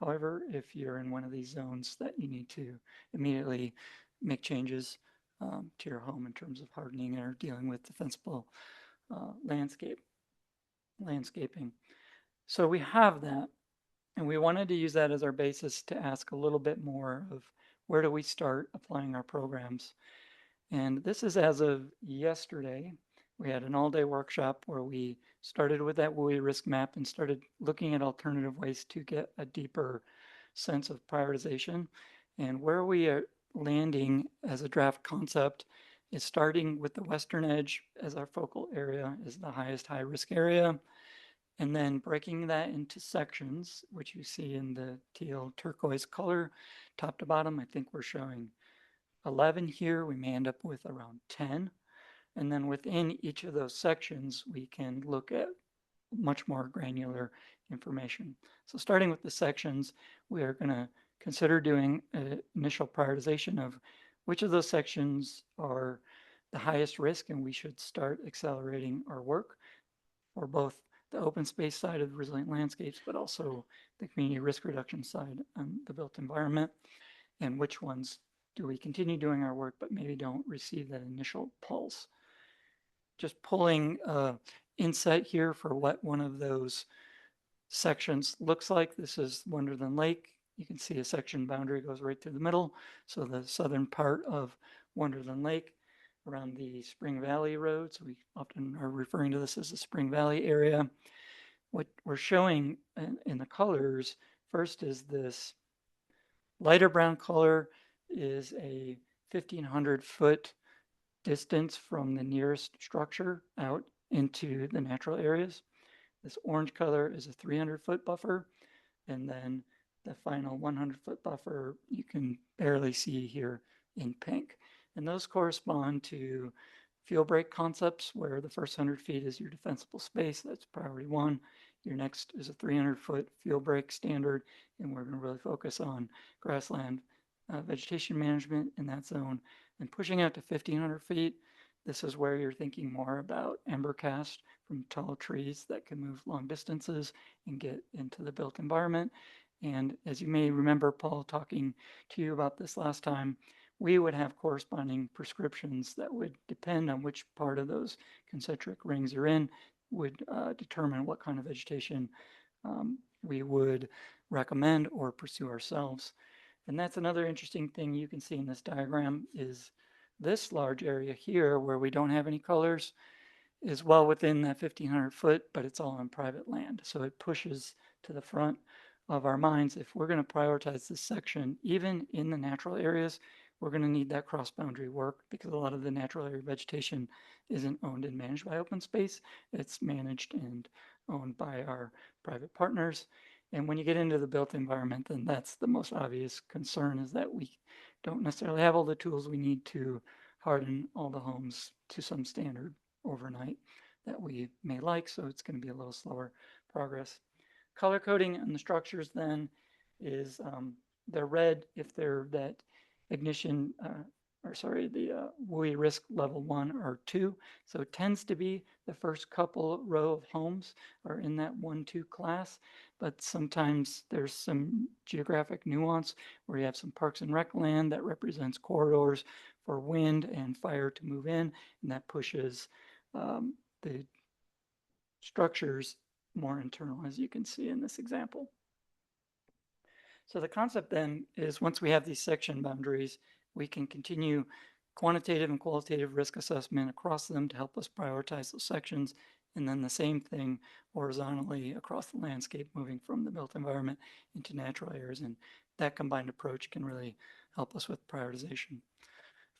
However, if you're in one of these zones, that you need to immediately make changes to your home in terms of hardening or dealing with defensible landscaping. So we have that, and we wanted to use that as our basis to ask a little bit more of where do we start applying our programs. And this is as of yesterday. We had an all-day workshop where we started with that WUI risk map and started looking at alternative ways to get a deeper sense of prioritization. And where we are landing as a draft concept is starting with the western edge as our focal area, is the highest high risk area, and then breaking that into sections, which you see in the teal turquoise color, top to bottom. I think we're showing 11 here. We may end up with around 10. And then within each of those sections, we can look at much more granular information. So starting with the sections, we are going to consider doing an initial prioritization of which of those sections are the highest risk and we should start accelerating our work for both the open space side of resilient landscapes, but also the community risk reduction side on the built environment, and which ones do we continue doing our work but maybe don't receive that initial pulse. Just pulling insight here for what one of those sections looks like. This is Wonderland Lake. You can see a section boundary goes right through the middle. So the southern part of Wonderland Lake around the Spring Valley Road. So we often are referring to this as the Spring Valley area. What we're showing in the colors, first is this lighter brown color is a 1,500 foot distance from the nearest structure out into the natural areas. This orange color is a 300 foot buffer, and then the final 100 foot buffer you can barely see here in pink. And those correspond to fuel break concepts, where the first 100 feet is your defensible space. That's priority 1. Your next is a 300 foot fuel break standard, and we're going to really focus on grassland vegetation management in that zone. And pushing out to 1,500 feet, this is where you're thinking more about ember cast from tall trees that can move long distances and get into the built environment. And as you may remember Paul talking to you about this last time, we would have corresponding prescriptions that would depend on which part of those concentric rings you're in, would determine what kind of vegetation we would recommend or pursue ourselves. And that's another interesting thing you can see in this diagram is this large area here where we don't have any colors is well within that 1,500 foot, but it's all on private land. So it pushes to the front of our minds. If we're going to prioritize this section, even in the natural areas, we're going to need that cross boundary work, because a lot of the natural area vegetation isn't owned and managed by open space. It's managed and owned by our private partners. And when you get into the built environment, then that's the most obvious concern, is that we don't necessarily have all the tools we need to harden all the homes to some standard overnight. that we may like, so it's going to be a little slower progress. Color coding on the structures then is they're red if they're that ignition, the WUI risk level 1 or 2. So it tends to be the first couple row of homes are in that 1-2 class, but sometimes there's some geographic nuance where you have some parks and rec land that represents corridors for wind and fire to move in, and that pushes the structures more internal, as you can see in this example. So the concept then is once we have these section boundaries, we can continue quantitative and qualitative risk assessment across them to help us prioritize those sections. And then the same thing horizontally across the landscape, moving from the built environment into natural areas. And that combined approach can really help us with prioritization.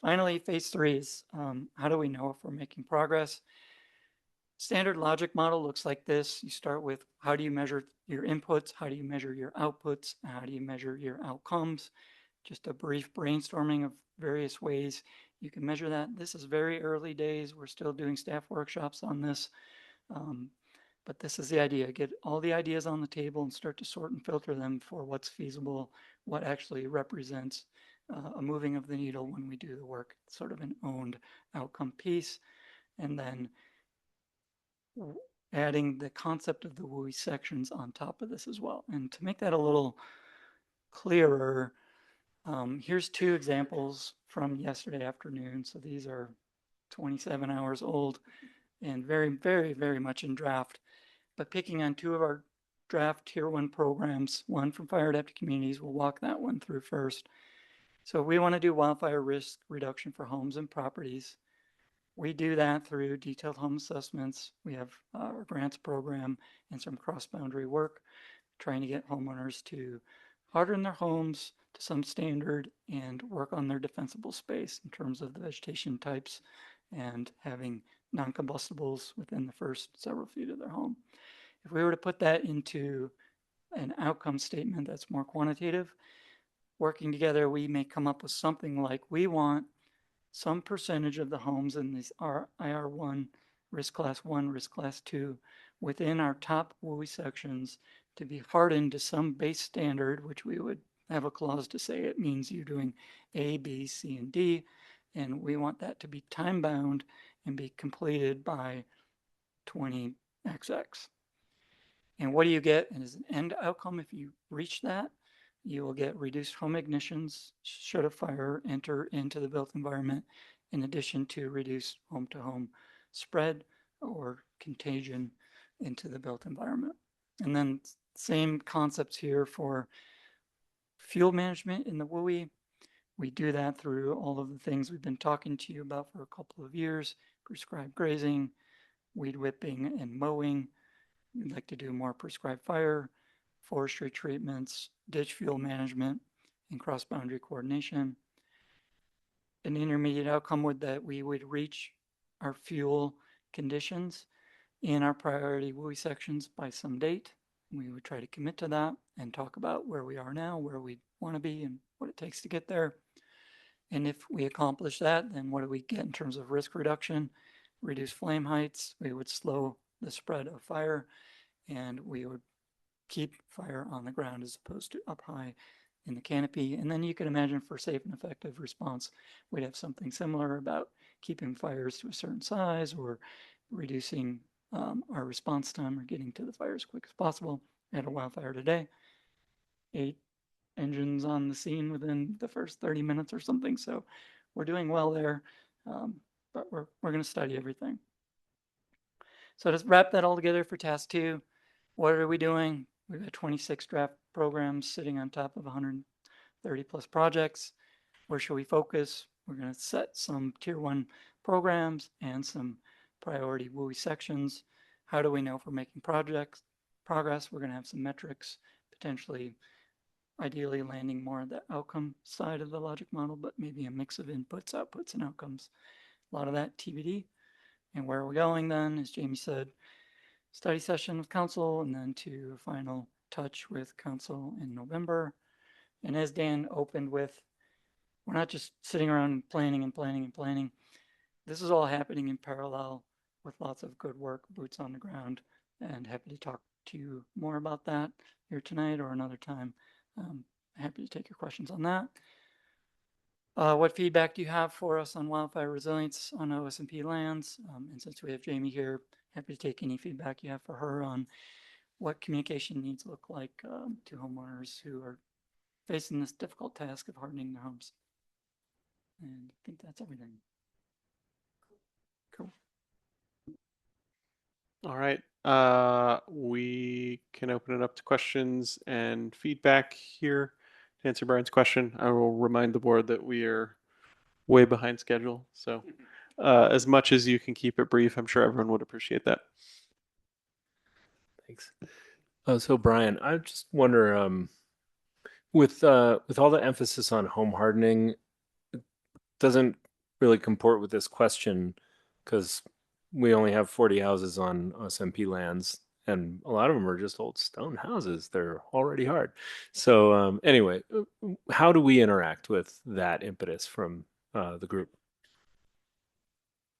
Finally, phase 3 is how do we know if we're making progress? Standard logic model looks like this. You start with how do you measure your inputs, how do you measure your outputs, how do you measure your outcomes? Just a brief brainstorming of various ways you can measure that. This is very early days. We're still doing staff workshops on this. But this is the idea. Get all the ideas on the table and start to sort and filter them for what's feasible, what actually represents a moving of the needle when we do the work, sort of an owned outcome piece. And then adding the concept of the WUI sections on top of this as well. And to make that a little clearer, here's 2 examples from yesterday afternoon. So these are 27 hours old and very, very, very much in draft. But picking on 2 of our draft tier 1 programs, one from fire adapted communities, we'll walk that one through first. So we want to do wildfire risk reduction for homes and properties. We do that through detailed home assessments. We have our grants program and some cross-boundary work, trying to get homeowners to harden their homes to some standard and work on their defensible space in terms of the vegetation types and having non-combustibles within the first several feet of their home. If we were to put that into an outcome statement that's more quantitative, working together, we may come up with something like we want some percentage of the homes in these IR1, risk class 1, risk class 2, within our top WUI sections to be hardened to some base standard, which we would have a clause to say it means you're doing A, B, C, and D, and we want that to be time bound and be completed by 20XX. And what do you get as an end outcome if you reach that? You will get reduced home ignitions should a fire enter into the built environment, in addition to reduced home-to-home spread or contagion into the built environment. And then same concepts here for fuel management in the WUI. We do that through all of the things we've been talking to you about for a couple of years: prescribed grazing, weed whipping, and mowing. We'd like to do more prescribed fire, forestry treatments, ditch fuel management, and cross-boundary coordination. An intermediate outcome would that we would reach our fuel conditions in our priority WUI sections by some date. We would try to commit to that and talk about where we are now, where we want to be, and what it takes to get there. And if we accomplish that, then what do we get in terms of risk reduction? Reduce flame heights. We would slow the spread of fire, and we would keep fire on the ground as opposed to up high in the canopy. And then you can imagine for safe and effective response, we'd have something similar about keeping fires to a certain size or reducing our response time or getting to the fire as quick as possible. I had a wildfire today, 8 engines on the scene within the first 30 minutes or something. So we're doing well there, but we're going to study everything. So to wrap that all together for task 2, what are we doing? We've got 26 draft programs sitting on top of 130 plus projects. Where should we focus? We're going to set some tier 1 programs and some priority WUI sections. How do we know if we're making progress? We're going to have some metrics, potentially, ideally landing more on the outcome side of the logic model, but maybe a mix of inputs, outputs, and outcomes. A lot of that TBD. And where are we going then? As Jamie said, study session with council and then to a final touch with council in November. And as Dan opened with, we're not just sitting around planning and planning and planning. This is all happening in parallel with lots of good work, boots on the ground, and happy to talk to you more about that here tonight or another time. Happy to take your questions on that. What feedback do you have for us on wildfire resilience on OSMP lands? And since we have Jamie here, happy to take any feedback you have for her on what communication needs look like to homeowners who are facing this difficult task of hardening their homes. And I think that's everything. Cool. All right. We can open it up to questions and feedback here. To answer Brian's question, I will remind the board that we are way behind schedule. So as much as you can keep it brief, I'm sure everyone would appreciate that. Thanks. So Brian, I just wonder, with all the emphasis on home hardening, it doesn't really comport with this question because we only have 40 houses on SMP lands, and a lot of them are just old stone houses. They're already hard. So anyway, how do we interact with that impetus from the group?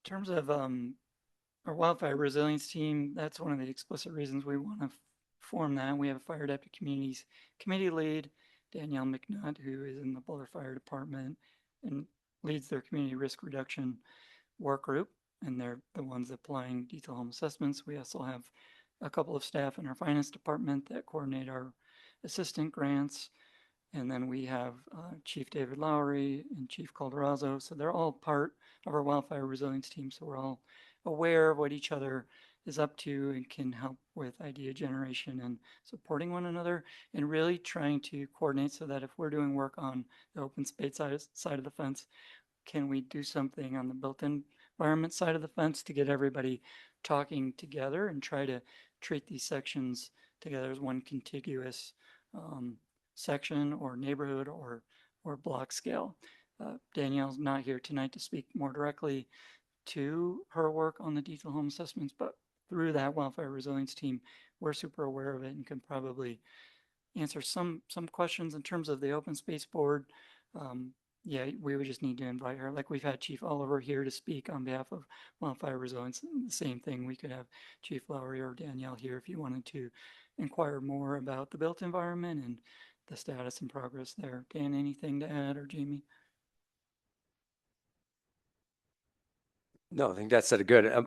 In terms of our wildfire resilience team, that's one of the explicit reasons we want to form that. We have a fire adapted communities committee lead, Danielle McNutt, who is in the Boulder Fire Department and leads their community risk reduction work group. And they're the ones applying detailed home assessments. We also have a couple of staff in our finance department that coordinate our assistant grants. And then we have Chief David Lowry and Chief Calderazzo. So they're all part of our wildfire resilience team. So we're all aware of what each other is up to and can help with idea generation and supporting one another and really trying to coordinate so that if we're doing work on the open space side of the fence, can we do something on the built environment side of the fence to get everybody talking together and try to treat these sections together as one contiguous section or neighborhood or block scale. Danielle's not here tonight to speak more directly to her work on the detailed home assessments, but through that wildfire resilience team, we're super aware of it and can probably answer some questions in terms of the open space board. Yeah, we would just need to invite her. Like we've had Chief Oliver here to speak on behalf of wildfire resilience. The same thing, we could have Chief Lowry or Danielle here if you wanted to inquire more about the built environment and the status and progress there. Dan, anything to add, or Jamie? No, I think that's good.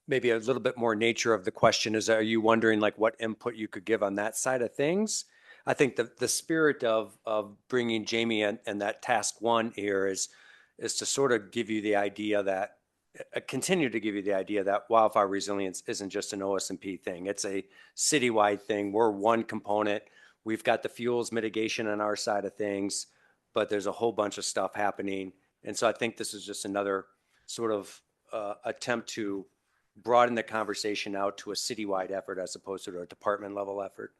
Maybe a little bit more nature of the question is, are you wondering like what input you could give on that side of things? I think the spirit of bringing Jamie and that task one here is to sort of give you the idea that continue to give you the idea that wildfire resilience isn't just an OSMP thing. It's a citywide thing. We're one component. We've got the fuels mitigation on our side of things, but there's a whole bunch of stuff happening. And so I think this is just another sort of attempt to broaden the conversation out to a citywide effort as opposed to a department level effort.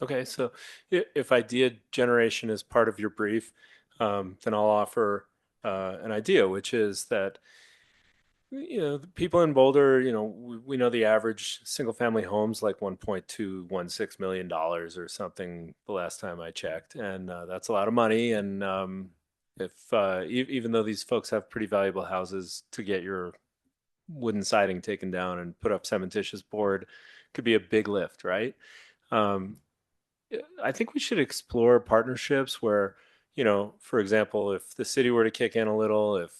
Okay, so if idea generation is part of your brief, then I'll offer an idea, which is that the people in Boulder, we know the average single family home's like $1.216 million or something the last time I checked, and that's a lot of money. And if even though these folks have pretty valuable houses, to get your wooden siding taken down and put up cementitious board could be a big lift, right? I think we should explore partnerships where, for example, if the city were to kick in a little, if,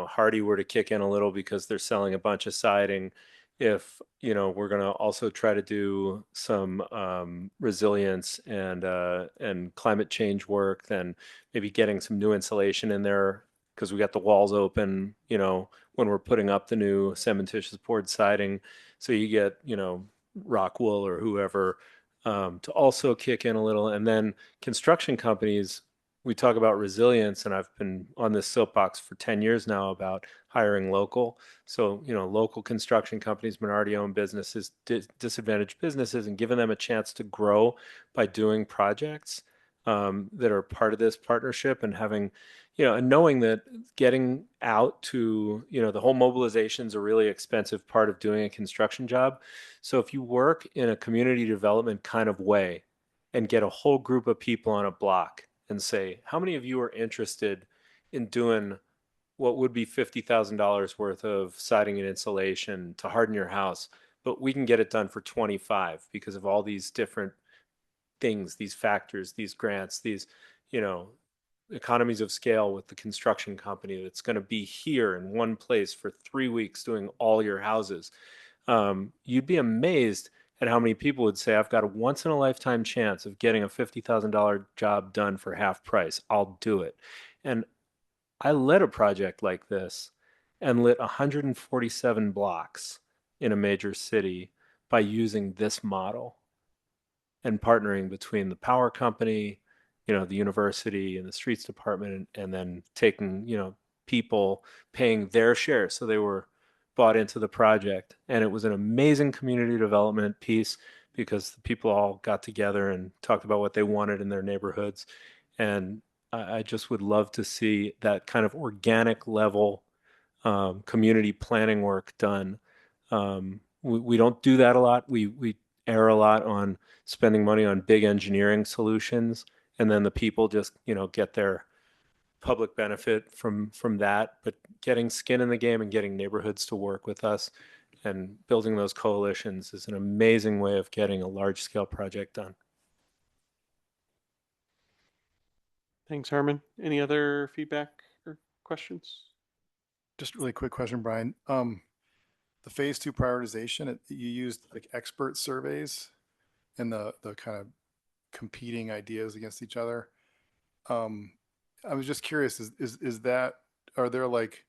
Hardy were to kick in a little because they're selling a bunch of siding, if, we're going to also try to do some resilience and climate change work, then maybe getting some new insulation in there because we got the walls open, when we're putting up the new cementitious board siding. So you get, Rockwool or whoever to also kick in a little. And then construction companies, we talk about resilience, and I've been on this soapbox for 10 years now about hiring local. So, local construction companies, minority owned businesses, disadvantaged businesses, and giving them a chance to grow by doing projects that are part of this partnership, and having, and knowing that getting out to, the whole mobilization is a really expensive part of doing a construction job. So if you work in a community development kind of way and get a whole group of people on a block and say, how many of you are interested in doing what would be $50,000 worth of siding and insulation to harden your house, but we can get it done for 25 because of all these different things, these factors, these grants, these, you know, economies of scale with the construction company that's going to be here in one place for 3 weeks doing all your houses. You'd be amazed at how many people would say, I've got a once in a lifetime chance of getting a $50,000 job done for half price. I'll do it. And I led a project like this and lit 147 blocks in a major city by using this model and partnering between the power company, the university and the streets department, and then taking, people paying their share. So they were bought into the project. And it was an amazing community development piece because the people all got together and talked about what they wanted in their neighborhoods. And I just would love to see that kind of organic level community planning work done. We don't do that a lot. We err a lot on spending money on big engineering solutions, and then the people just get their public benefit from that. But getting skin in the game and getting neighborhoods to work with us and building those coalitions is an amazing way of getting a large scale project done. Thanks, Harmon. Any other feedback or questions? Just really quick question, Brian. The phase 2 prioritization, you used like expert surveys and the kind of competing ideas against each other. I was just curious, is that, are there like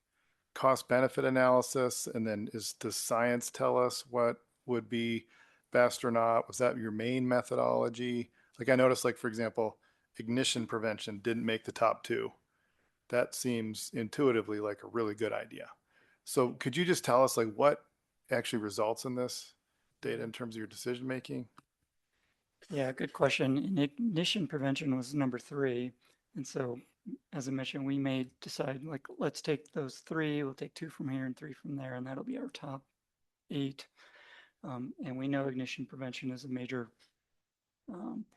cost benefit analysis, and then does science tell us what would be best or not? Was that your main methodology? Like I noticed, like for example, ignition prevention didn't make the top 2. That seems intuitively like a really good idea. So could you just tell us like what actually results in this data in terms of your decision making? Yeah, good question. And ignition prevention was number 3. And so as a mission, we may decide like, let's take those 3, we'll take 2 from here and 3 from there, and that'll be our top 8. And we know ignition prevention is a major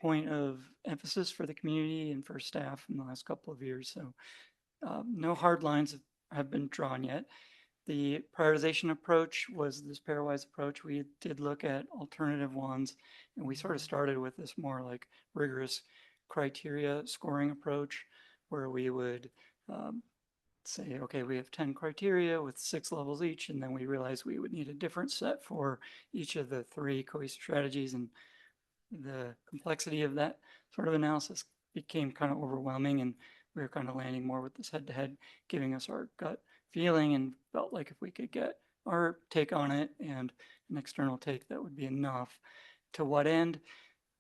point of emphasis for the community and for staff in the last couple of years. So no hard lines have been drawn yet. The prioritization approach was this pairwise approach. We did look at alternative ones, and we sort of started with this more like rigorous criteria scoring approach, where we would say, okay, we have 10 criteria with 6 levels each, and then we realized we would need a different set for each of the 3 cohesive strategies, and the complexity of that sort of analysis became kind of overwhelming, and we were kind of landing more with this head-to-head, giving us our gut feeling, and felt like if we could get our take on it and an external take, that would be enough. To what end?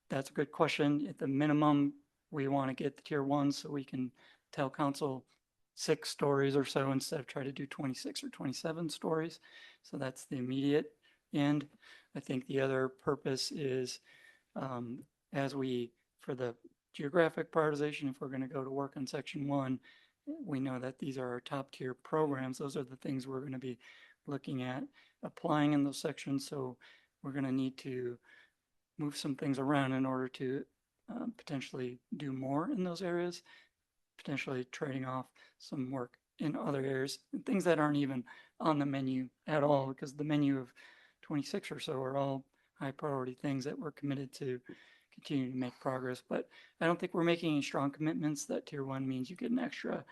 That's a good question. At the minimum, we want to get the tier 1 so we can tell council 6 stories or so instead of try to do 26 or 27 stories. So that's the immediate end. I think the other purpose is as we, for the geographic prioritization, if we're going to go to work on section 1, we know that these are our top tier programs. Those are the things we're going to be looking at applying in those sections. So we're going to need to move some things around in order to potentially do more in those areas, potentially trading off some work in other areas, and things that aren't even on the menu at all, because the menu of 26 or so are all high priority things that we're committed to continue to make progress. But I don't think we're making any strong commitments that tier 1 means you get an extra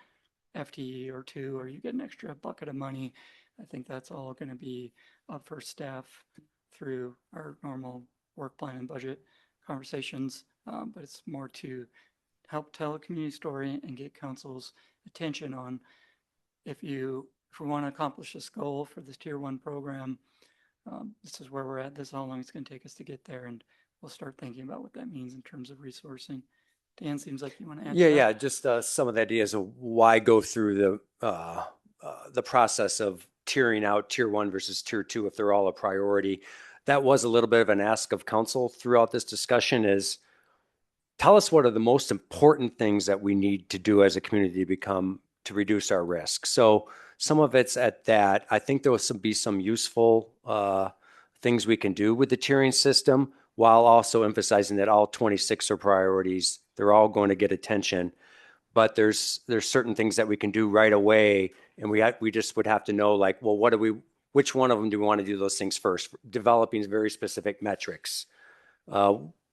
FTE or 2, or you get an extra bucket of money. I think that's all going to be up for staff through our normal work plan and budget conversations. But it's more to help tell a community story and get council's attention on if we want to accomplish this goal for this tier 1 program, this is where we're at, this is how long it's going to take us to get there, and we'll start thinking about what that means in terms of resourcing. Dan, seems like you want to add to that? Yeah, just some of the ideas of why go through the process of tiering out tier 1 versus tier 2 if they're all a priority. That was a little bit of an ask of council throughout this discussion, is tell us what are the most important things that we need to do as a community to reduce our risk. So some of it's at that. I think there will be some useful things we can do with the tiering system, while also emphasizing that all 26 are priorities. They're all going to get attention. but there's certain things that we can do right away, and we just would have to know, like, well, which one of them do we want to do those things first? Developing very specific metrics.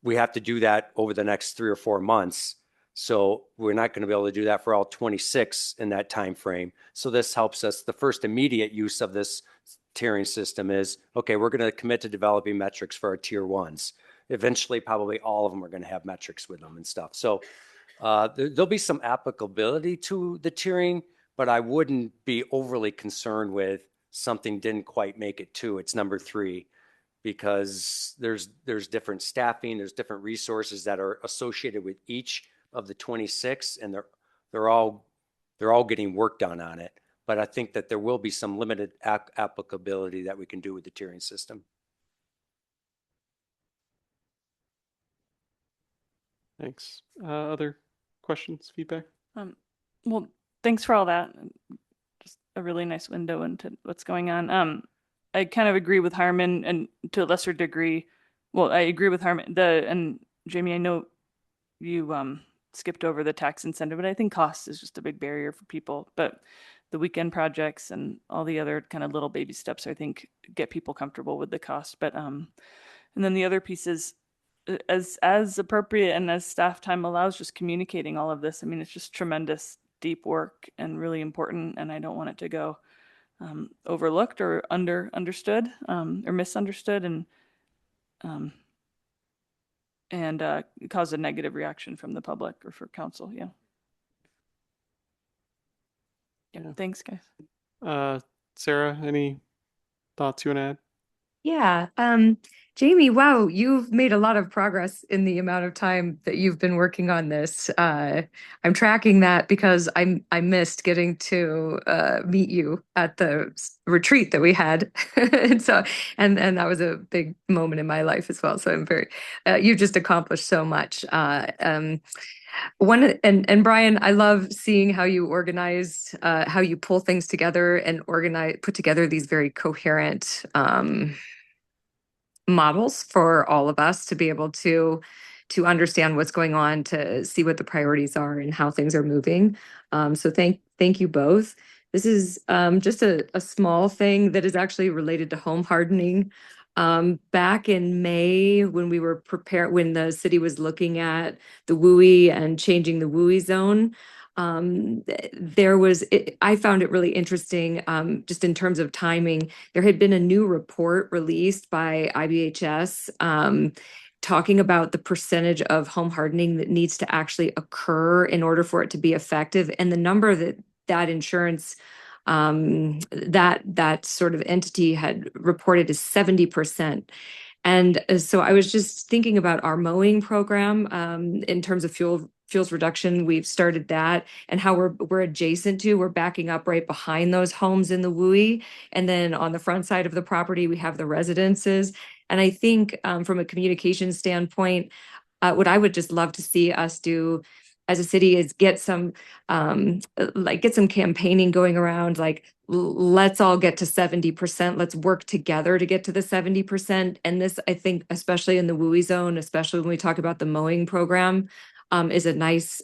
We have to do that over the next 3 or 4 months. So we're not going to be able to do that for all 26 in that time frame. So this helps us. The first immediate use of this tiering system is, okay, we're going to commit to developing metrics for our tier ones. Eventually, probably all of them are going to have metrics with them and stuff. So there'll be some applicability to the tiering, but I wouldn't be overly concerned with something didn't quite make it to its number 3, because there's different staffing, there's different resources that are associated with each of the 26, and they're all getting work done on it. But I think that there will be some limited applicability that we can do with the tiering system. Thanks. Other questions, feedback? Well, thanks for all that. Just a really nice window into what's going on. I kind of agree with Harmon, and to a lesser degree, well, I agree with Harmon. And Jamie, I know you skipped over the tax incentive, but I think cost is just a big barrier for people. But the weekend projects and all the other kind of little baby steps, I think, get people comfortable with the cost. But and then the other piece is, as appropriate and as staff time allows, just communicating all of this. I mean, it's just tremendous deep work and really important, and I don't want it to go overlooked or understood or misunderstood, and cause a negative reaction from the public or for council. Yeah. Thanks, guys. Sarah, any thoughts you want to add? Yeah. Jamie, wow, you've made a lot of progress in the amount of time that you've been working on this. I'm tracking that because I missed getting to meet you at the retreat that we had. And so and that was a big moment in my life as well. So I'm very you've just accomplished so much. And Brian, I love seeing how you organize, how you pull things together and put together these very coherent models for all of us to be able to understand what's going on, to see what the priorities are and how things are moving. So thank you both. This is just a small thing that is actually related to home hardening. Back in May, when when the city was looking at the WUI and changing the WUI zone, I found it really interesting, just in terms of timing. There had been a new report released by IBHS talking about the percentage of home hardening that needs to actually occur in order for it to be effective, and the number that insurance that sort of entity had reported is 70%. And so I was just thinking about our mowing program in terms of fuels reduction. We've started that, and how we're backing up right behind those homes in the WUI. And then on the front side of the property, we have the residences. And I think from a communication standpoint, what I would just love to see us do as a city is get some campaigning going around, like, let's all get to 70%. Let's work together to get to the 70%. And this, I think, especially in the WUI zone, especially when we talk about the mowing program, is a nice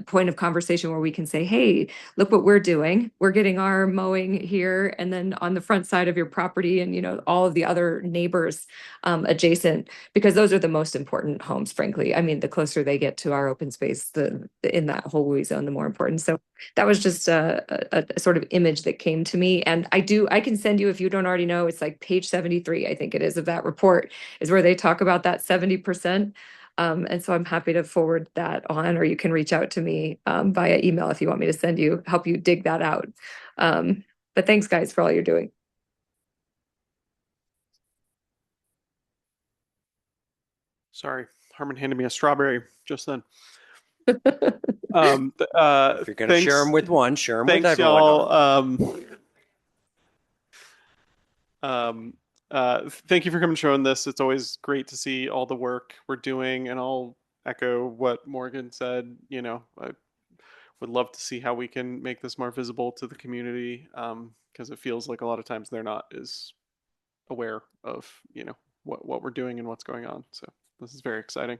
point of conversation where we can say, hey, look what we're doing. We're getting our mowing here. And then on the front side of your property and, all of the other neighbors adjacent, because those are the most important homes, frankly. I mean, the closer they get to our open space, in that whole WUI zone, the more important. So that was just a sort of image that came to me. And I can send you, if you don't already know, it's like page 73, I think it is, of that report, is where they talk about that 70%. And so I'm happy to forward that on, or you can reach out to me via email if you want me to help you dig that out. But thanks, guys, for all you're doing. Sorry, Harmon handed me a strawberry just then. If you're going to share them with one, share them with everyone. Thank you for coming and showing this. It's always great to see all the work we're doing, and I'll echo what Morgan said. I would love to see how we can make this more visible to the community, because it feels like a lot of times they're not as aware of what we're doing and what's going on. So this is very exciting.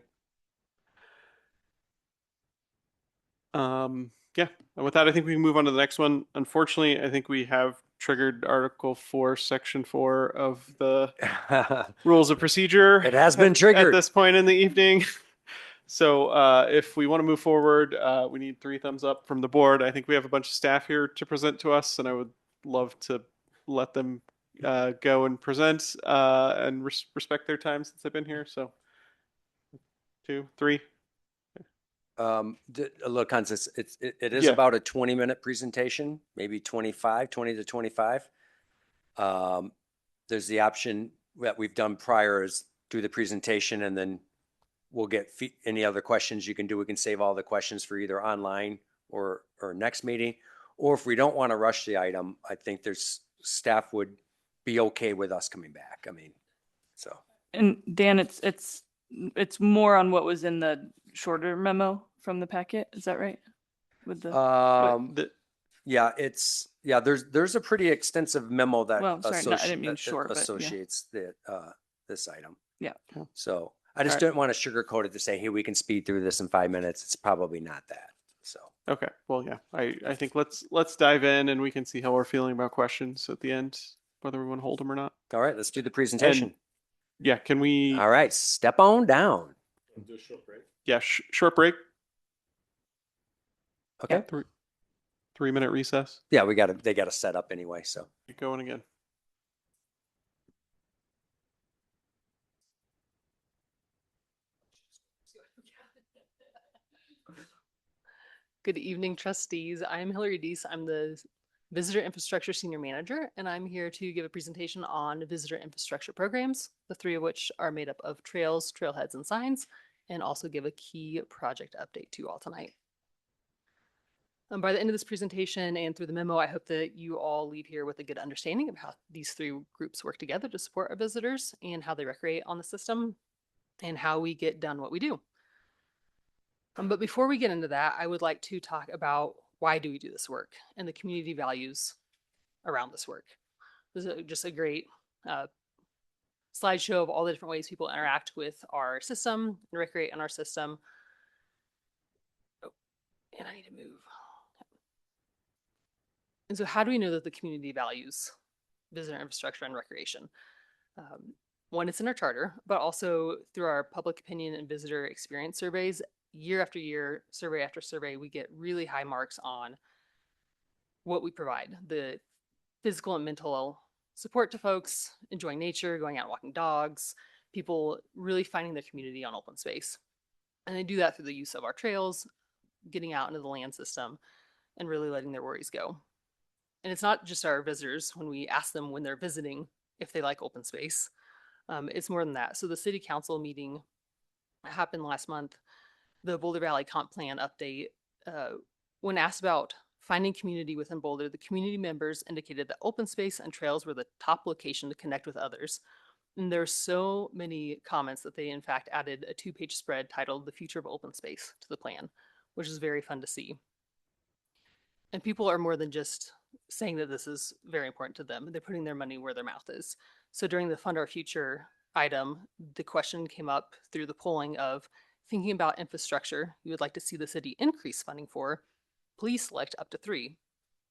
Yeah. And with that, I think we can move on to the next one. Unfortunately, I think we have triggered Article 4, Section 4 of the Rules of Procedure. It has been at triggered. this point in the evening. So if we want to move forward, we need 3 thumbs up from the board. I think we have a bunch of staff here to present to us, and I would love to let them go and present and respect their time since they've been here. So 2, 3. Look, Hans, it is Yeah. about a 20-minute presentation, maybe 20 to 25. There's the option that we've done prior is do the presentation and then we'll get any other questions you can do. We can save all the questions for either online or next meeting. Or if we don't want to rush the item, I think there's staff would be okay with us coming back. I mean, so. And Dan, it's more on what was in the shorter memo from the packet. Is that right? With the Yeah, there's a pretty extensive memo that well, sorry, I didn't mean short, but yeah. associates this item. Yeah. So I just don't want to sugarcoat it to say, hey, we can speed through this in 5 minutes. It's probably not that. So Okay. Well, yeah. I think let's dive in and we can see how we're feeling about questions at the end, whether we want to hold them or not. All right, let's do the presentation. And, yeah. Can we? All right, step on down. Do a short break. Yeah. Short break. Okay. 3-minute recess. Yeah, they got to set up anyway. So Get going again. Good evening, trustees. I'm Hillary Deese. I'm the Visitor Infrastructure Senior Manager, and I'm here to give a presentation on visitor infrastructure programs, the 3 of which are made up of trails, trailheads, and signs, and also give a key project update to you all tonight. By the end of this presentation and through the memo, I hope that you all leave here with a good understanding of how these 3 groups work together to support our visitors and how they recreate on the system and how we get done what we do. But before we get into that, I would like to talk about why do we do this work and the community values around this work. This is just a great slideshow of all the different ways people interact with our system and recreate on our system. Oh, and I need to move. And so how do we know that the community values visitor infrastructure and recreation? One, it's in our charter, but also through our public opinion and visitor experience surveys. Year after year, survey after survey, we get really high marks on what we provide, the physical and mental support to folks, enjoying nature, going out walking dogs, people really finding their community on open space. And they do that through the use of our trails, getting out into the land system, and really letting their worries go. And it's not just our visitors when we ask them when they're visiting if they like open space. It's more than that. So the city council meeting happened last month. The Boulder Valley Comp Plan update, when asked about finding community within Boulder, the community members indicated that open space and trails were the top location to connect with others. And there are so many comments that they in fact added a 2-page spread titled The Future of Open Space to the plan, which is very fun to see. And people are more than just saying that this is very important to them. They're putting their money where their mouth is. So during the Fund Our Future item, the question came up through the polling of thinking about infrastructure you would like to see the city increase funding for, please select up to 3.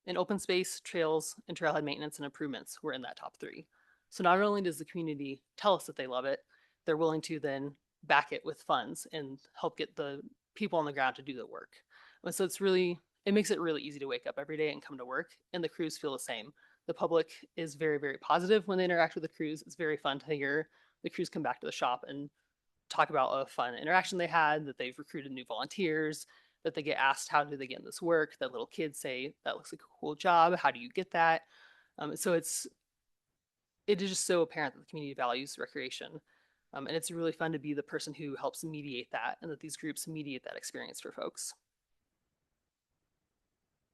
And open space, trails, and trailhead maintenance and improvements were in that top 3. So not only does the community tell us that they love it, they're willing to then back it with funds and help get the people on the ground to do the work. And so it makes it really easy to wake up every day and come to work, and the crews feel the same. The public is very, very positive when they interact with the crews. It's very fun to hear the crews come back to the shop and talk about a fun interaction they had, that they've recruited new volunteers, that they get asked, how do they get in this work? That little kids say, that looks like a cool job. How do you get that? So it is just so apparent that the community values recreation. And it's really fun to be the person who helps mediate that, and that these groups mediate that experience for folks.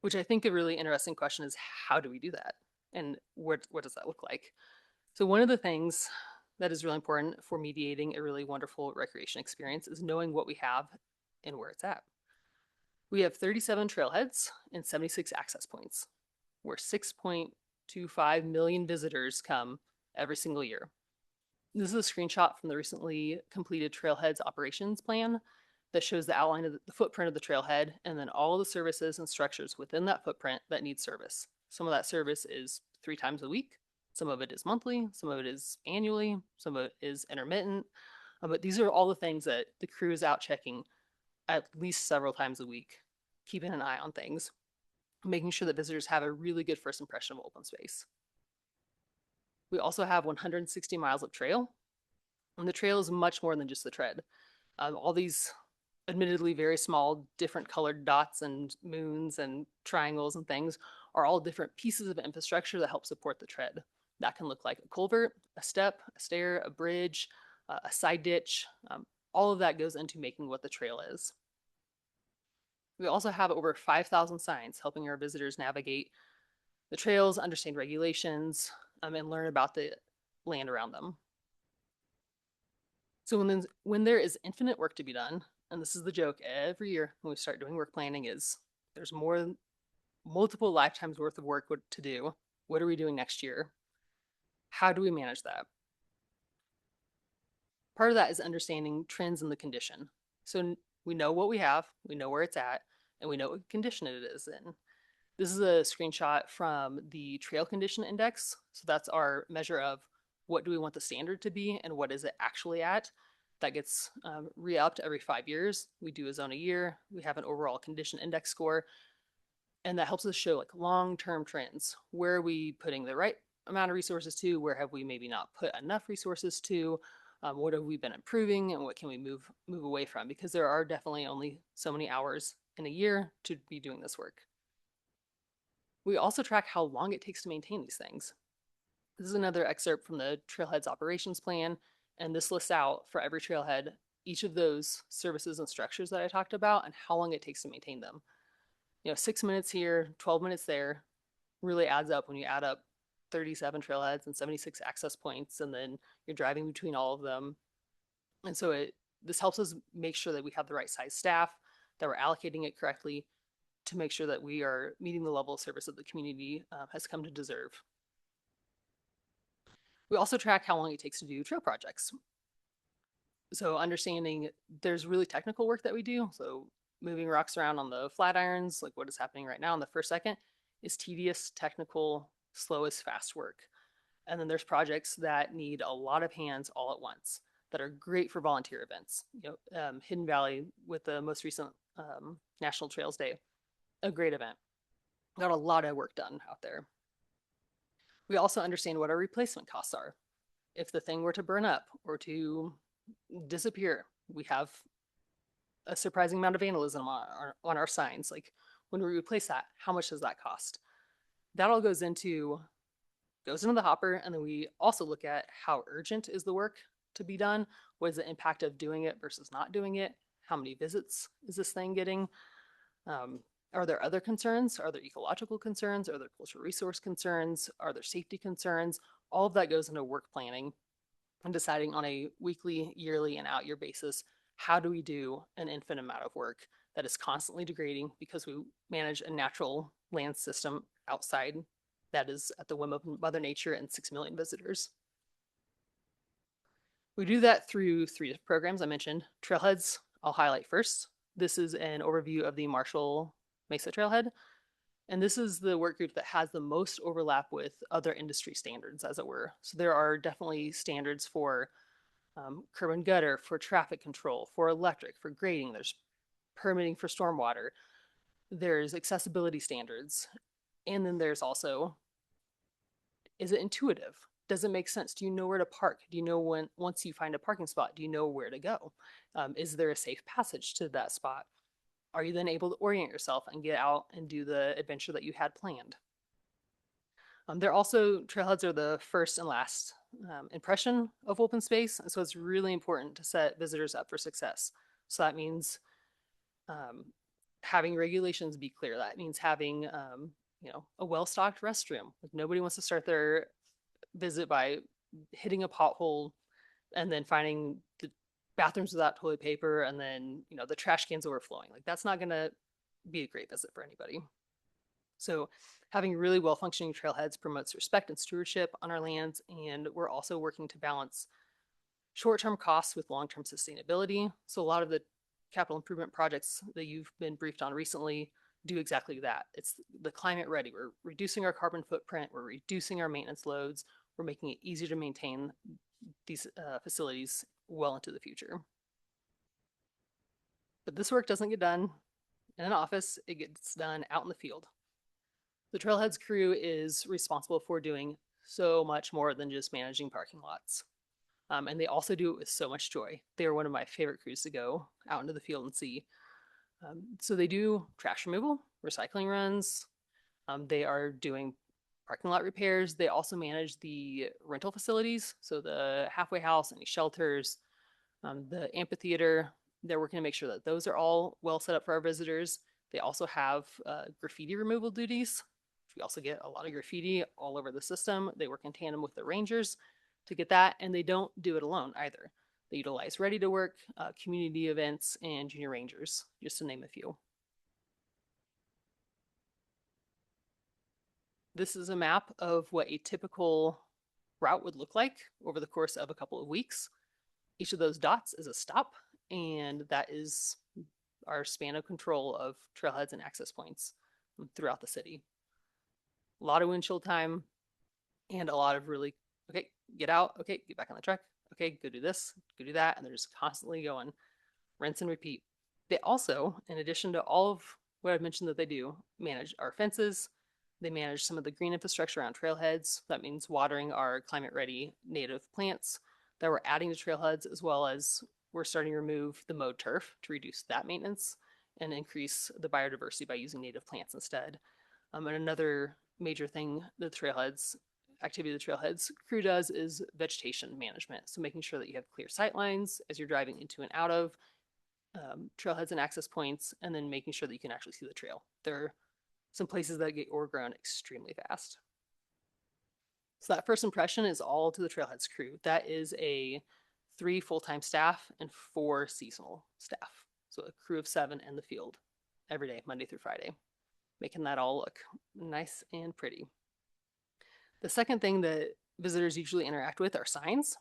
Which I think a really interesting question is, how do we do that? And what does that look like? So one of the things that is really important for mediating a really wonderful recreation experience is knowing what we have and where it's at. We have 37 trailheads and 76 access points, where 6.25 million visitors come every single year. This is a screenshot from the recently completed Trailheads operations plan that shows the outline of the footprint of the trailhead, and then all the services and structures within that footprint that need service. Some of that service is 3 times a week. Some of it is monthly. Some of it is annually. Some of it is intermittent. But these are all the things that the crew is out checking at least several times a week, keeping an eye on things, making sure that visitors have a really good first impression of open space. We also have 160 miles of trail, and the trail is much more than just the tread. All these admittedly very small, different colored dots and moons and triangles and things are all different pieces of infrastructure that help support the tread. That can look like a culvert, a step, a stair, a bridge, a side ditch. All of that goes into making what the trail is. We also have over 5,000 signs helping our visitors navigate the trails, understand regulations, and learn about the land around them. So when there is infinite work to be done, and this is the joke every year when we start doing work planning, is there's multiple lifetimes worth of work to do. What are we doing next year? How do we manage that? Part of that is understanding trends in the condition. So we know what we have, we know where it's at, and we know what condition it is in. This is a screenshot from the Trail Condition Index. So that's our measure of what do we want the standard to be and what is it actually at. That gets re-upped every 5 years. We do a zone a year. We have an overall condition index score. And that helps us show like long-term trends. Where are we putting the right amount of resources to? Where have we maybe not put enough resources to? What have we been improving and what can we move away from? Because there are definitely only so many hours in a year to be doing this work. We also track how long it takes to maintain these things. This is another excerpt from the Trailhead's operations plan, and this lists out for every trailhead each of those services and structures that I talked about and how long it takes to maintain them. 6 minutes here, 12 minutes there really adds up when you add up 37 trailheads and 76 access points, and then you're driving between all of them. And so this helps us make sure that we have the right size staff, that we're allocating it correctly to make sure that we are meeting the level of service that the community has come to deserve. We also track how long it takes to do trail projects. So understanding there's really technical work that we do. So moving rocks around on the flat irons, like what is happening right now in the first second, is tedious, technical, slow is fast work. And then there's projects that need a lot of hands all at once that are great for volunteer events. Hidden Valley with the most recent National Trails Day, a great event. Got a lot of work done out there. We also understand what our replacement costs are. If the thing were to burn up or to disappear, we have a surprising amount of vandalism on our signs. Like when we replace that, how much does that cost? That all goes into the hopper, and then we also look at how urgent is the work to be done. What is the impact of doing it versus not doing it? How many visits is this thing getting? Are there other concerns? Are there ecological concerns? Are there cultural resource concerns? Are there safety concerns? All of that goes into work planning and deciding on a weekly, yearly, and out-year basis, how do we do an infinite amount of work that is constantly degrading because we manage a natural land system outside that is at the whim of Mother Nature and 6 million visitors. We do that through 3 programs I mentioned. Trailheads, I'll highlight first. This is an overview of the Marshall Mesa Trailhead. And this is the work group that has the most overlap with other industry standards, as it were. So there are definitely standards for curb and gutter, for traffic control, for electric, for grading. There's permitting for stormwater. There's accessibility standards. And then there's also, is it intuitive? Does it make sense? Do you know where to park? Do you know once you find a parking spot, do you know where to go? Is there a safe passage to that spot? Are you then able to orient yourself and get out and do the adventure that you had planned? Trailheads are the first and last impression of open space. And so it's really important to set visitors up for success. So that means having regulations be clear. That means having a well-stocked restroom. Like nobody wants to start their visit by hitting a pothole and then finding the bathrooms without toilet paper and then the trash cans overflowing. Like that's not going to be a great visit for anybody. So having really well-functioning trailheads promotes respect and stewardship on our lands, and we're also working to balance short-term costs with long-term sustainability. So a lot of the capital improvement projects that you've been briefed on recently do exactly that. It's the climate ready. We're reducing our carbon footprint. We're reducing our maintenance loads. We're making it easier to maintain these facilities well into the future. But this work doesn't get done in an office. It gets done out in the field. The Trailheads crew is responsible for doing so much more than just managing parking lots. And they also do it with so much joy. They are one of my favorite crews to go out into the field and see. So they do trash removal, recycling runs. They are doing parking lot repairs. They also manage the rental facilities. So the halfway house, any shelters, the amphitheater. They're working to make sure that those are all well set up for our visitors. They also have graffiti removal duties. We also get a lot of graffiti all over the system. They work in tandem with the rangers to get that, and they don't do it alone either. They utilize Ready to Work, community events, and junior rangers, just to name a few. This is a map of what a typical route would look like over the course of a couple of weeks. Each of those dots is a stop, and that is our span of control of trailheads and access points throughout the city. A lot of windshield time and a lot of really, okay, get out, okay, get back on the truck, okay, go do this, go do that, and they're just constantly going, rinse and repeat. They also, in addition to all of what I've mentioned that they do, manage our fences. They manage some of the green infrastructure around trailheads. That means watering our climate-ready native plants that we're adding to trailheads, as well as we're starting to remove the mowed turf to reduce that maintenance and increase the biodiversity by using native plants instead. And another major thing the activity the trailheads crew does is vegetation management. So making sure that you have clear sight lines as you're driving into and out of trailheads and access points, and then making sure that you can actually see the trail. There are some places that get overgrown extremely fast. So that first impression is all to the trailheads crew. That is a 3 full-time staff and 4 seasonal staff. So a crew of 7 in the field every day, Monday through Friday, making that all look nice and pretty. The second thing that visitors usually interact with are signs.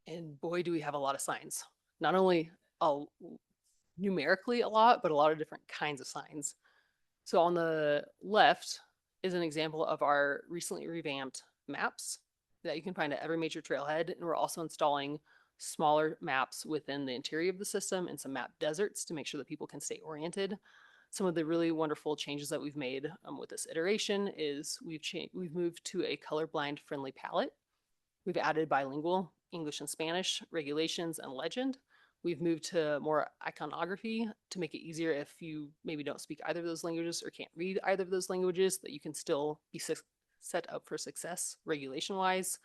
And boy, do we have a lot of signs. Not only numerically a lot, but a lot of different kinds of signs. So on the left is an example of our recently revamped maps that you can find at every major trailhead. And we're also installing smaller maps within the interior of the system and some map deserts to make sure that people can stay oriented. Some of the really wonderful changes that we've made with this iteration is we've moved to a colorblind friendly palette. We've added bilingual English and Spanish regulations and legend. We've moved to more iconography to make it easier if you maybe don't speak either of those languages or can't read either of those languages, that you can still be set up for success regulation-wise.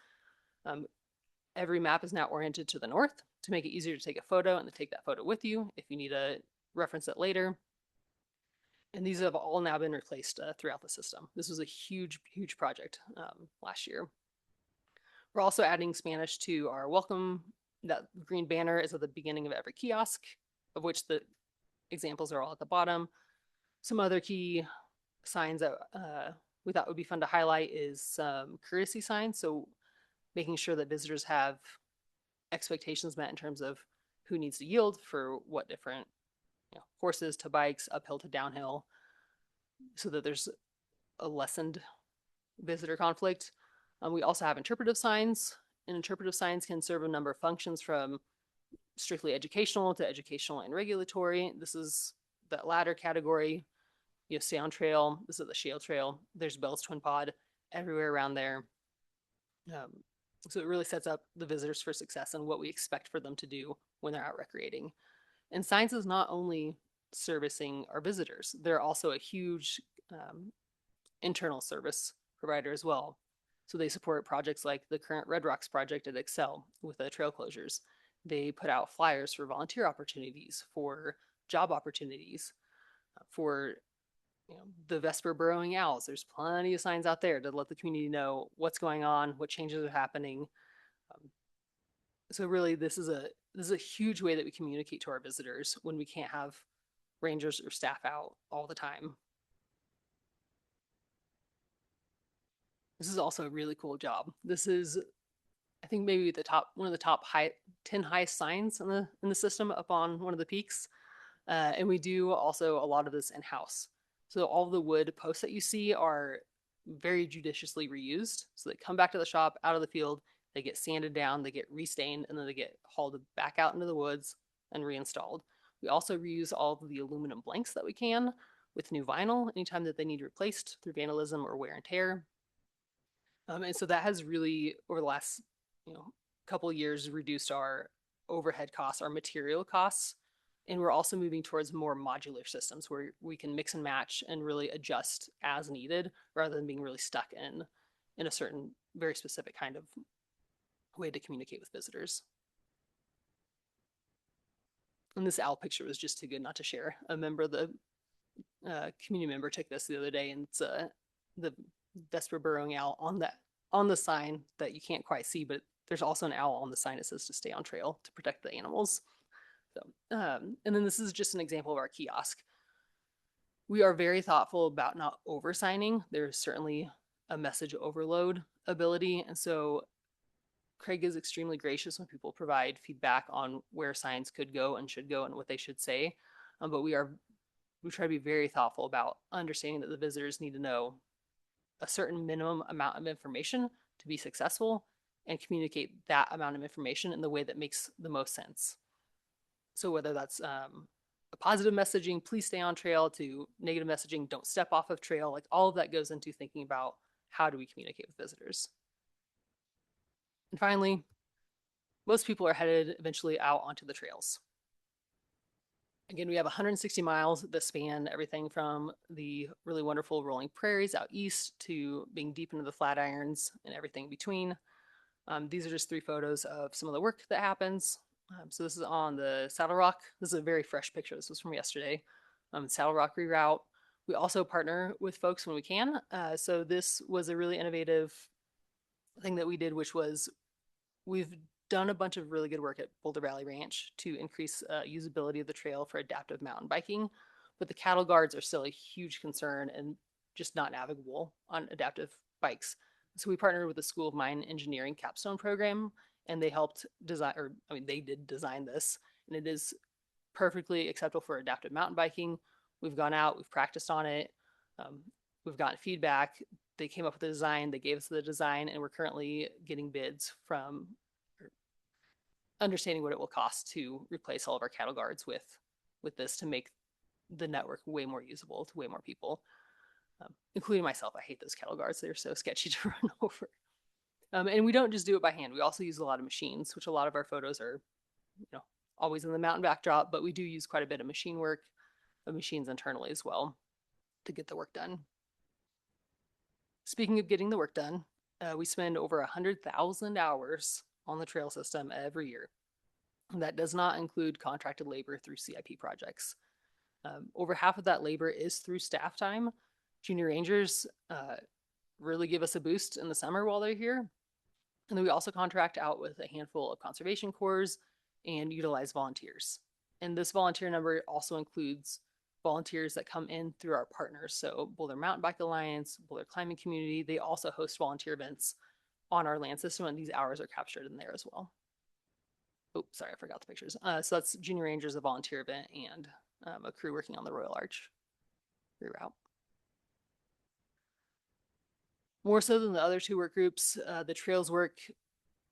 Every map is now oriented to the north to make it easier to take a photo and to take that photo with you if you need to reference it later. And these have all now been replaced throughout the system. This was a huge, huge project last year. We're also adding Spanish to our welcome. That green banner is at the beginning of every kiosk, of which the examples are all at the bottom. Some other key signs that we thought would be fun to highlight is some courtesy signs. So making sure that visitors have expectations met in terms of who needs to yield for what different horses to bikes, uphill to downhill, so that there's a lessened visitor conflict. We also have interpretive signs, and interpretive signs can serve a number of functions, from strictly educational to educational and regulatory. This is that latter category. You have Sound Trail, this is the Shale Trail. There's Bell's Twin Pod everywhere around there. So it really sets up the visitors for success and what we expect for them to do when they're out recreating. And signs is not only servicing our visitors, they're also a huge internal service provider as well. So they support projects like the current Red Rocks project at Excel with the trail closures. They put out flyers for volunteer opportunities, for job opportunities, for the Vesper burrowing owls. There's plenty of signs out there to let the community know what's going on, what changes are happening. So really, this is a huge way that we communicate to our visitors when we can't have rangers or staff out all the time. This is also a really cool job. This is I think maybe one of the top 10 highest signs in the system up on one of the peaks. And we do also a lot of this in-house. So all the wood posts that you see are very judiciously reused. So they come back to the shop out of the field, they get sanded down, they get restained, and then they get hauled back out into the woods and reinstalled. We also reuse all of the aluminum blanks that we can with new vinyl anytime that they need replaced through vandalism or wear and tear. And so that has really, over the last couple of years, reduced our overhead costs, our material costs. And we're also moving towards more modular systems where we can mix and match and really adjust as needed rather than being really stuck in a certain very specific kind of way to communicate with visitors. And this owl picture was just too good not to share. A member of the community member took this the other day, and it's the Vesper burrowing owl on the sign that you can't quite see, but there's also an owl on the sign that says to stay on trail to protect the animals. So, and then this is just an example of our kiosk. We are very thoughtful about not over-signing. There's certainly a message overload ability, and so Craig is extremely gracious when people provide feedback on where signs could go and should go and what they should say. But we try to be very thoughtful about understanding that the visitors need to know a certain minimum amount of information to be successful and communicate that amount of information in the way that makes the most sense. So whether that's a positive messaging, please stay on trail, to negative messaging, don't step off of trail, like all of that goes into thinking about how do we communicate with visitors. And finally, most people are headed eventually out onto the trails. Again, we have 160 miles that span everything from the really wonderful rolling prairies out east to being deep into the Flatirons and everything between. These are just 3 photos of some of the work that happens. So this is on the Saddle Rock. This is a very fresh picture. This was from yesterday. Saddle Rock reroute. We also partner with folks when we can. So this was a really innovative thing that we did, which was we've done a bunch of really good work at Boulder Valley Ranch to increase usability of the trail for adaptive mountain biking, but the cattle guards are still a huge concern and just not navigable on adaptive bikes. So we partnered with the School of Mine Engineering capstone program, and they helped design, or I mean, they did design this, and it is perfectly acceptable for adaptive mountain biking. We've gone out, we've practiced on it, we've gotten feedback. They came up with the design, they gave us the design, and we're currently getting bids from understanding what it will cost to replace all of our cattle guards with this to make the network way more usable to way more people, including myself. I hate those cattle guards. They're so sketchy to run over. And we don't just do it by hand. We also use a lot of machines, which a lot of our photos are, always in the mountain backdrop, but we do use quite a bit of machine work, of machines internally as well, to get the work done. Speaking of getting the work done, we spend over 100,000 hours on the trail system every year. That does not include contracted labor through CIP projects. Over half of that labor is through staff time. Junior rangers really give us a boost in the summer while they're here. And then we also contract out with a handful of conservation corps and utilize volunteers. And this volunteer number also includes volunteers that come in through our partners. So Boulder Mountain Bike Alliance, Boulder Climbing Community, they also host volunteer events on our land system, and these hours are captured in there as well. Oh, sorry, I forgot the pictures. So that's Junior Rangers, a volunteer event, and a crew working on the Royal Arch reroute. More so than the other 2 work groups, the trails work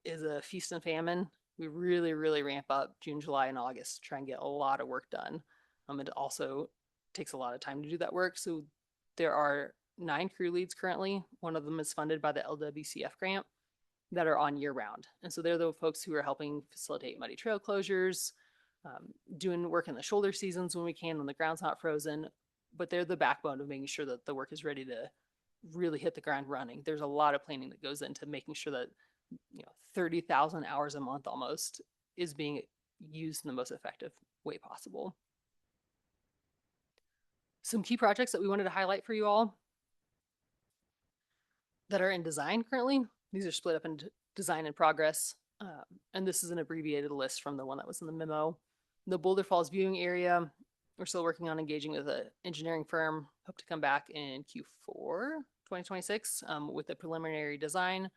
is a feast and famine. We really, really ramp up June, July, and August to try and get a lot of work done. It also takes a lot of time to do that work. So there are 9 crew leads currently. One of them is funded by the LWCF grant that are on year round. And so they're the folks who are helping facilitate muddy trail closures, doing work in the shoulder seasons when we can, when the ground's not frozen, but they're the backbone of making sure that the work is ready to really hit the ground running. There's a lot of planning that goes into making sure that 30,000 hours a month almost is being used in the most effective way possible. Some key projects that we wanted to highlight for you all that are in design currently. These are split up into design in progress. And this is an abbreviated list from the one that was in the memo. The Boulder Falls viewing area, we're still working on engaging with an engineering firm. Hope to come back in Q4 2026 with a preliminary design.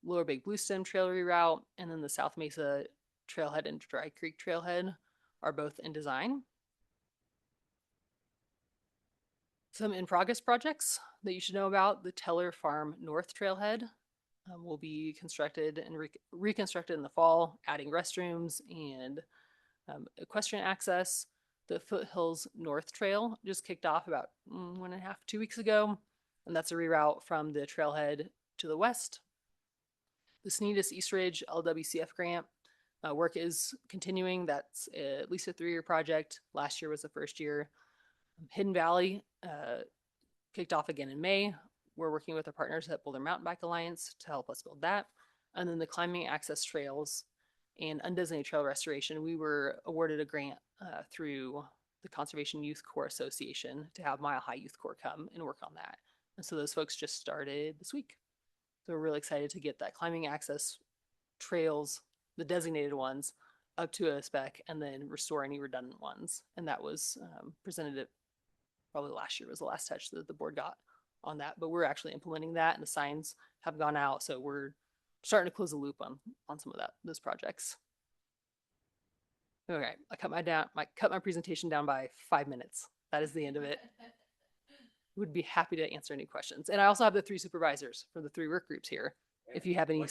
Lower Big Bluestem Trail reroute, and then the South Mesa Trailhead and Dry Creek Trailhead are both in design. Some in progress projects that you should know about: the Teller Farm North Trailhead will be constructed and reconstructed in the fall, adding restrooms and equestrian access. The Foothills North Trail just kicked off about 1.5, 2 weeks ago, and that's a reroute from the trailhead to the west. The Sneedus East Ridge LWCF grant work is continuing. That's at least a 3-year project. Last year was the first year. Hidden Valley kicked off again in May. We're working with our partners at Boulder Mountain Bike Alliance to help us build that. And then the climbing access trails and undesignated trail restoration, we were awarded a grant through the Conservation Youth Corps Association to have Mile High Youth Corps come and work on that. And so those folks just started this week. So we're really excited to get that climbing access trails, the designated ones, up to a spec, and then restore any redundant ones. And that was presented at probably last year was the last touch that the board got on that. But we're actually implementing that, and the signs have gone out. So we're starting to close the loop on some of those projects. Okay, I cut my presentation down by 5 minutes. That is the end of it. Would be happy to answer any questions. And I also have the 3 supervisors for the 3 work groups here. If you have any.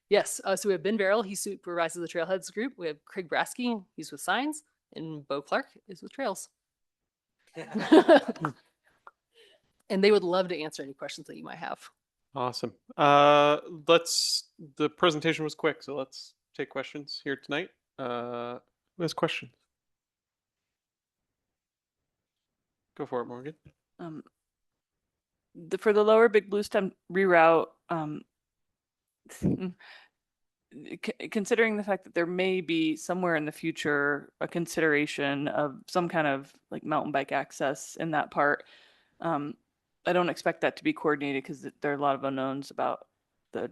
Yes, so we have Ben Verrill, he supervises the Trailheads group. We have Craig Brasky, he's with signs, and Bo Clark is with trails. And they would love to answer any questions that you might have. Awesome. The presentation was quick, so let's take questions here tonight. Who has questions? Go for it, Morgan. For the Lower Big Bluestem reroute, considering the fact that there may be somewhere in the future a consideration of some kind of like mountain bike access in that part, I don't expect that to be coordinated because there are a lot of unknowns about the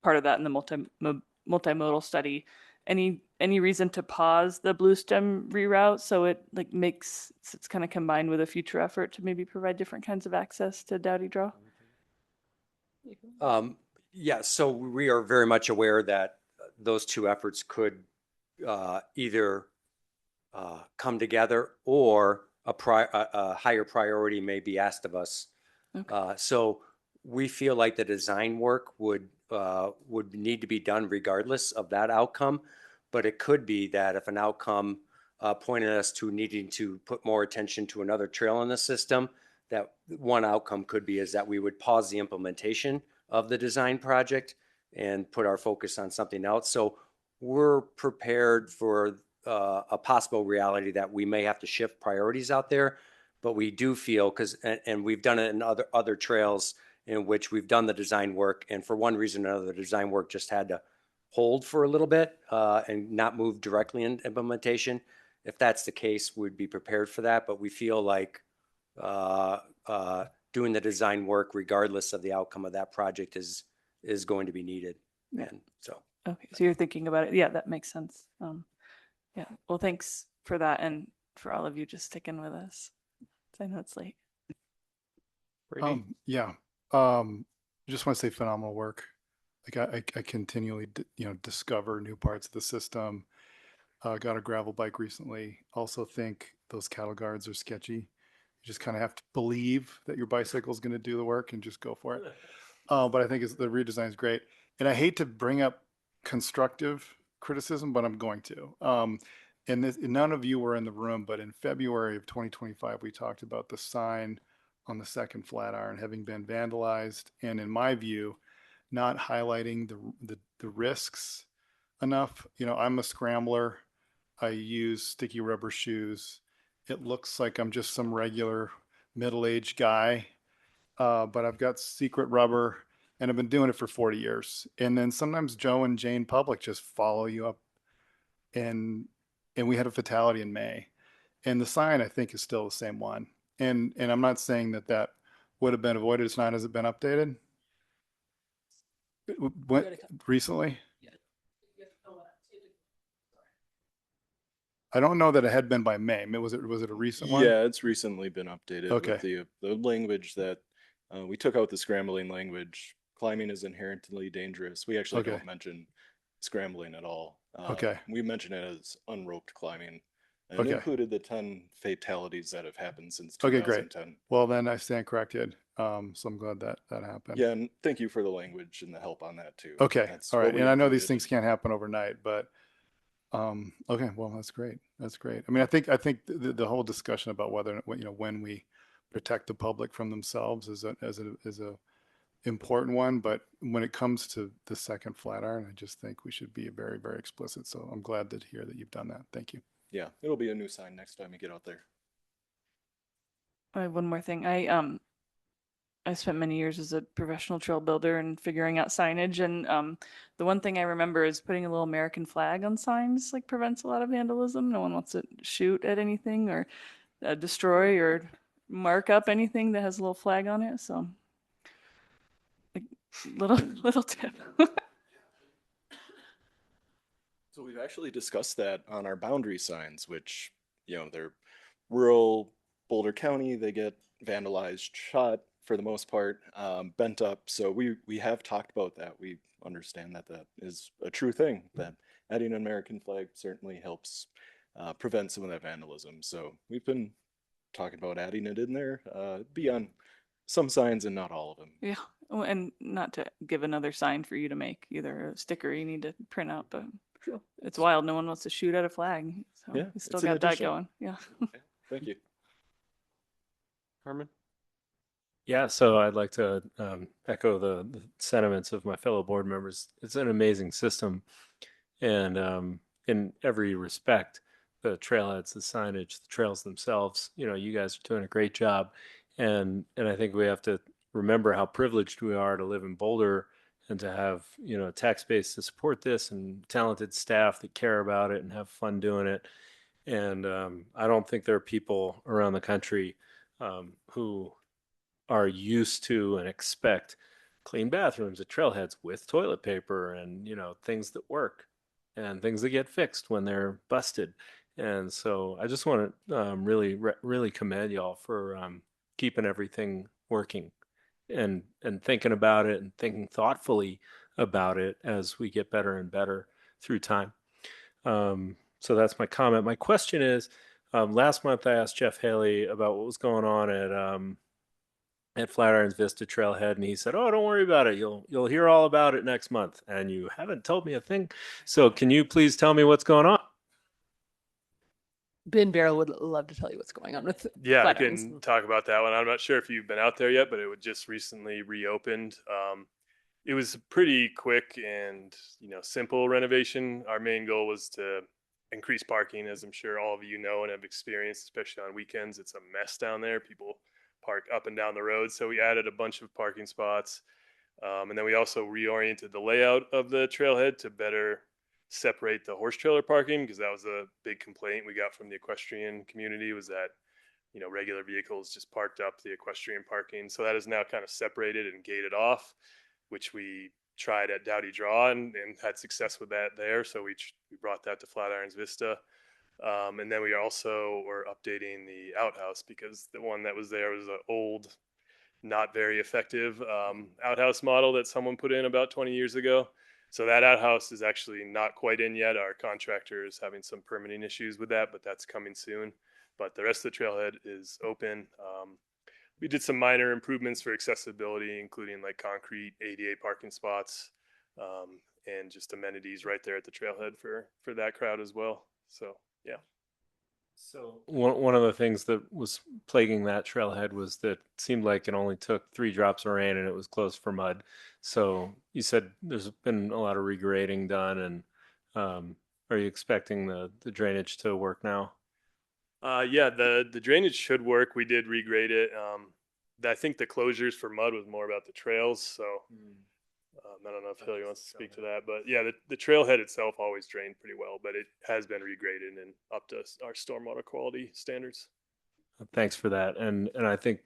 part of that in the multimodal study. Any reason to pause the Bluestem reroute so it like it's kind of combined with a future effort to maybe provide different kinds of access to Dowdy Draw? Yeah, so we are very much aware that those 2 efforts could either come together, or a higher priority may be asked of us. Okay. So we feel like the design work would need to be done regardless of that outcome. But it could be that if an outcome pointed us to needing to put more attention to another trail in the system, that one outcome could be is that we would pause the implementation of the design project and put our focus on something else. So we're prepared for a possible reality that we may have to shift priorities out there. But we do feel, and we've done it in other trails in which we've done the design work, and for one reason or another, the design work just had to hold for a little bit and not move directly into implementation. If that's the case, we'd be prepared for that. But we feel like doing the design work, regardless of the outcome of that project, is going to be needed. And so. Okay, so you're thinking about it. Yeah, that makes sense. Yeah, well, thanks for that, and for all of you just sticking with us. I know it's late. Yeah. Just want to say phenomenal work. Like I continually, discover new parts of the system. Got a gravel bike recently. Also think those cattle guards are sketchy. You just kind of have to believe that your bicycle is going to do the work and just go for it. But I think the redesign is great. And I hate to bring up constructive criticism, but I'm going to. And none of you were in the room, but in February of 2025, we talked about the sign on the second Flatiron having been vandalized, and in my view, not highlighting the risks enough. I'm a scrambler. I use sticky rubber shoes. It looks like I'm just some regular middle-aged guy, but I've got secret rubber, and I've been doing it for 40 years. And then sometimes Joe and Jane Public just follow you up, and we had a fatality in May. And the sign, I think, is still the same one. And I'm not saying that would have been avoided. It's not. Has it been updated? Recently? I don't know that it had been by May. Was it a recent one? Yeah, it's recently been updated. Okay. With the language that we took out the scrambling language climbing is inherently dangerous. We actually Okay. don't mention scrambling at all. Okay. We mention it as unroped climbing. And it Okay. included the 10 fatalities that have happened since Okay, great. 2010. Well, then I stand corrected. So I'm glad that that happened. Yeah, and thank you for the language and the help on that too. Okay. That's All what right. we And I know these included. things can't happen overnight, but okay. Well, that's great. That's great. I mean, I think the whole discussion about whether, when we protect the public from themselves is a important one, but when it comes to the second Flatiron, I just think we should be very, very explicit. So I'm glad to hear that you've done that. Thank you. Yeah, it'll be a new sign next time you get out there. I have one more thing. I spent many years as a professional trail builder and figuring out signage, and the one thing I remember is putting a little American flag on signs like prevents a lot of vandalism. No one wants to shoot at anything or destroy or mark up anything that has a little flag on it. So, like, little tip. So we've actually discussed that on our boundary signs, which, they're rural Boulder County. They get vandalized, shot for the most part, bent up. So we have talked about that. We understand that that is a true thing, that adding an American flag certainly helps prevent some of that vandalism. So we've been talking about adding it in there, be on some signs and not all of them. Yeah. Oh, and not to give another sign for you to make, either a sticker you need to print out, but it's wild. No one wants to shoot at a flag. So Yeah, we still it's an got that addition. going. Yeah. Thank you. Carmen? Yeah, so I'd like to echo the sentiments of my fellow board members. It's an amazing system, and in every respect, the trailheads, the signage, the trails themselves, you guys are doing a great job, and I think we have to remember how privileged we are to live in Boulder and to have a tax base to support this and talented staff that care about it and have fun doing it. And I don't think there are people around the country who are used to and expect clean bathrooms at trailheads with toilet paper and things that work and things that get fixed when they're busted. And so I just want to really commend y'all for keeping everything working and thinking about it and thinking thoughtfully about it as we get better and better through time. So that's my comment. My question is, last month I asked Jeff Haley about what was going on at Flatirons Vista Trailhead, and he said, "Oh, don't worry about it. You'll hear all about it next month." And you haven't told me a thing. So can you please tell me what's going on? Ben Barrel would love to tell you what's going on with Yeah, I Flatirons. can talk about that one. I'm not sure if you've been out there yet, but it was just recently reopened. It was a pretty quick and simple renovation. Our main goal was to increase parking, as I'm sure all of you know and have experienced, especially on weekends. It's a mess down there. People park up and down the road, so we added a bunch of parking spots, and then we also reoriented the layout of the trailhead to better separate the horse trailer parking, because that was a big complaint we got from the equestrian community, was that regular vehicles just parked up the equestrian parking. So that is now kind of separated and gated off, which we tried at Dowdy Draw and had success with that there. So we brought that to Flatirons Vista. And then we also were updating the outhouse, because the one that was there was an old, not very effective outhouse model that someone put in about 20 years ago. So that outhouse is actually not quite in yet. Our contractor is having some permitting issues with that, but that's coming soon. But the rest of the trailhead is open. We did some minor improvements for accessibility, including like concrete ADA parking spots, and just amenities right there at the trailhead for that crowd as well. So yeah. So one of the things that was plaguing that trailhead was that it seemed like it only took 3 drops of rain and it was closed for mud. So you said there's been a lot of regrading done, and are you expecting the drainage to work now? Yeah, the drainage should work. We did regrade it. I think the closures for mud was more about the trails. So I don't know if Hilly wants to speak to that, but yeah, the trailhead itself always drained pretty well, but it has been regraded and up to our stormwater quality standards. Thanks for that. And I think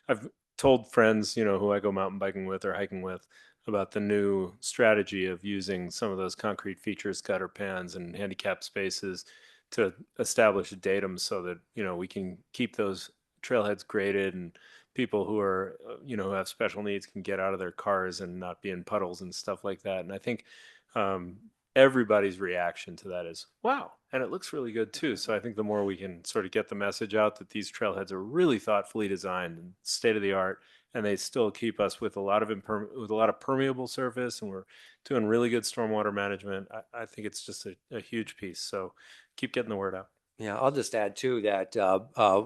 I've told friends, who I go mountain biking with or hiking with, about the new strategy of using some of those concrete features, gutter pans and handicap spaces to establish a datum so that, we can keep those trailheads graded and people who are, who have special needs can get out of their cars and not be in puddles and stuff like that. And I think um, everybody's reaction to that is, wow. And it looks really good too. So I think the more we can sort of get the message out that these trailheads are really thoughtfully designed and state of the art, and they still keep us with a lot of permeable surface, and we're doing really good stormwater management. I think it's just a huge piece. So keep getting the word out. Yeah, I'll just add too that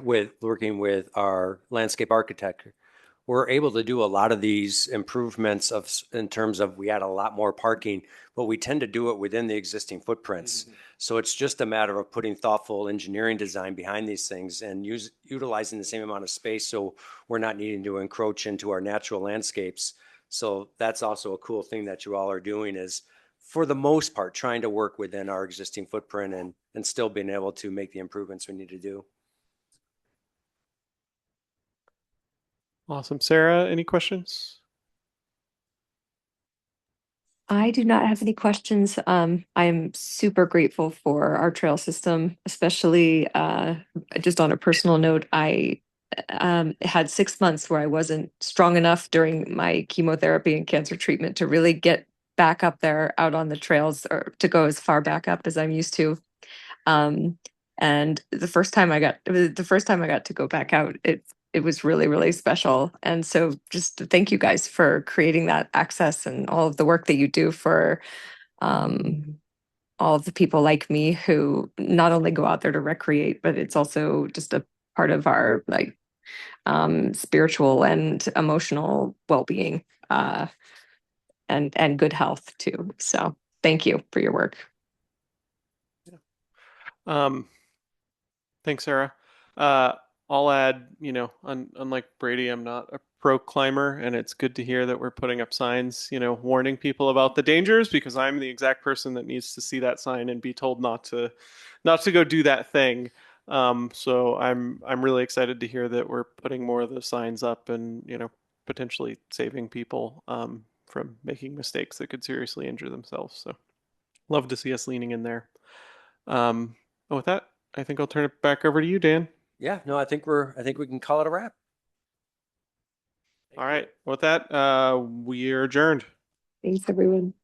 with working with our landscape architect, we're able to do a lot of these improvements in terms of we add a lot more parking, but we tend to do it within the existing footprints. Mm-hmm. So it's just a matter of putting thoughtful engineering design behind these things and utilizing the same amount of space, so we're not needing to encroach into our natural landscapes. So that's also a cool thing that you all are doing, is for the most part trying to work within our existing footprint and still being able to make the improvements we need to do. Awesome. Sarah, any questions? I do not have any questions. I'm super grateful for our trail system, especially just on a personal note. I had 6 months where I wasn't strong enough during my chemotherapy and cancer treatment to really get back up there out on the trails, or to go as far back up as I'm used to. And the first time I got to go back out, it was really, really special. And so just thank you guys for creating that access and all of the work that you do for all of the people like me who not only go out there to recreate, but it's also just a part of our spiritual and emotional well-being and good health too. So thank you for your work. Thanks, Sarah. I'll add, unlike Brady, I'm not a pro climber, and it's good to hear that we're putting up signs, warning people about the dangers, because I'm the exact person that needs to see that sign and be told not to go do that thing. So I'm really excited to hear that we're putting more of those signs up and, potentially saving people from making mistakes that could seriously injure themselves. So love to see us leaning in there. With that, I think I'll turn it back over to you, Dan. Yeah, no, I think we can call it a wrap. All right. With that, we are adjourned. Thanks, everyone.